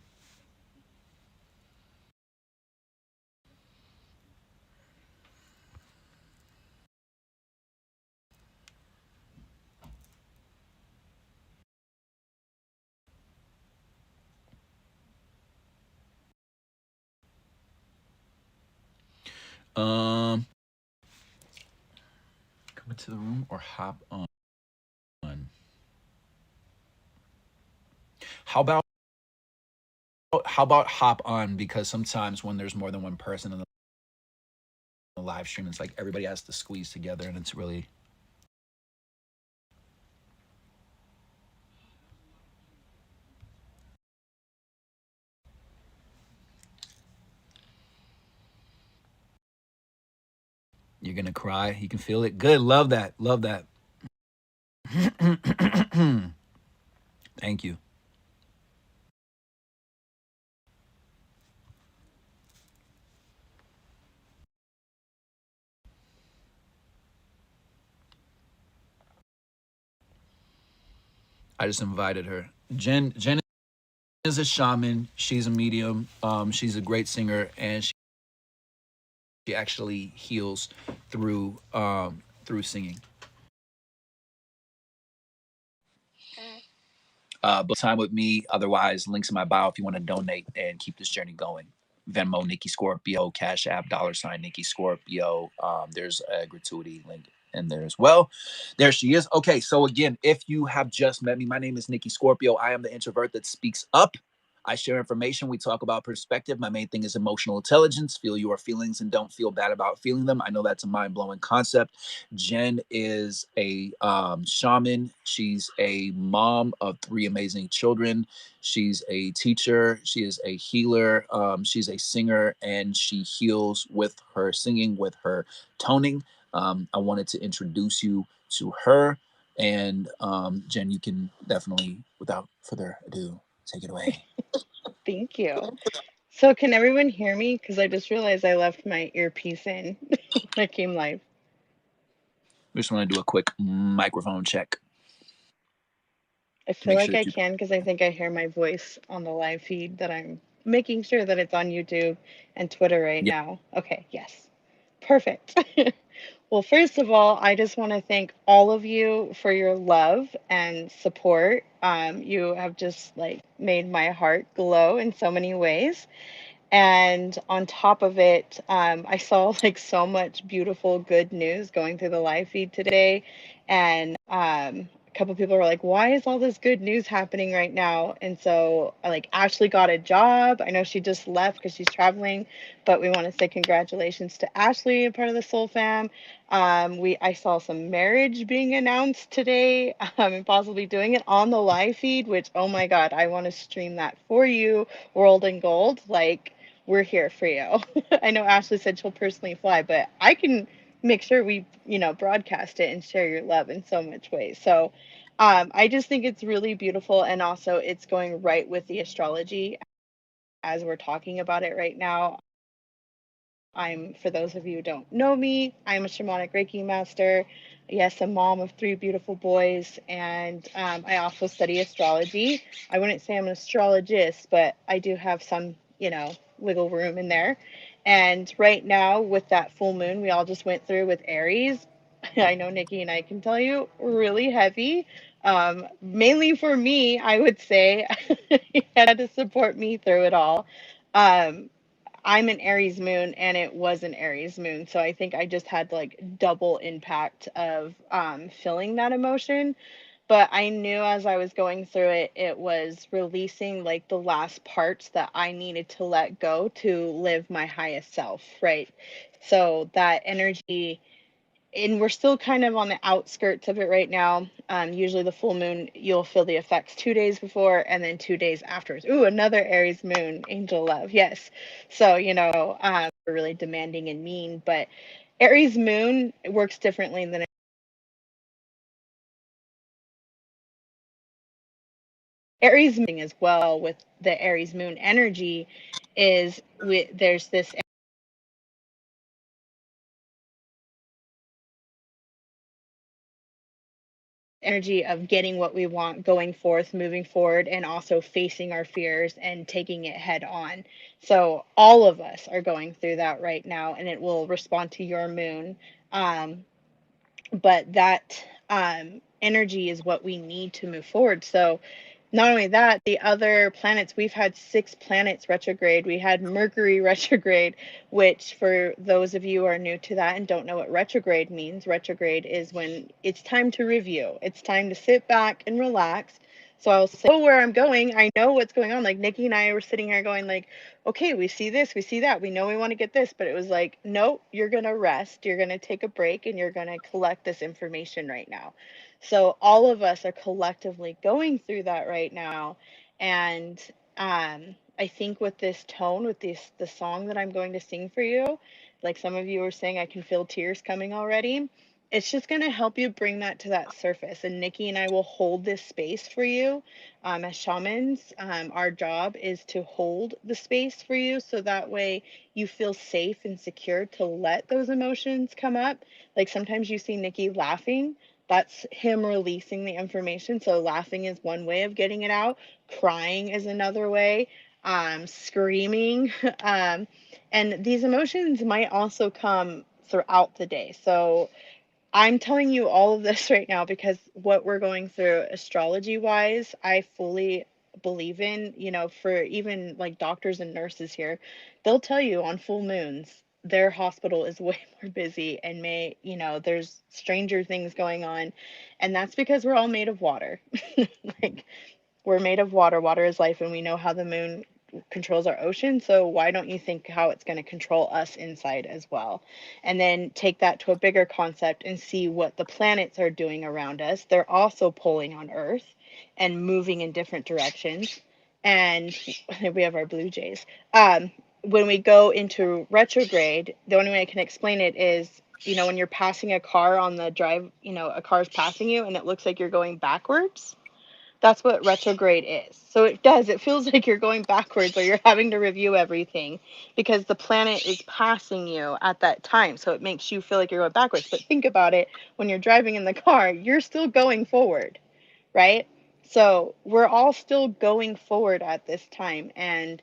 Come into the room or hop on. How about hop on? Because sometimes when there's more than one person in the live stream, it's like everybody has to squeeze together, and it's really. You're gonna cry. You can feel it. Good. Love that. Love that. Thank you. I just invited her. Jen is a shaman. She's a medium. She's a great singer, and she actually heals through singing. Book time with me. Otherwise, links in my bio if you want to donate and keep this journey going. Venmo, Nikki Scorpio, Cash App, $ Nikki Scorpio. There's a gratuity link in there as well. There she is. Okay, so again, if you have just met me, my name is Nikki Scorpio. I am the introvert that speaks up. I share information. We talk about perspective. My main thing is emotional intelligence. Feel your feelings and don't feel bad about feeling them. I know that's a mind blowing concept. Jen is a shaman. She's a mom of 3 amazing children. She's a teacher. She is a healer. She's a singer, and she heals with her singing, with her toning. I wanted to introduce you to her. And Jen, you can definitely, without further ado, take it away. Thank you. So, can everyone hear me? Because I just realized I left my earpiece in when I came live. We just want to do a quick microphone check. I feel Make like sure I that you. can because I think I hear my voice on the live feed that I'm making sure that it's on YouTube and Twitter right Yeah. now. Okay, yes. Perfect. Well, first of all, I just want to thank all of you for your love and support. You have just like made my heart glow in so many ways. And on top of it, I saw like so much beautiful, good news going through the live feed today. And a couple people were like, why is all this good news happening right now? And so, like, Ashley got a job. I know she just left because she's traveling, but we want to say congratulations to Ashley, a part of the Soul Fam. I saw some marriage being announced today, and possibly doing it on the live feed, which, oh my God, I want to stream that for you, World and Gold. Like, we're here for you. I know Ashley said she'll personally fly, but I can make sure we, broadcast it and share your love in so much ways. So I just think it's really beautiful. And also, it's going right with the astrology as we're talking about it right now. For those of you who don't know me, I'm a shamanic Reiki master. Yes, a mom of 3 beautiful boys, and I also study astrology. I wouldn't say I'm an astrologist, but I do have some, wiggle room in there. And right now, with that full moon, we all just went through with Aries. I know Nikki and I can tell you, really heavy. Mainly for me, I would say, he had to support me through it all. Um, I'm an Aries moon and it was an Aries moon. So I think I just had like double impact of feeling that emotion. But I knew as I was going through it, it was releasing like the last parts that I needed to let go to live my highest self, right? So that energy, and we're still kind of on the outskirts of it right now. Usually, the full moon, you'll feel the effects 2 days before and then 2 days afterwards. Ooh, another Aries moon, angel love. Yes. So, we're really demanding and mean, but Aries moon works differently than Aries moon as well with the Aries moon energy there's this energy of getting what we want, going forth, moving forward, and also facing our fears and taking it head on. So, all of us are going through that right now, and it will respond to your moon. Um, but that energy is what we need to move forward. So, not only that, the other planets, we've had 6 planets retrograde. We had Mercury retrograde, which, for those of you who are new to that and don't know what retrograde means, retrograde is when it's time to review. It's time to sit back and relax. So I'll say, oh, where I'm going, I know what's going on. Like Nikki and I were sitting here going, like, okay, we see this, we see that, we know we want to get this, but it was like, no, you're gonna rest, you're gonna take a break, and you're gonna collect this information right now. So all of us are collectively going through that right now. And I think with this tone, with the song that I'm going to sing for you, like some of you were saying, I can feel tears coming already. It's just going to help you bring that to that surface. And Nikki and I will hold this space for you. As shamans, our job is to hold the space for you so that way you feel safe and secure to let those emotions come up. Like sometimes you see Nikki laughing, that's him releasing the information. So laughing is one way of getting it out. Crying is another way. Screaming. And these emotions might also come throughout the day. So I'm telling you all of this right now because what we're going through astrology wise, I fully believe in, for even like doctors and nurses here, they'll tell you on full moons their hospital is way more busy and there's stranger things going on. And that's because we're all made of water. Like, we're made of water. Water is life, and we know how the moon controls our ocean. So why don't you think how it's going to control us inside as well? And then take that to a bigger concept and see what the planets are doing around us. They're also pulling on Earth and moving in different directions. And we have our Blue Jays. When we go into retrograde, the only way I can explain it is, when you're passing a car on the drive, a car's passing you and it looks like you're going backwards. That's what retrograde is. So it feels like you're going backwards or you're having to review everything because the planet is passing you at that time. So it makes you feel like you're going backwards. But think about it, when you're driving in the car, you're still going forward, right? So we're all still going forward at this time, and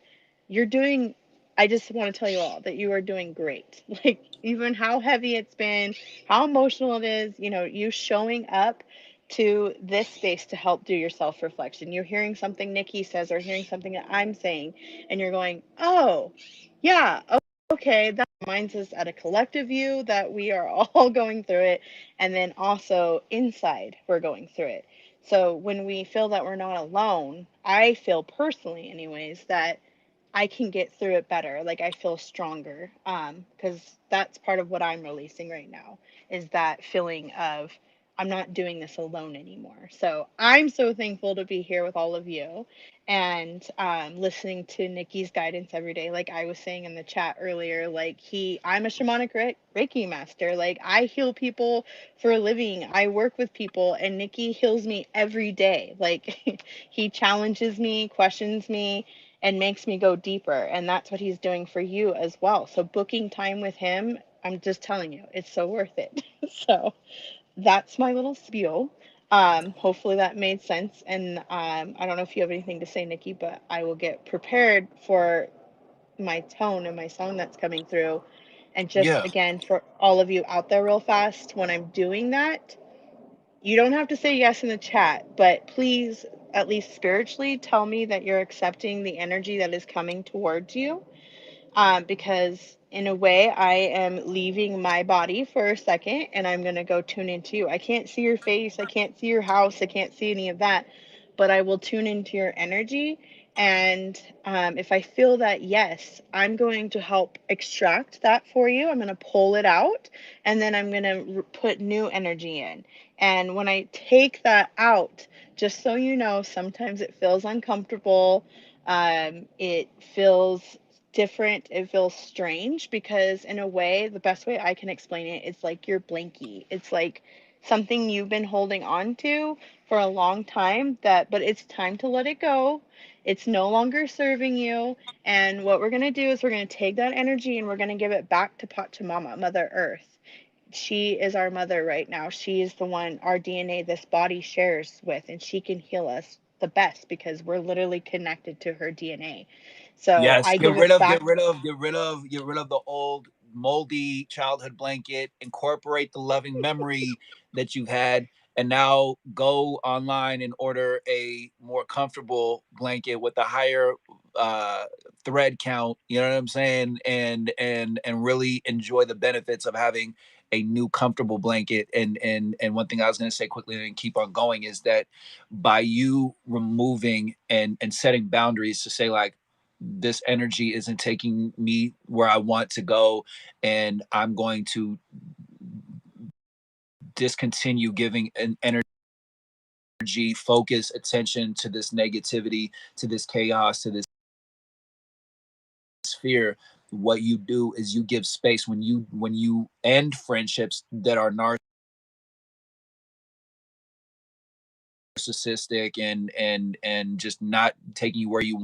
you're doing, I just want to tell you all that you are doing great. Like, even how heavy it's been, how emotional it is, you showing up to this space to help do your self reflection. You're hearing something Nikki says or hearing something that I'm saying, and you're going, oh, yeah, okay, that reminds us at a collective view that we are all going through it. And then also inside, we're going through it. So when we feel that we're not alone, I feel personally, anyways, that I can get through it better. Like, I feel stronger. Because that's part of what I'm releasing right now, is that feeling of I'm not doing this alone anymore. So I'm so thankful to be here with all of you and listening to Nikki's guidance every day. Like I was saying in the chat earlier, like I'm a shamanic Reiki master. Like, I heal people for a living. I work with people, and Nikki heals me every day. Like, he challenges me, questions me, and makes me go deeper. And that's what he's doing for you as well. So booking time with him, I'm just telling you, it's so worth it. So that's my little spiel. Hopefully that made sense. And I don't know if you have anything to say, Nikki, but I will get prepared for my tone and my song that's coming through. And just Yeah. again, for all of you out there, real fast, when I'm doing that, you don't have to say yes in the chat, but please, at least spiritually, tell me that you're accepting the energy that is coming towards you, because in a way, I am leaving my body for a second and I'm going to go tune into you. I can't see your face, I can't see your house, I can't see any of that, but I will tune into your energy. And if I feel that, yes, I'm going to help extract that for you. I'm going to pull it out and then I'm going to put new energy in. And when I take that out, just so you know, sometimes it feels uncomfortable. It feels different. It feels strange because, in a way, the best way I can explain it, it's like your blankie. It's like something you've been holding on to for a long time, but it's time to let it go. It's no longer serving you. And what we're going to do is we're going to take that energy and we're going to give it back to Pachamama, Mother Earth. She is our mother right now. She is the one our DNA, this body, shares with, and she can heal us the best because we're literally connected to her DNA. So Yes, I give it back. get rid of the old moldy childhood blanket, incorporate the loving memory that you've had, and now go online and order a more comfortable blanket with a higher uh thread count, you know what I'm saying? And really enjoy the benefits of having a new comfortable blanket. And one thing I was going to say quickly and keep on going is that by you removing and setting boundaries to say, like, this energy isn't taking me where I want to go, and I'm going to discontinue giving an energy, focus, attention to this negativity, to this chaos, to this fear. What you do is you give space when you end friendships that are narcissistic and just not taking you where you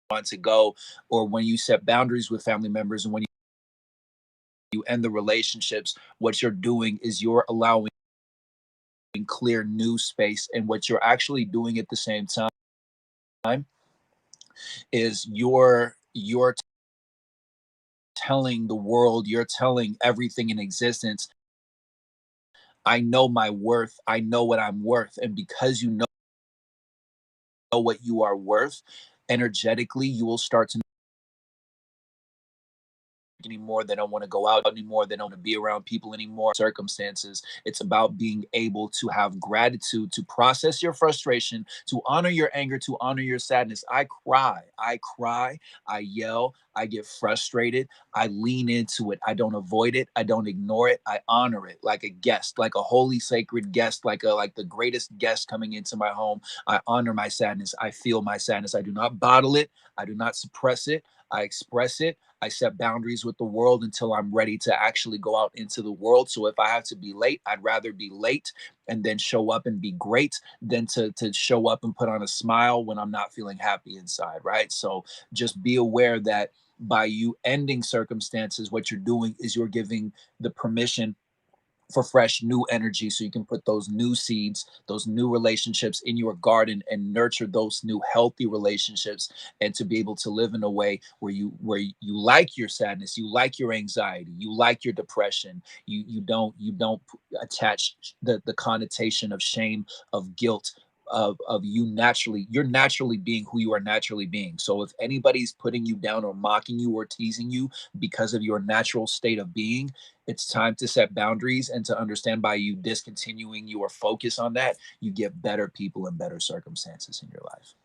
want to go, or when you set boundaries with family members, and when you end the relationships, what you're doing is you're allowing clear new space. And what you're actually doing at the same time is you're telling the world, you're telling everything in existence, I know my worth, I know what I'm worth. And because you know know what you are worth, energetically, you will start to anymore. They don't want to go out anymore. They don't want to be around people anymore. Circumstances. It's about being able to have gratitude, to process your frustration, to honor your anger, to honor your sadness. I cry. I cry. I yell. I get frustrated. I lean into it. I don't avoid it. I don't ignore it. I honor it like a guest, like a holy sacred guest, like the greatest guest coming into my home. I honor my sadness. I feel my sadness. I do not bottle it. I do not suppress it. I express it. I set boundaries with the world until I'm ready to actually go out into the world. So if I have to be late, I'd rather be late and then show up and be great than to show up and put on a smile when I'm not feeling happy inside, right? So just be aware that by you ending circumstances, what you're doing is you're giving the permission for fresh new energy, so you can put those new seeds, those new relationships in your garden and nurture those new healthy relationships, and to be able to live in a way where you like your sadness, you like your anxiety, you like your depression. You don't attach the connotation of shame, of guilt, of you're naturally being who you are naturally being. So if anybody's putting you down or mocking you or teasing you because of your natural state of being, it's time to set boundaries and to understand, by you discontinuing your focus on that, you get better people and better circumstances in your life.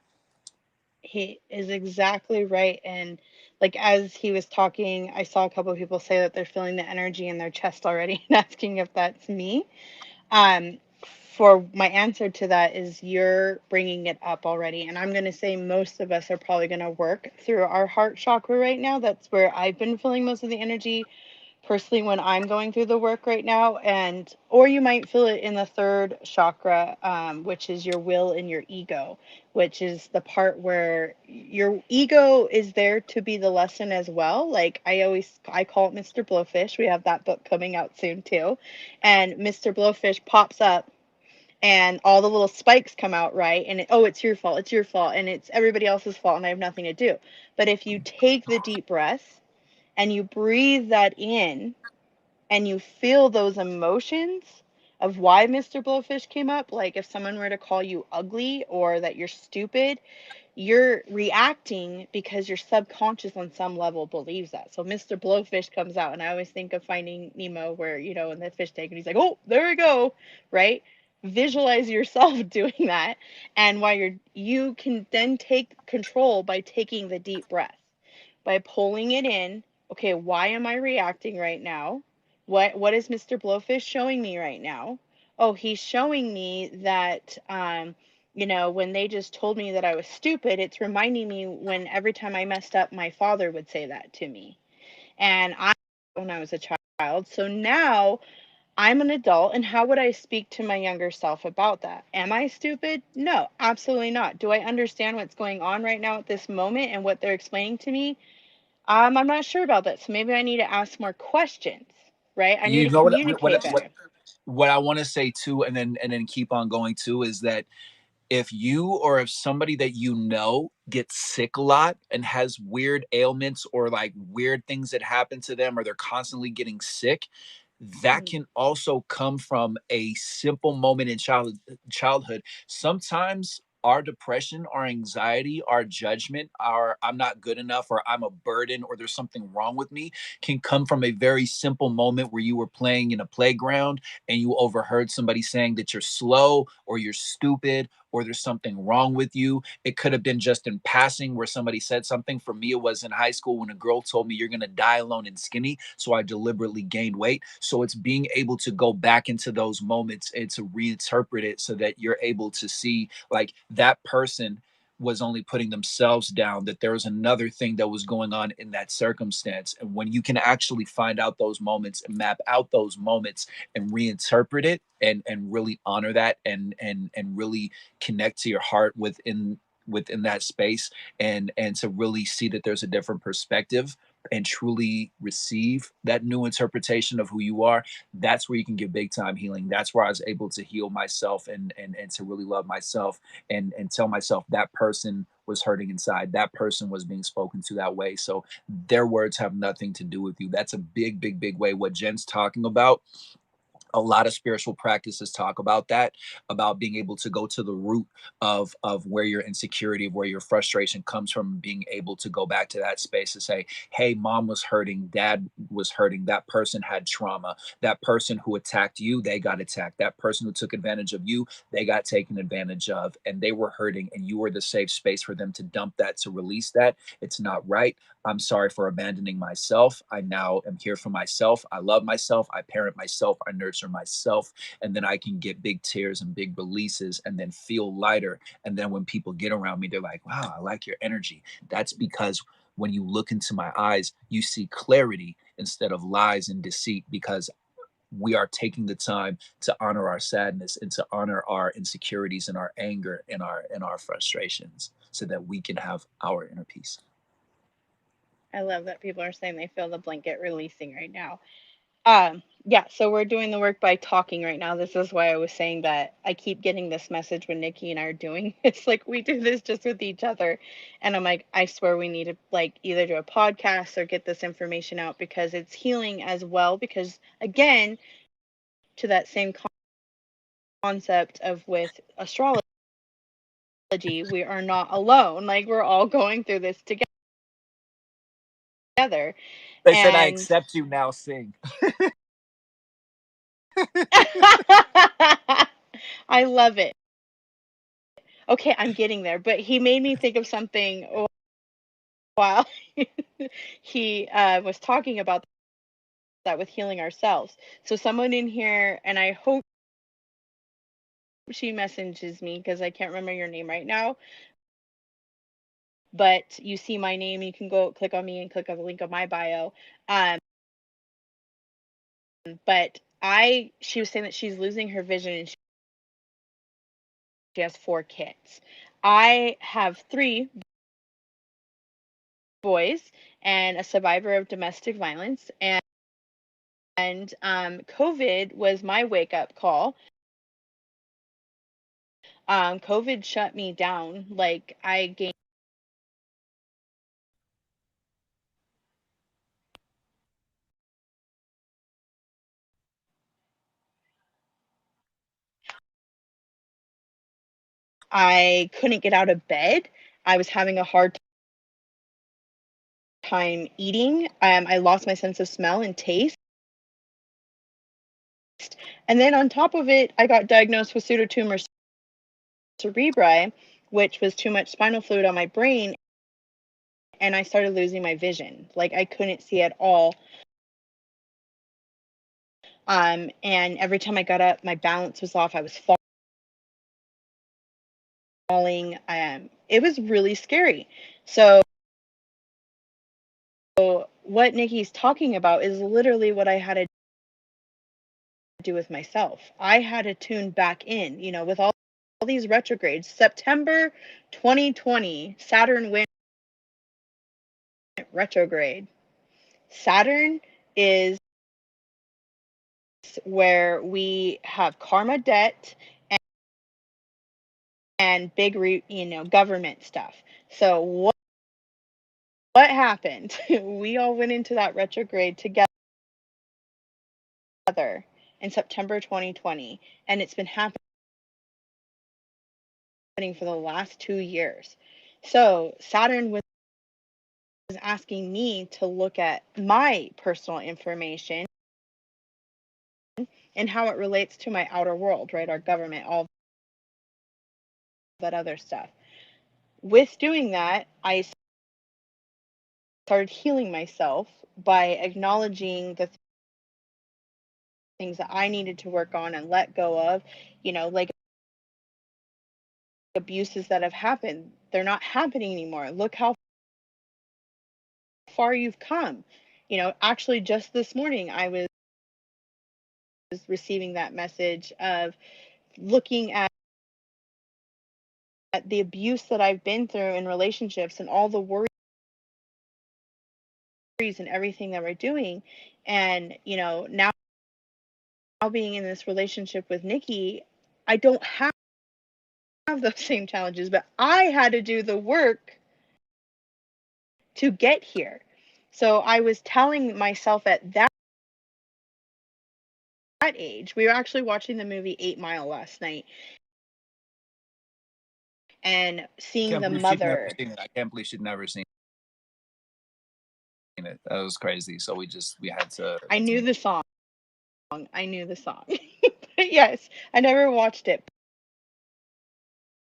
He is exactly right. And like as he was talking, I saw a couple of people say that they're feeling the energy in their chest already and asking if that's me. Um, for my answer to that is you're bringing it up already. And I'm going to say most of us are probably going to work through our heart chakra right now. That's where I've been feeling most of the energy personally when I'm going through the work right now. And, or you might feel it in the third chakra, which is your will and your ego, which is the part where your ego is there to be the lesson as well. Like I call it Mr. Blowfish. We have that book coming out soon too. And Mr. Blowfish pops up and all the little spikes come out, right? And oh, it's your fault, it's your fault, and it's everybody else's fault, and I have nothing to do. But if you take the deep breath and you breathe that in and you feel those emotions of why Mr. Blowfish came up, like if someone were to call you ugly or that you're stupid, you're reacting because your subconscious on some level believes that. So Mr. Blowfish comes out, and I always think of Finding Nemo, where, in the fish tank, and he's like, oh, there we go, right? Visualize yourself doing that. And while you can then take control by taking the deep breath, by pulling it in. Okay, why am I reacting right now? What is Mr. Blowfish showing me right now? Oh, he's showing me that when they just told me that I was stupid, it's reminding me when every time I messed up, my father would say that to me. And I when I was a child. So now I'm an adult, and how would I speak to my younger self about that? Am I stupid? No, absolutely not. Do I understand what's going on right now at this moment and what they're explaining to me? I'm not sure about that. So maybe I need to ask more questions, right? I need You to know communicate better. what I want to say too, and then keep on going too, is that if you or if somebody that you know gets sick a lot and has weird ailments or like weird things that happen to them, or they're constantly getting sick, that Mhm. can also come from a simple moment in childhood. Sometimes our depression, our anxiety, our judgment, our I'm not good enough, or I'm a burden, or there's something wrong with me, can come from a very simple moment where you were playing in a playground and you overheard somebody saying that you're slow or you're stupid or there's something wrong with you. It could have been just in passing where somebody said something. For me, it was in high school when a girl told me, you're going to die alone and skinny. So I deliberately gained weight. So it's being able to go back into those moments and to reinterpret it so that you're able to see, like, that person was only putting themselves down, that there was another thing that was going on in that circumstance. And when you can actually find out those moments and map out those moments and reinterpret it and really honor that and really connect to your heart within that space, and to really see that there's a different perspective and truly receive that new interpretation of who you are, that's where you can get big time healing. That's where I was able to heal myself and to really love myself and tell myself that person was hurting inside, that person was being spoken to that way. So their words have nothing to do with you. That's a big way what Jen's talking about. A lot of spiritual practices talk about that, about being able to go to the root of where your insecurity, where your frustration comes from, being able to go back to that space to say, hey, mom was hurting, dad was hurting, that person had trauma, that person who attacked you, they got attacked, that person who took advantage of you, they got taken advantage of, and they were hurting, and you were the safe space for them to dump that, to release that. It's not right. I'm sorry for abandoning myself. I now am here for myself. I love myself. I parent myself. I nurture myself. And then I can get big tears and big releases and then feel lighter. And then when people get around me, they're like, wow, I like your energy. That's because when you look into my eyes, you see clarity instead of lies and deceit, because we are taking the time to honor our sadness and to honor our insecurities and our anger and our frustrations so that we can have our inner peace. I love that people are saying they feel the blanket releasing right now. Yeah, so we're doing the work by talking right now. This is why I was saying that I keep getting this message when Nikki and I are doing. It's like we do this just with each other. And I'm like, I swear we need to like either do a podcast or get this information out because it's healing as well. Because again, to that same concept of with astrology, we are not alone. Like we're all going through this together. They said, I And accept you now, sing. I love it. Okay, I'm getting there. But he made me think of something while he was talking about that with healing ourselves. So someone in here, and I hope she messages me because I can't remember your name right now, but you see my name, you can go click on me and click on the link on my bio. Um, but she was saying that she's losing her vision and she has 4 kids. I have 3 boys and a survivor of domestic violence. And COVID was my wake up call. COVID shut me down. Like I gained, I couldn't get out of bed. I was having a hard time eating. I lost my sense of smell and taste. And then on top of it, I got diagnosed with pseudotumor cerebri, which was too much spinal fluid on my brain. And I started losing my vision. Like I couldn't see at all. And every time I got up, my balance was off. I was falling. It was really scary. So what Nikki's talking about is literally what I had to do with myself. I had to tune back in, with all these retrogrades. September 2020, Saturn went retrograde. Saturn is where we have karma debt and big, government stuff. So what happened? We all went into that retrograde together in September 2020, and it's been happening for the last 2 years. So Saturn was asking me to look at my personal information and how it relates to my outer world, right? Our government, all that other stuff. With doing that, I started healing myself by acknowledging the things that I needed to work on and let go of, like abuses that have happened. They're not happening anymore. Look how far you've come. Actually, just this morning, I was receiving that message of looking at the abuse that I've been through in relationships and all the worries and everything that we're doing. And, now being in this relationship with Nikki, I don't have those same challenges, but I had to do the work to get here. So I was telling myself at that age. We were actually watching the movie 8 Mile last night and I seeing can't the believe she'd never mother. seen it. I can't believe she'd never seen it. That was crazy. So we had to I knew the song. I knew the song. But yes, I never watched it.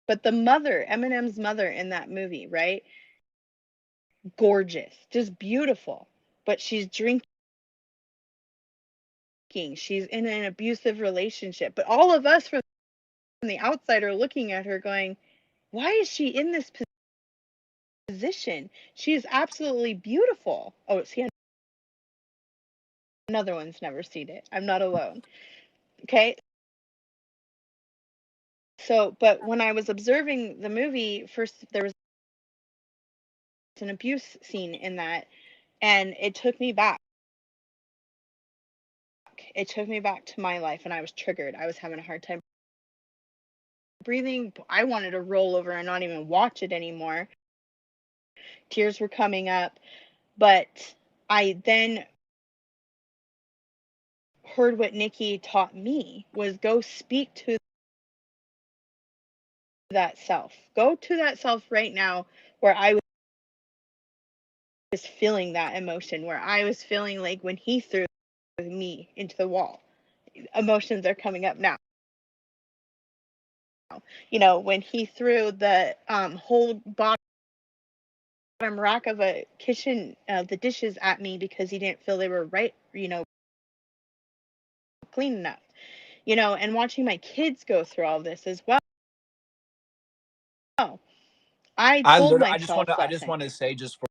But the mother, Eminem's mother in that movie, right? Gorgeous, just beautiful. But she's drinking. She's in an abusive relationship. But all of us from the outside are looking at her going, why is she in this position? She is absolutely beautiful. Oh, see, another one's never seen it. I'm not alone. Okay. So, but when I was observing the movie, first there was an abuse scene in that, and it took me back. It took me back to my life, and I was triggered. I was having a hard time breathing. I wanted to roll over and not even watch it anymore. Tears were coming up, but I then heard what Nikki taught me was go speak to that self. Go to that self right now where I was feeling that emotion, where I was feeling like when he threw me into the wall. Emotions are coming up now. When he threw the whole bottom rack of a kitchen, the dishes at me because he didn't feel they were right, clean enough, and watching my kids go through all this as well. I told myself I last just night. want to say just for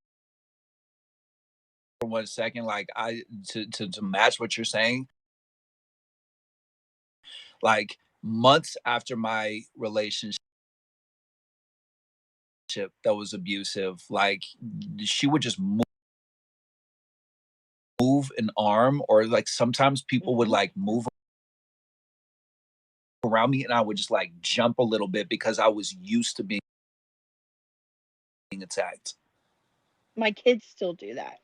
1 second, like to match what you're saying, like months after my relationship that was abusive, like she would just move an arm, or like sometimes people would Mm-hmm. like move around me and I would just like jump a little bit because I was used to being attacked. My kids still do that.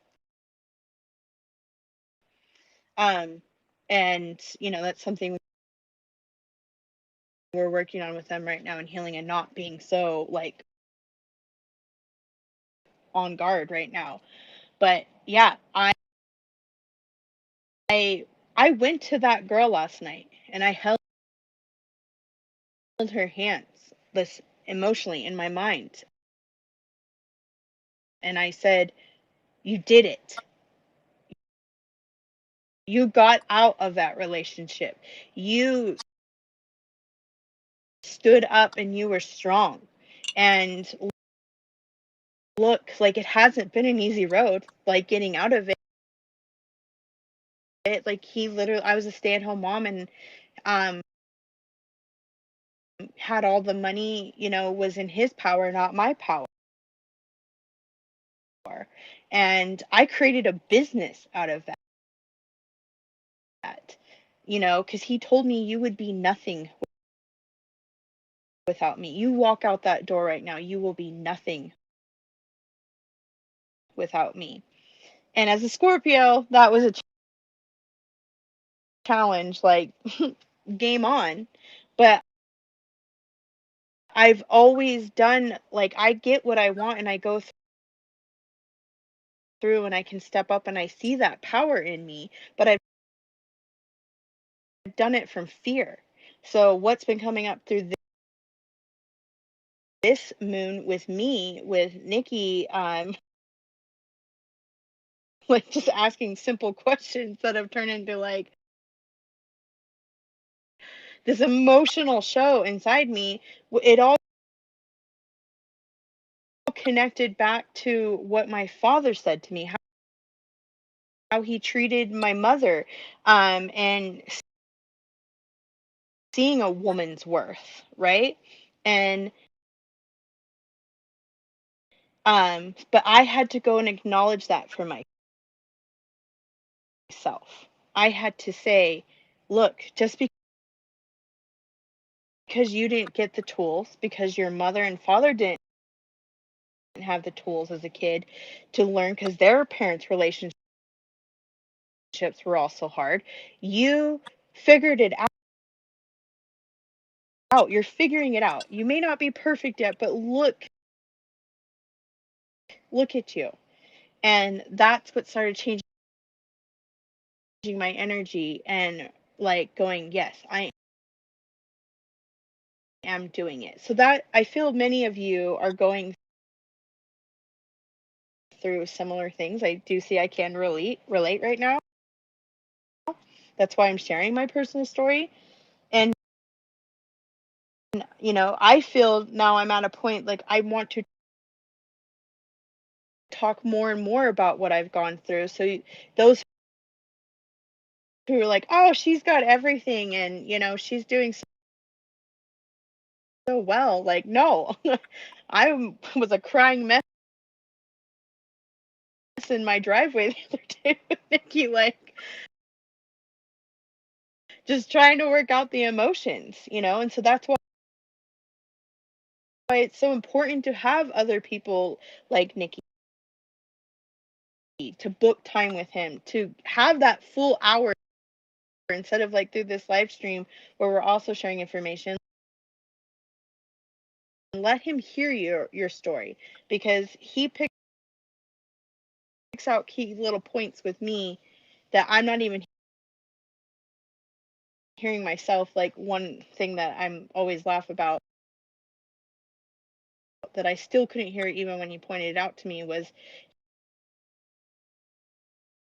Um, and that's something we're working on with them right now and healing and not being so like on guard right now. But yeah, I went to that girl last night and I held her hands this emotionally in my mind and I said, "You did it. You got out of that relationship. You stood up and you were strong." And look, like it hasn't been an easy road, like getting out of it. Like I was a stay-at-home mom and um had all the money, was in his power, not my power. And I created a business out of that, because he told me you would be nothing without me. You walk out that door right now, you will be nothing without me. And as a Scorpio, that was a challenge, like game on. But I've always done, like, I get what I want and I go through and I can step up and I see that power in me, but I've done it from fear. So what's been coming up through this moon with me, with Nikki, like just asking simple questions that have turned into like this emotional show inside me. It all connected back to what my father said to me, how he treated my mother, and seeing a woman's worth, right? And but I had to go and acknowledge that for myself. I had to say, look, just because you didn't get the tools, because your mother and father didn't have the tools as a kid to learn, because their parents' relationships were also hard, you figured it out. You're figuring it out. You may not be perfect yet, but look at you. And that's what started changing my energy and like going, yes, I am doing it. So that I feel many of you are going through similar things. I do see I can relate right now. That's why I'm sharing my personal story. And I feel now I'm at a point like I want to talk more and more about what I've gone through. So those who are like, "Oh, she's got everything and, she's doing so well." Like, no. I was a crying mess in my driveway the other day with Nikki, like just trying to work out the emotions. And so that's why it's so important to have other people like Nikki, to book time with him, to have that full hour instead of like through this live stream where we're also sharing information. Let him hear your story, because he picks out key little points with me that I'm not even hearing myself. Like, one thing that I'm always laugh about that I still couldn't hear even when he pointed it out to me was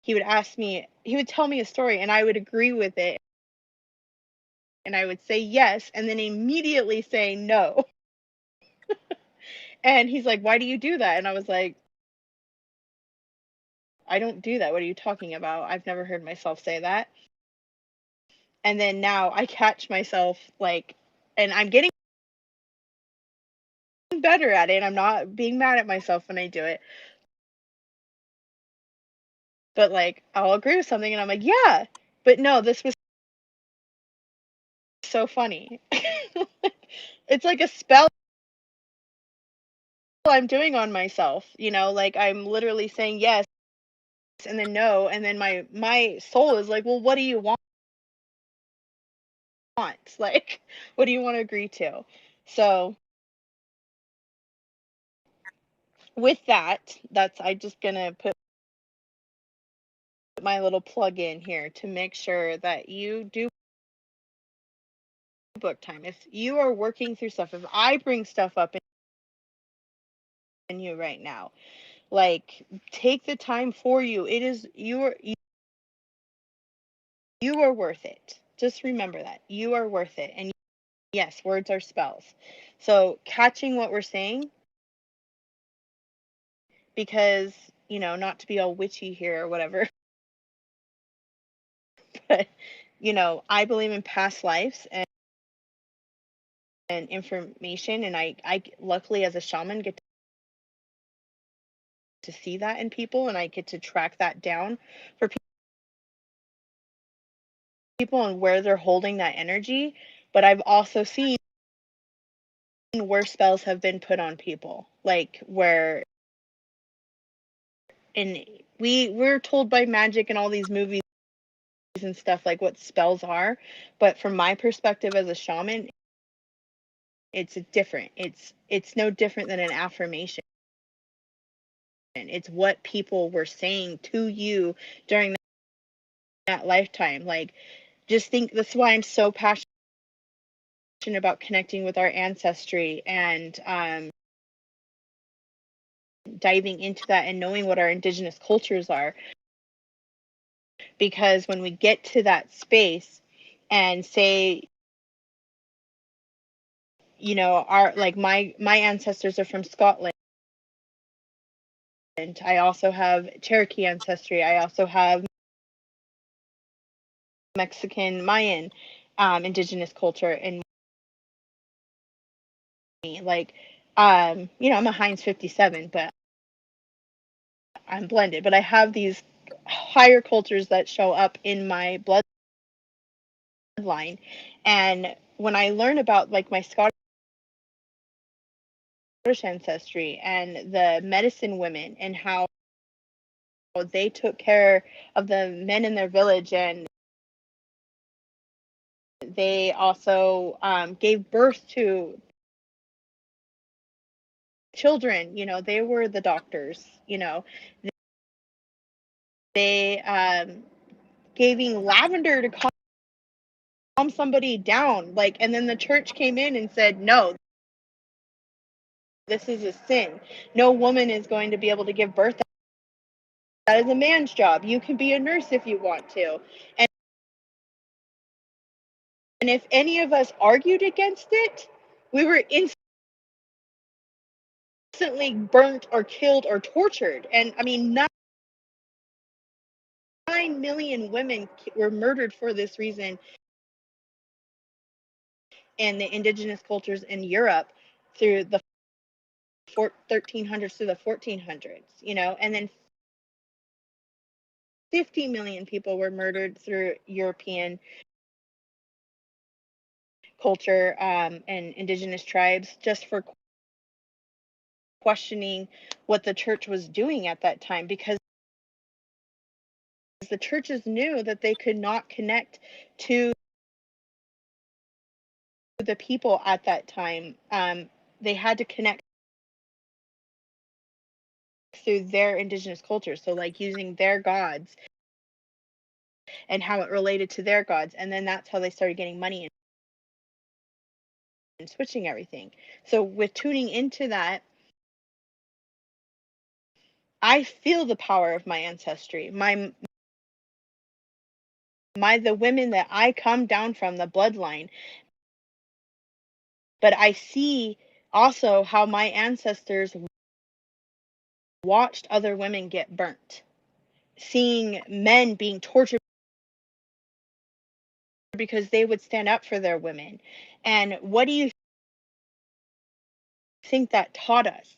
he would tell me a story and I would agree with it and I would say yes and then immediately say no. And he's like, "Why do you do that?" And I was like, "I don't do that. What are you talking about? I've never heard myself say that." And then now I catch myself like, and I'm getting better at it. I'm not being mad at myself when I do it. But like, I'll agree with something and I'm like, "Yeah." But no, this was so funny. It's like a spell I'm doing on myself. Like I'm literally saying yes and then no, and then my soul is like, "Well, what do you want?" Like, what do you want to agree to? So, with that's I just gonna put my little plug in here to make sure that you do book time. If you are working through stuff, if I bring stuff up in you right now, like, take the time for you. It is you are worth it. Just remember that. You are worth it. And yes, words are spells. So, catching what we're saying, because, not to be all witchy here or whatever, but I believe in past lives and information, and I luckily as a shaman get to see that in people, and I get to track that down for people and where they're holding that energy. But I've also seen where spells have been put on people, like where, and we're told by magic and all these movies and stuff like what spells are, but from my perspective as a shaman, it's different. It's no different than an affirmation. It's what people were saying to you during that lifetime. Like, just think, that's why I'm so passionate about connecting with our ancestry and diving into that and knowing what our indigenous cultures are. Because when we get to that space and say, our, like, my ancestors are from Scotland. I also have Cherokee ancestry. I also have Mexican Mayan indigenous culture in me. Like, I'm a Heinz 57, but I'm blended. But I have these higher cultures that show up in my bloodline. And when I learn about like my Scottish ancestry and the medicine women and how they took care of the men in their village and they also gave birth to children. They were the doctors. They giving lavender to calm somebody down, like, and then the church came in and said, no, this is a sin. No woman is going to be able to give birth. That is a man's job. You can be a nurse if you want to. And if any of us argued against it, we were instantly burnt or killed or tortured. And I mean, 9 million women were murdered for this reason in the indigenous cultures in Europe through the 1300s to the 1400s, and then 50 million people were murdered through European culture and indigenous tribes just for questioning what the church was doing at that time, because the churches knew that they could not connect to the people at that time. They had to connect through their indigenous culture, so like using their gods and how it related to their gods, and then that's how they started getting money and switching everything. So with tuning into that, I feel the power of my ancestry, the women that I come down from, the bloodline. But I see also how my ancestors watched other women get burnt, seeing men being tortured because they would stand up for their women. And what do you think that taught us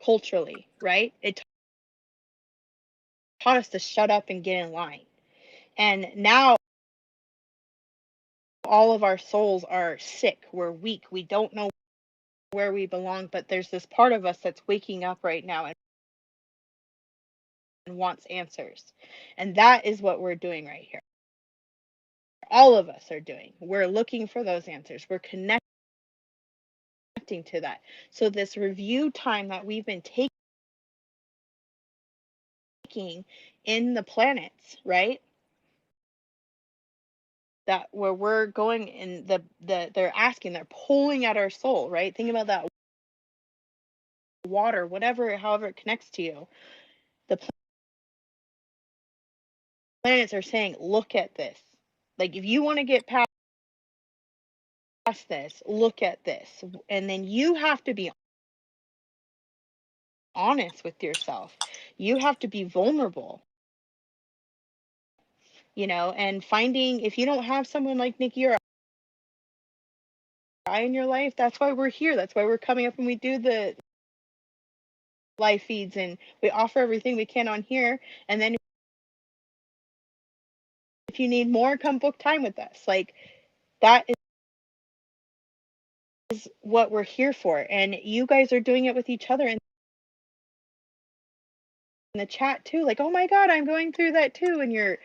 culturally, right? It taught us to shut up and get in line. And now all of our souls are sick, we're weak, we don't know where we belong, but there's this part of us that's waking up right now and wants answers. And that is what we're doing right here. All of us are doing. We're looking for those answers. We're connecting to that. So this review time that we've been taking in the planets, right? That where we're going in they're asking, they're pulling at our soul, right? Think about that water, whatever, however it connects to you. The planets are saying, look at this. Like, if you want to get past this, look at this. And then you have to be honest with yourself. You have to be vulnerable, and finding, if you don't have someone like Nikki or I in your life, that's why we're here. That's why we're coming up and we do the live feeds and we offer everything we can on here. And then if you need more, come book time with us. Like, that is what we're here for. And you guys are doing it with each other in the chat too. Like, oh my God, I'm going through that too. And you're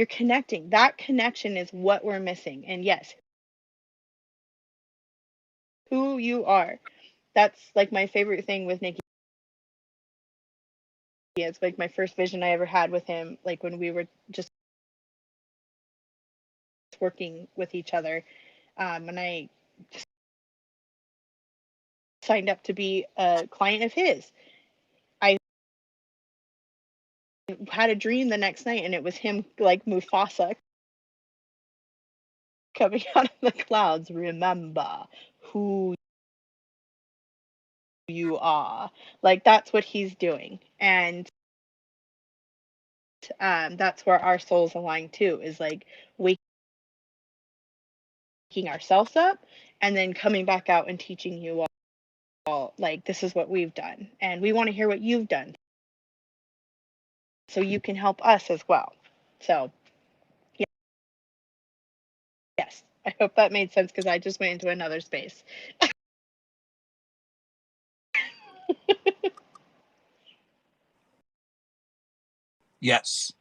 connecting. That connection is what we're missing. And yes, who you are. That's like my favorite thing with Nikki. It's like my first vision I ever had with him, like when we were just working with each other. And I signed up to be a client of his. I had a dream the next night and it was him, like Mufasa, coming out of the clouds. Remember who you are. Like, that's what he's doing. And that's where our souls align too, is like waking ourselves up and then coming back out and teaching you all, like, this is what we've done. And we want to hear what you've done so you can help us as well. So, yes, I hope that made sense because I just went into another space. Yes.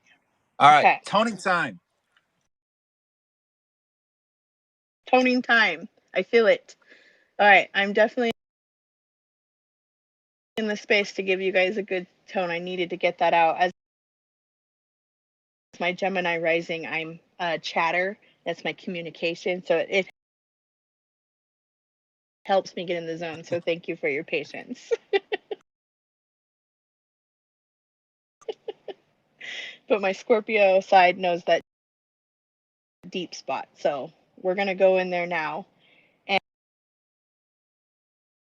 All right. Okay. Toning time. Toning time. I feel it. All right, I'm definitely in the space to give you guys a good tone. I needed to get that out. As my Gemini rising, I'm chatter. That's my communication. So it helps me get in the zone. So thank you for your patience. But my Scorpio side knows that deep spot. So we're going to go in there now.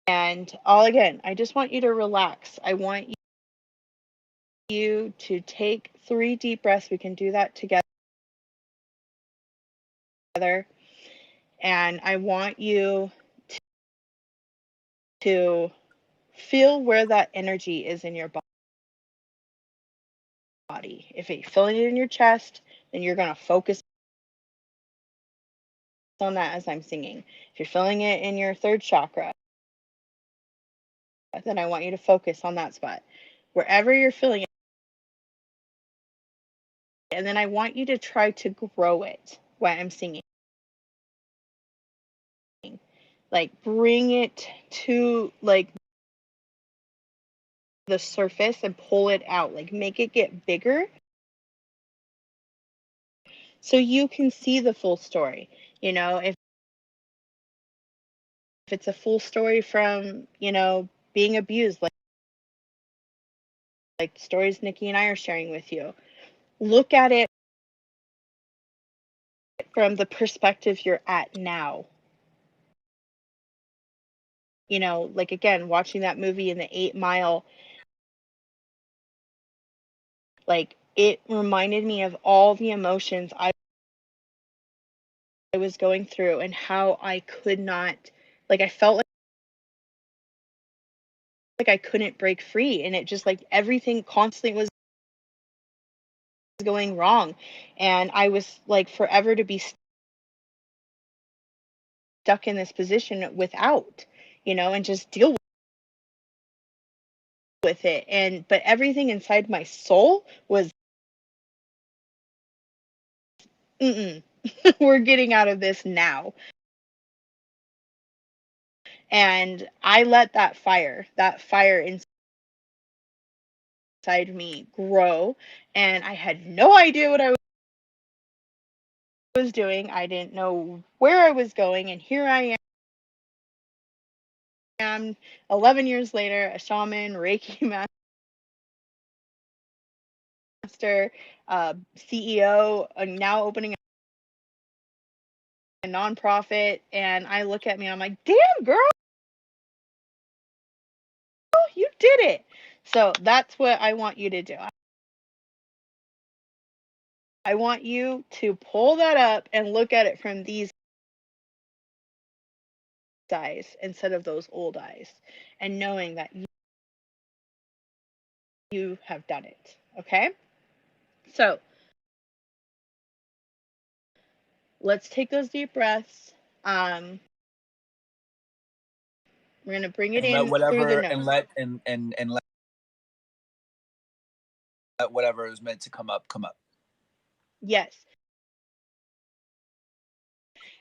And all again, I just want you to relax. I want you to take 3 deep breaths. We can do that together. And I want you to feel where that energy is in your body. If you're feeling it in your chest, then you're going to focus on that as I'm singing. If you're feeling it in your third chakra, then I want you to focus on that spot. Wherever you're feeling it, and then I want you to try to grow it while I'm singing. Like bring it to like the surface and pull it out, like make it get bigger so you can see the full story. You know, if it's a full story from, being abused, like stories Nikki and I are sharing with you, look at it from the perspective you're at now. Like again, watching that movie in the 8 Mile, like it reminded me of all the emotions I was going through and how I could not, like I felt like I couldn't break free, and it just like everything constantly was going wrong, and I was like forever to be stuck in this position without, and just deal with it. And but everything inside my soul was, mm-mm, we're getting out of this now. And I let that fire inside me grow, and I had no idea what I was doing. I didn't know where I was going, and here I am 11 years later, a shaman, Reiki master, CEO, now opening a nonprofit. And I look at me, I'm like, damn girl, you did it. So that's what I want you to do. I want you to pull that up and look at it from these eyes instead of those old eyes, and knowing that you have done it. Okay, so let's take those deep breaths. We're going to bring it And let in through the whatever nose. and let whatever is meant to come up come up. Yes.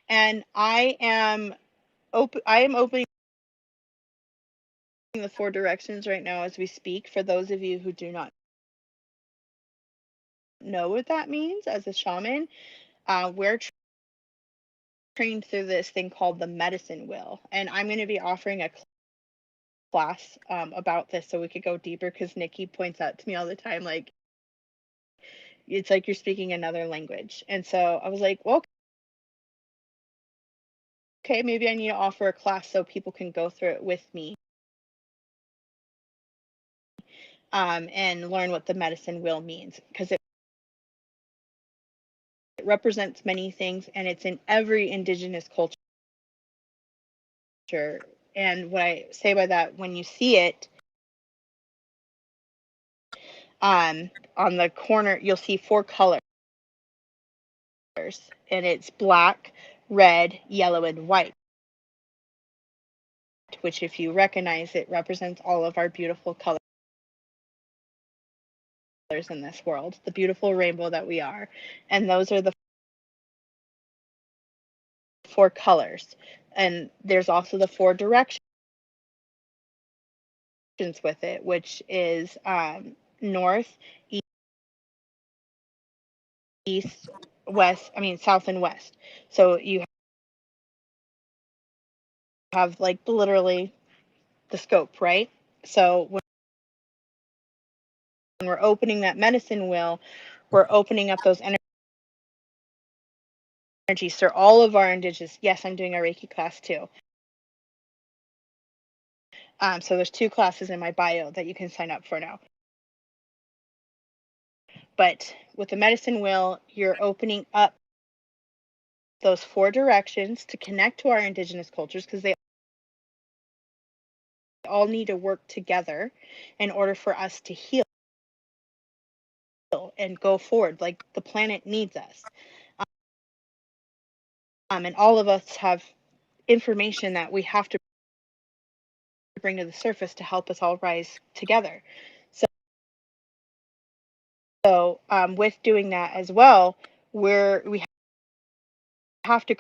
And I am opening the 4 directions right now as we speak. For those of you who do not know what that means, as a shaman, we're trained through this thing called the medicine wheel, and I'm going to be offering a class about this so we could go deeper, because Nikki points out to me all the time, like it's like you're speaking another language. And so I was like, well, okay, maybe I need to offer a class so people can go through it with me, and learn what the medicine wheel means, because it represents many things, and it's in every indigenous culture. And what I say by that, when you see it, on the corner, you'll see 4 colors, and it's black, red, yellow, and white, which, if you recognize it, represents all of our beautiful colors in this world, the beautiful rainbow that we are. And those are the four colors. And there's also the four directions with it, which is north, east, west, I mean, south and west. So you have like literally the scope, right? So when we're opening that medicine wheel, we're opening up those energies. So all of our indigenous, yes, I'm doing a Reiki class too. So there's two classes in my bio that you can sign up for now. But with the medicine wheel, you're opening up those four directions to connect to our indigenous cultures, because they all need to work together in order for us to heal and go forward. Like the planet needs us. And all of us have information that we have to bring to the surface to help us all rise together. So with doing that as well, we have to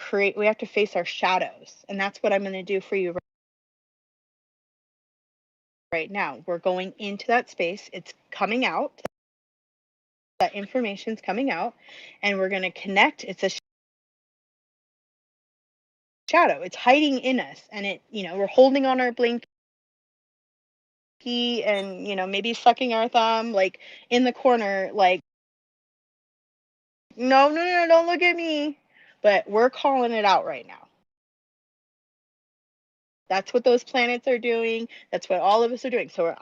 face our shadows. And that's what I'm going to do for you right now. We're going into that space. It's coming out. That information's coming out, and we're going to connect. It's a shadow. It's hiding in us, and we're holding on our blankie and, maybe sucking our thumb, like in the corner, like, no, no, no, don't look at me. But we're calling it out right now. That's what those planets are doing. That's what all of us are doing. So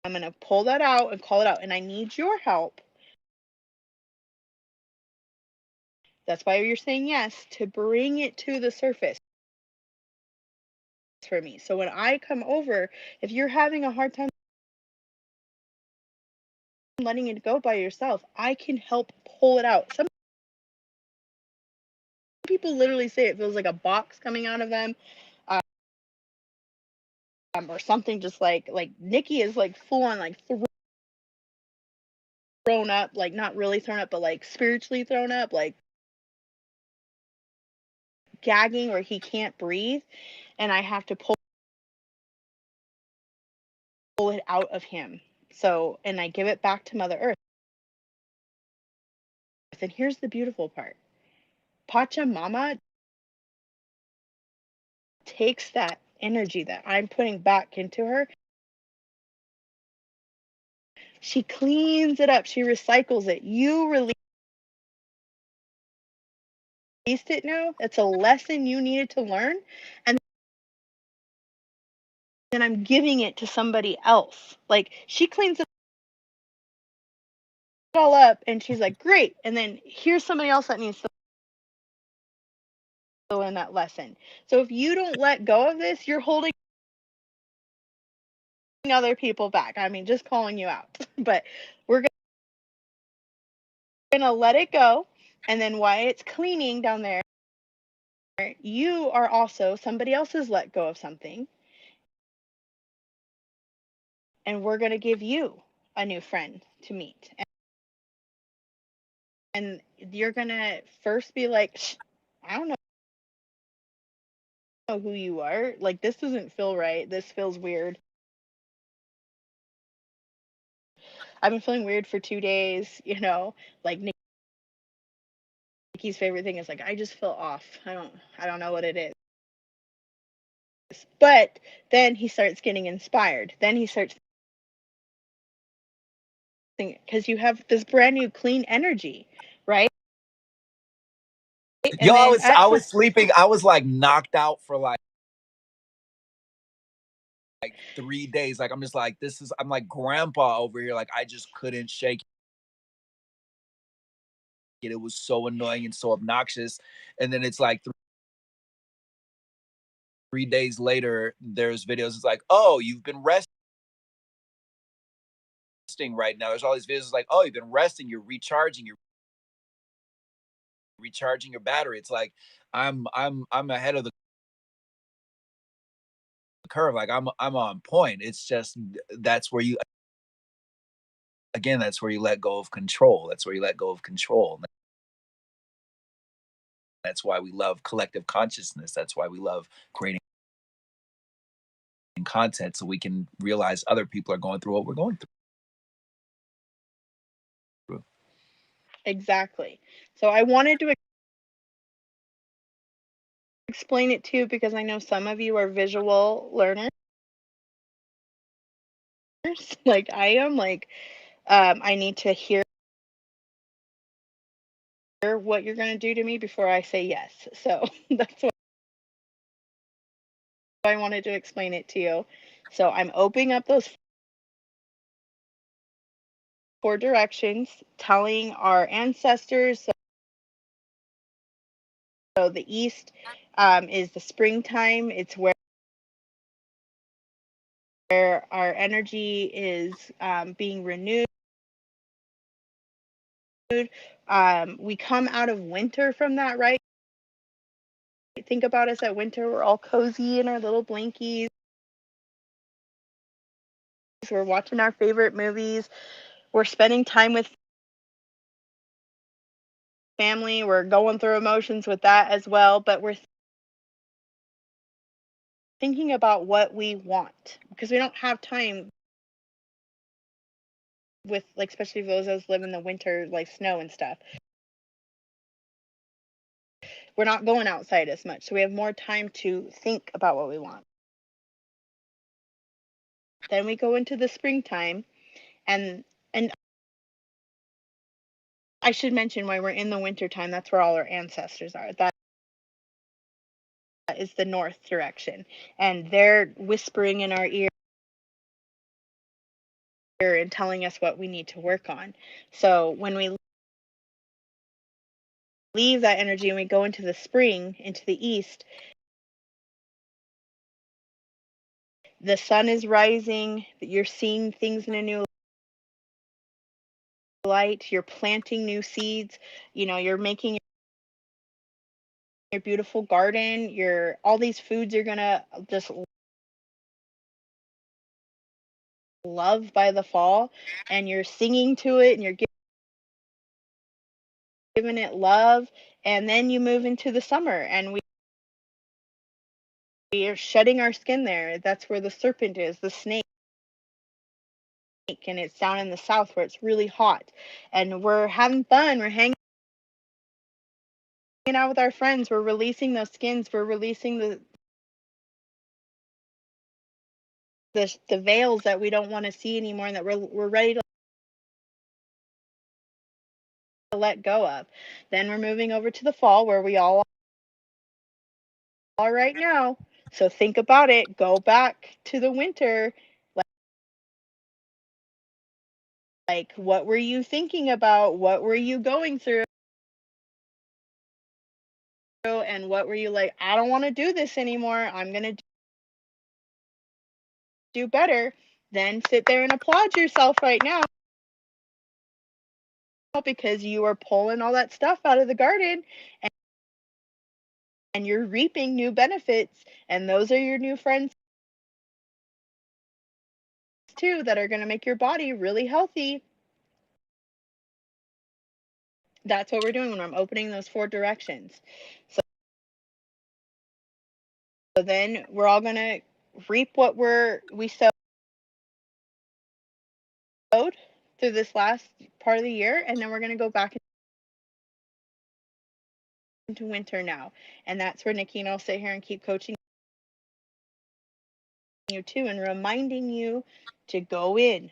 I'm going to pull that out and call it out. And I need your help. That's why you're saying yes, to bring it to the surface for me. So when I come over, if you're having a hard time letting it go by yourself, I can help pull it out. Some people literally say it feels like a box coming out of them, or something, just like Nikki is like full on like thrown up, like not really thrown up, but like spiritually thrown up, like gagging where he can't breathe, and I have to pull it out of him. So, and I give it back to Mother Earth. And here's the beautiful part. Pachamama takes that energy that I'm putting back into her. She cleans it up. She recycles it. You released it now. That's a lesson you needed to learn. And then I'm giving it to somebody else. Like, she cleans it all up and she's like, great. And then here's somebody else that needs to learn that lesson. So if you don't let go of this, you're holding other people back. I mean, just calling you out. But we're going to let it go. And then while it's cleaning down there, you are also, somebody else has let go of something. And we're going to give you a new friend to meet. And you're going to first be like, I don't know who you are. Like, this doesn't feel right. This feels weird. I've been feeling weird for 2 days, like Nikki's favorite thing is like, I just feel off. I don't know what it is. But then he starts getting inspired. Then he starts thinking, because you have this brand new clean energy, right? Yo, And then I was sleeping. I was like knocked out for like 3 days. Like I'm just like, I'm like grandpa over here. Like I just couldn't shake it. It was so annoying and so obnoxious. And then it's like 3 days later, there's videos. It's like, oh, you've been resting right now. There's all these videos. It's like, oh, you've been resting. You're recharging your battery. It's like I'm ahead of the curve. Like I'm on point. It's just that's where you again, that's where you let go of control. That's where you let go of control. That's why we love collective consciousness. That's why we love creating content, so we can realize other people are going through what we're going through. Exactly. So I wanted to explain it too because I know some of you are visual learners like I am. Like I need to hear what you're going to do to me before I say yes. So that's why I wanted to explain it to you. So I'm opening up those 4 directions, telling our ancestors. So the east is the springtime. It's where our energy is being renewed. We come out of winter from that, right? Think about us at winter. We're all cozy in our little blankies. We're watching our favorite movies. We're spending time with family. We're going through emotions with that as well. But we're thinking about what we want because we don't have time with, like, especially those of us live in the winter, like snow and stuff. We're not going outside as much. So we have more time to think about what we want. Then we go into the springtime, and I should mention why we're in the wintertime. That's where all our ancestors are. That is the north direction. And they're whispering in our ear and telling us what we need to work on. So when we leave that energy and we go into the spring, into the east, the sun is rising, you're seeing things in a new light, you're planting new seeds, you're making your beautiful garden, all these foods you're gonna just love by the fall, and you're singing to it and you're giving it love. And then you move into the summer and we are shedding our skin there. That's where the serpent is, the snake, and it's down in the south where it's really hot. And we're having fun, we're hanging out with our friends, we're releasing those skins, we're releasing the veils that we don't want to see anymore and that we're ready to let go of. Then we're moving over to the fall where we all are right now. So think about it, go back to the winter. Like, what were you thinking about? What were you going through? And what were you like, I don't want to do this anymore. I'm going to do better. Then sit there and applaud yourself right now because you are pulling all that stuff out of the garden and you're reaping new benefits. And those are your new friends too that are going to make your body really healthy. That's what we're doing when I'm opening those 4 directions. So then we're all going to reap what we sowed through this last part of the year, and then we're going to go back into winter now. And that's where Nikki and I'll sit here and keep coaching you too and reminding you to go in.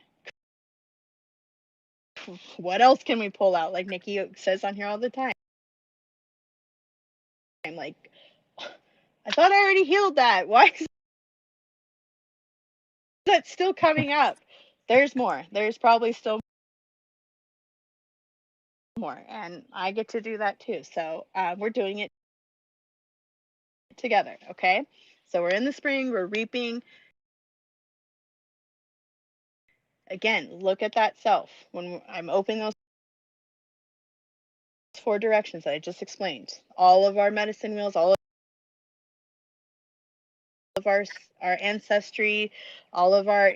What else can we pull out? Like Nikki says on here all the time. Like, I thought I already healed that. Why is that still coming up? There's more. There's probably still more. And I get to do that too. So we're doing it together. Okay. So we're in the spring, we're reaping. Again, look at that self. When I'm opening those 4 directions that I just explained, all of our medicine wheels, all of our ancestry, all of our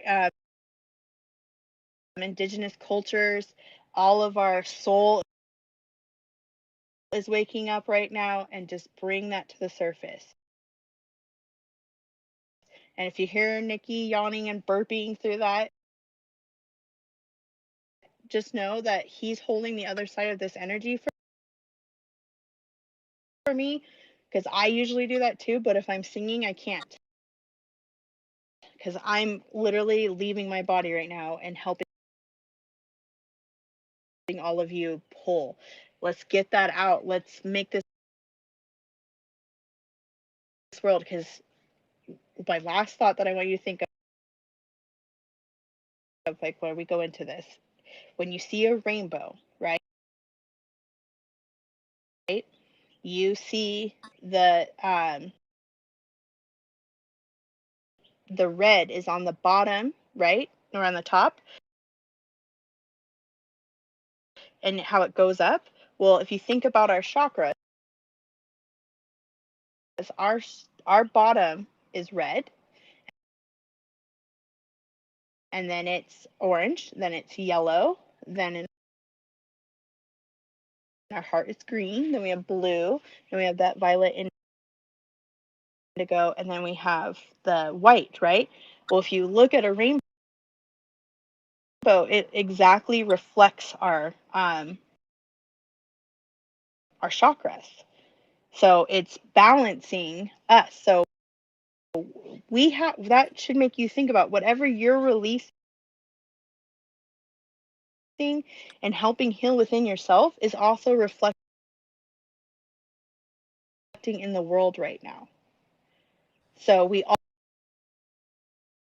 indigenous cultures, all of our soul is waking up right now, and just bring that to the surface. And if you hear Nikki yawning and burping through that, just know that he's holding the other side of this energy for me, because I usually do that too, but if I'm singing, I can't, because I'm literally leaving my body right now and helping all of you pull. Let's get that out. Let's make this world, because my last thought that I want you to think of, like, where we go into this, when you see a rainbow, right? You see the red is on the bottom, right? Or on the top, and how it goes up. Well, if you think about our chakras, our our bottom is red, and then it's orange, then it's yellow, then in our heart it's green, then we have blue, then we have that violet, indigo, and then we have the white, right? Well, if you look at a rainbow, it exactly reflects our chakras. So it's balancing us. So we have, that should make you think about whatever you're releasing and helping heal within yourself is also reflecting in the world right now. So we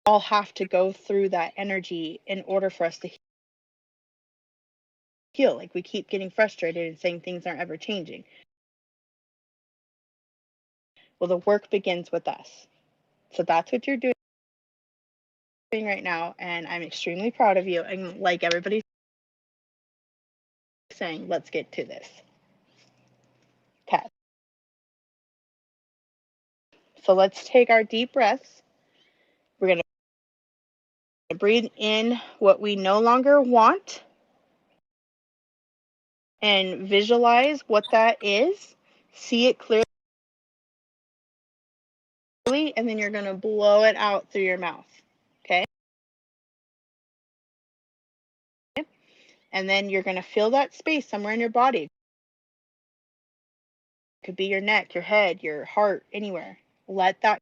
all have to go through that energy in order for us to heal. Like, we keep getting frustrated and saying things aren't ever changing. Well, the work begins with us. So that's what you're doing right now, and I'm extremely proud of you. And like everybody's saying, let's get to this. Okay. So let's take our deep breaths. We're going to breathe in what we no longer want and visualize what that is. See it clearly, and then you're going to blow it out through your mouth. Okay? And then you're going to fill that space somewhere in your body. It could be your neck, your head, your heart, anywhere. Let that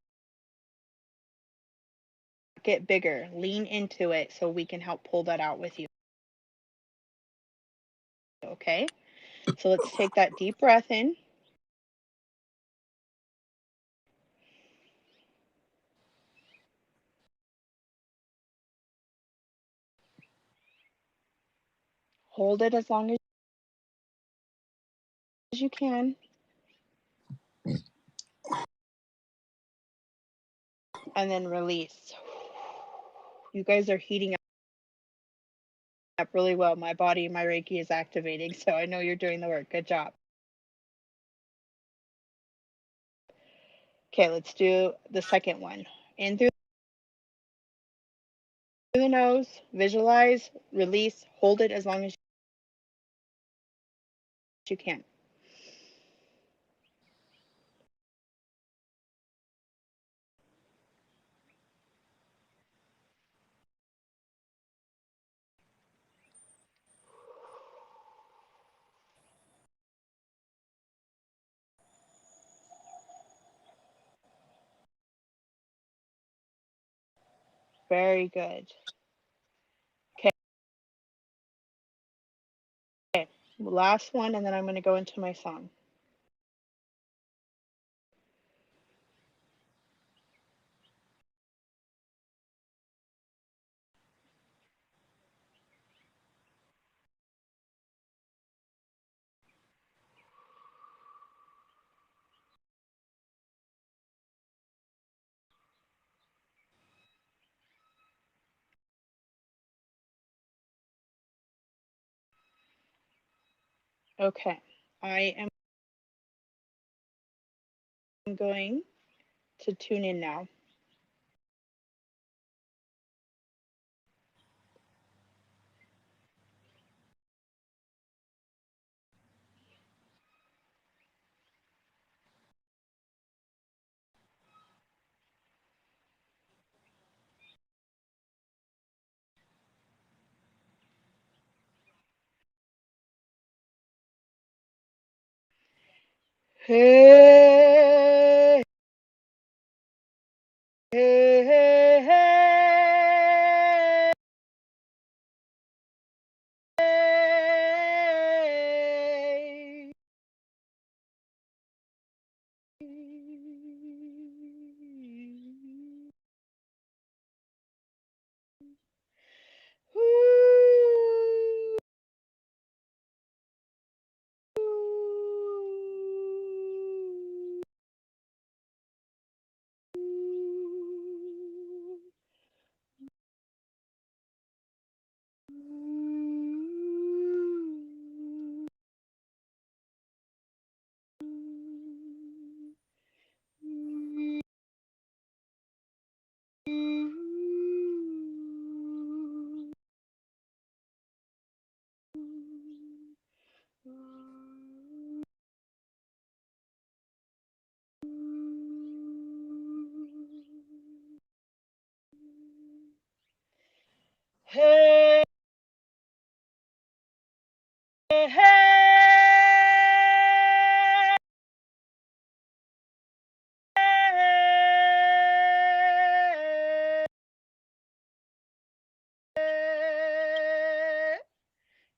get bigger. Lean into it so we can help pull that out with you. Okay? So let's take that deep breath in. Hold it as long as you can. And then release. You guys are heating up really well. My body, my Reiki is activating, so I know you're doing the work. Good job. Okay, let's do the second one. In through the nose, visualize, release, hold it as long as you can. Very good. Okay, last one, and then I'm going to go into my song. Okay, I am going to tune in now. Hey, hey, hey, hey, hey. Ooh. Hey, hey, hey, hey,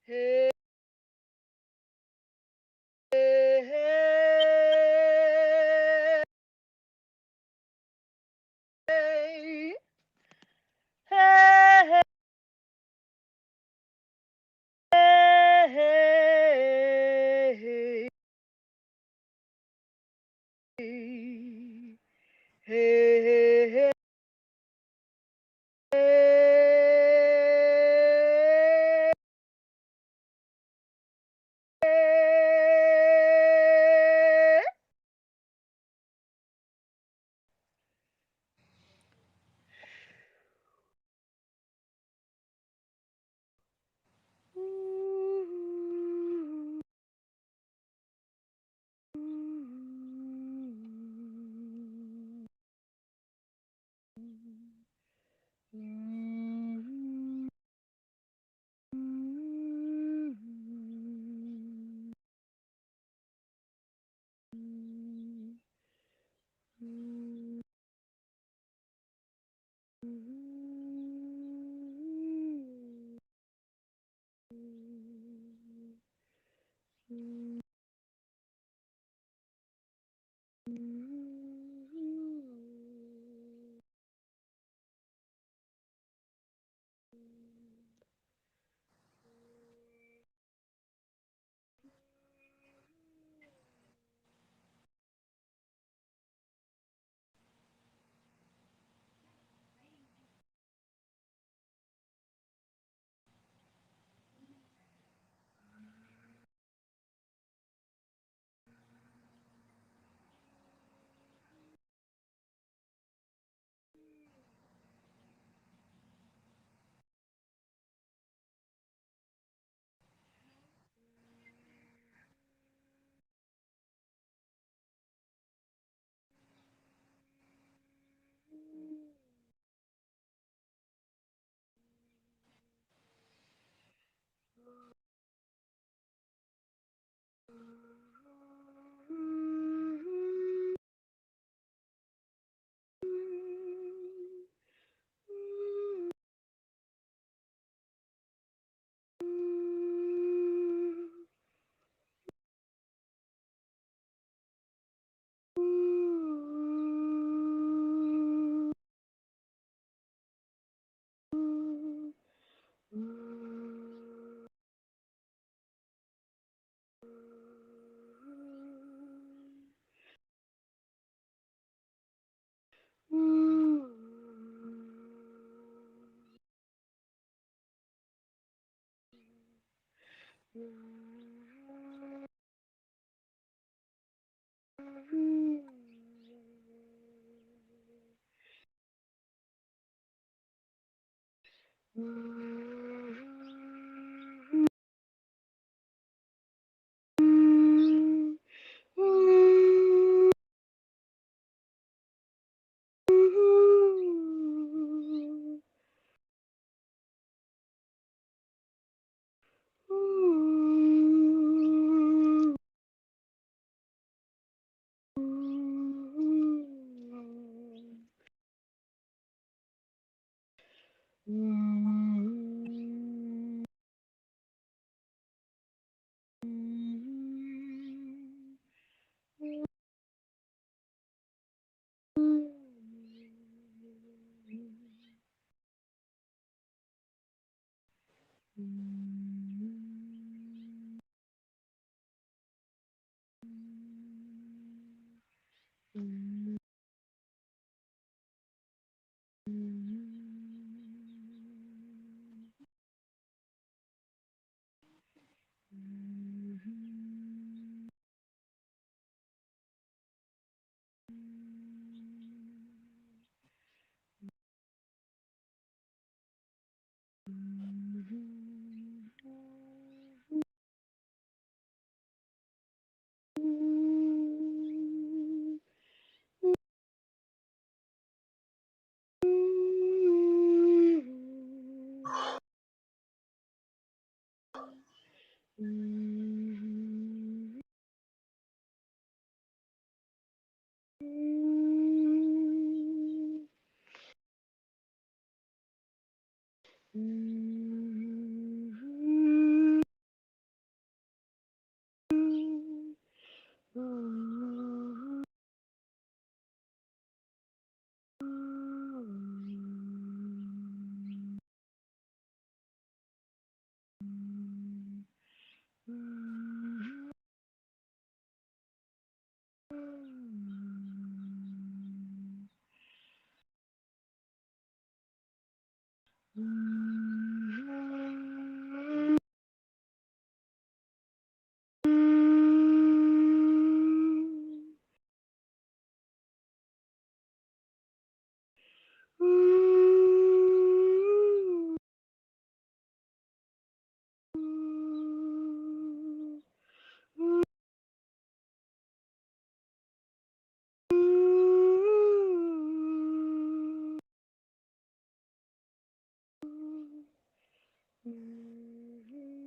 hey, hey, hey, hey, hey,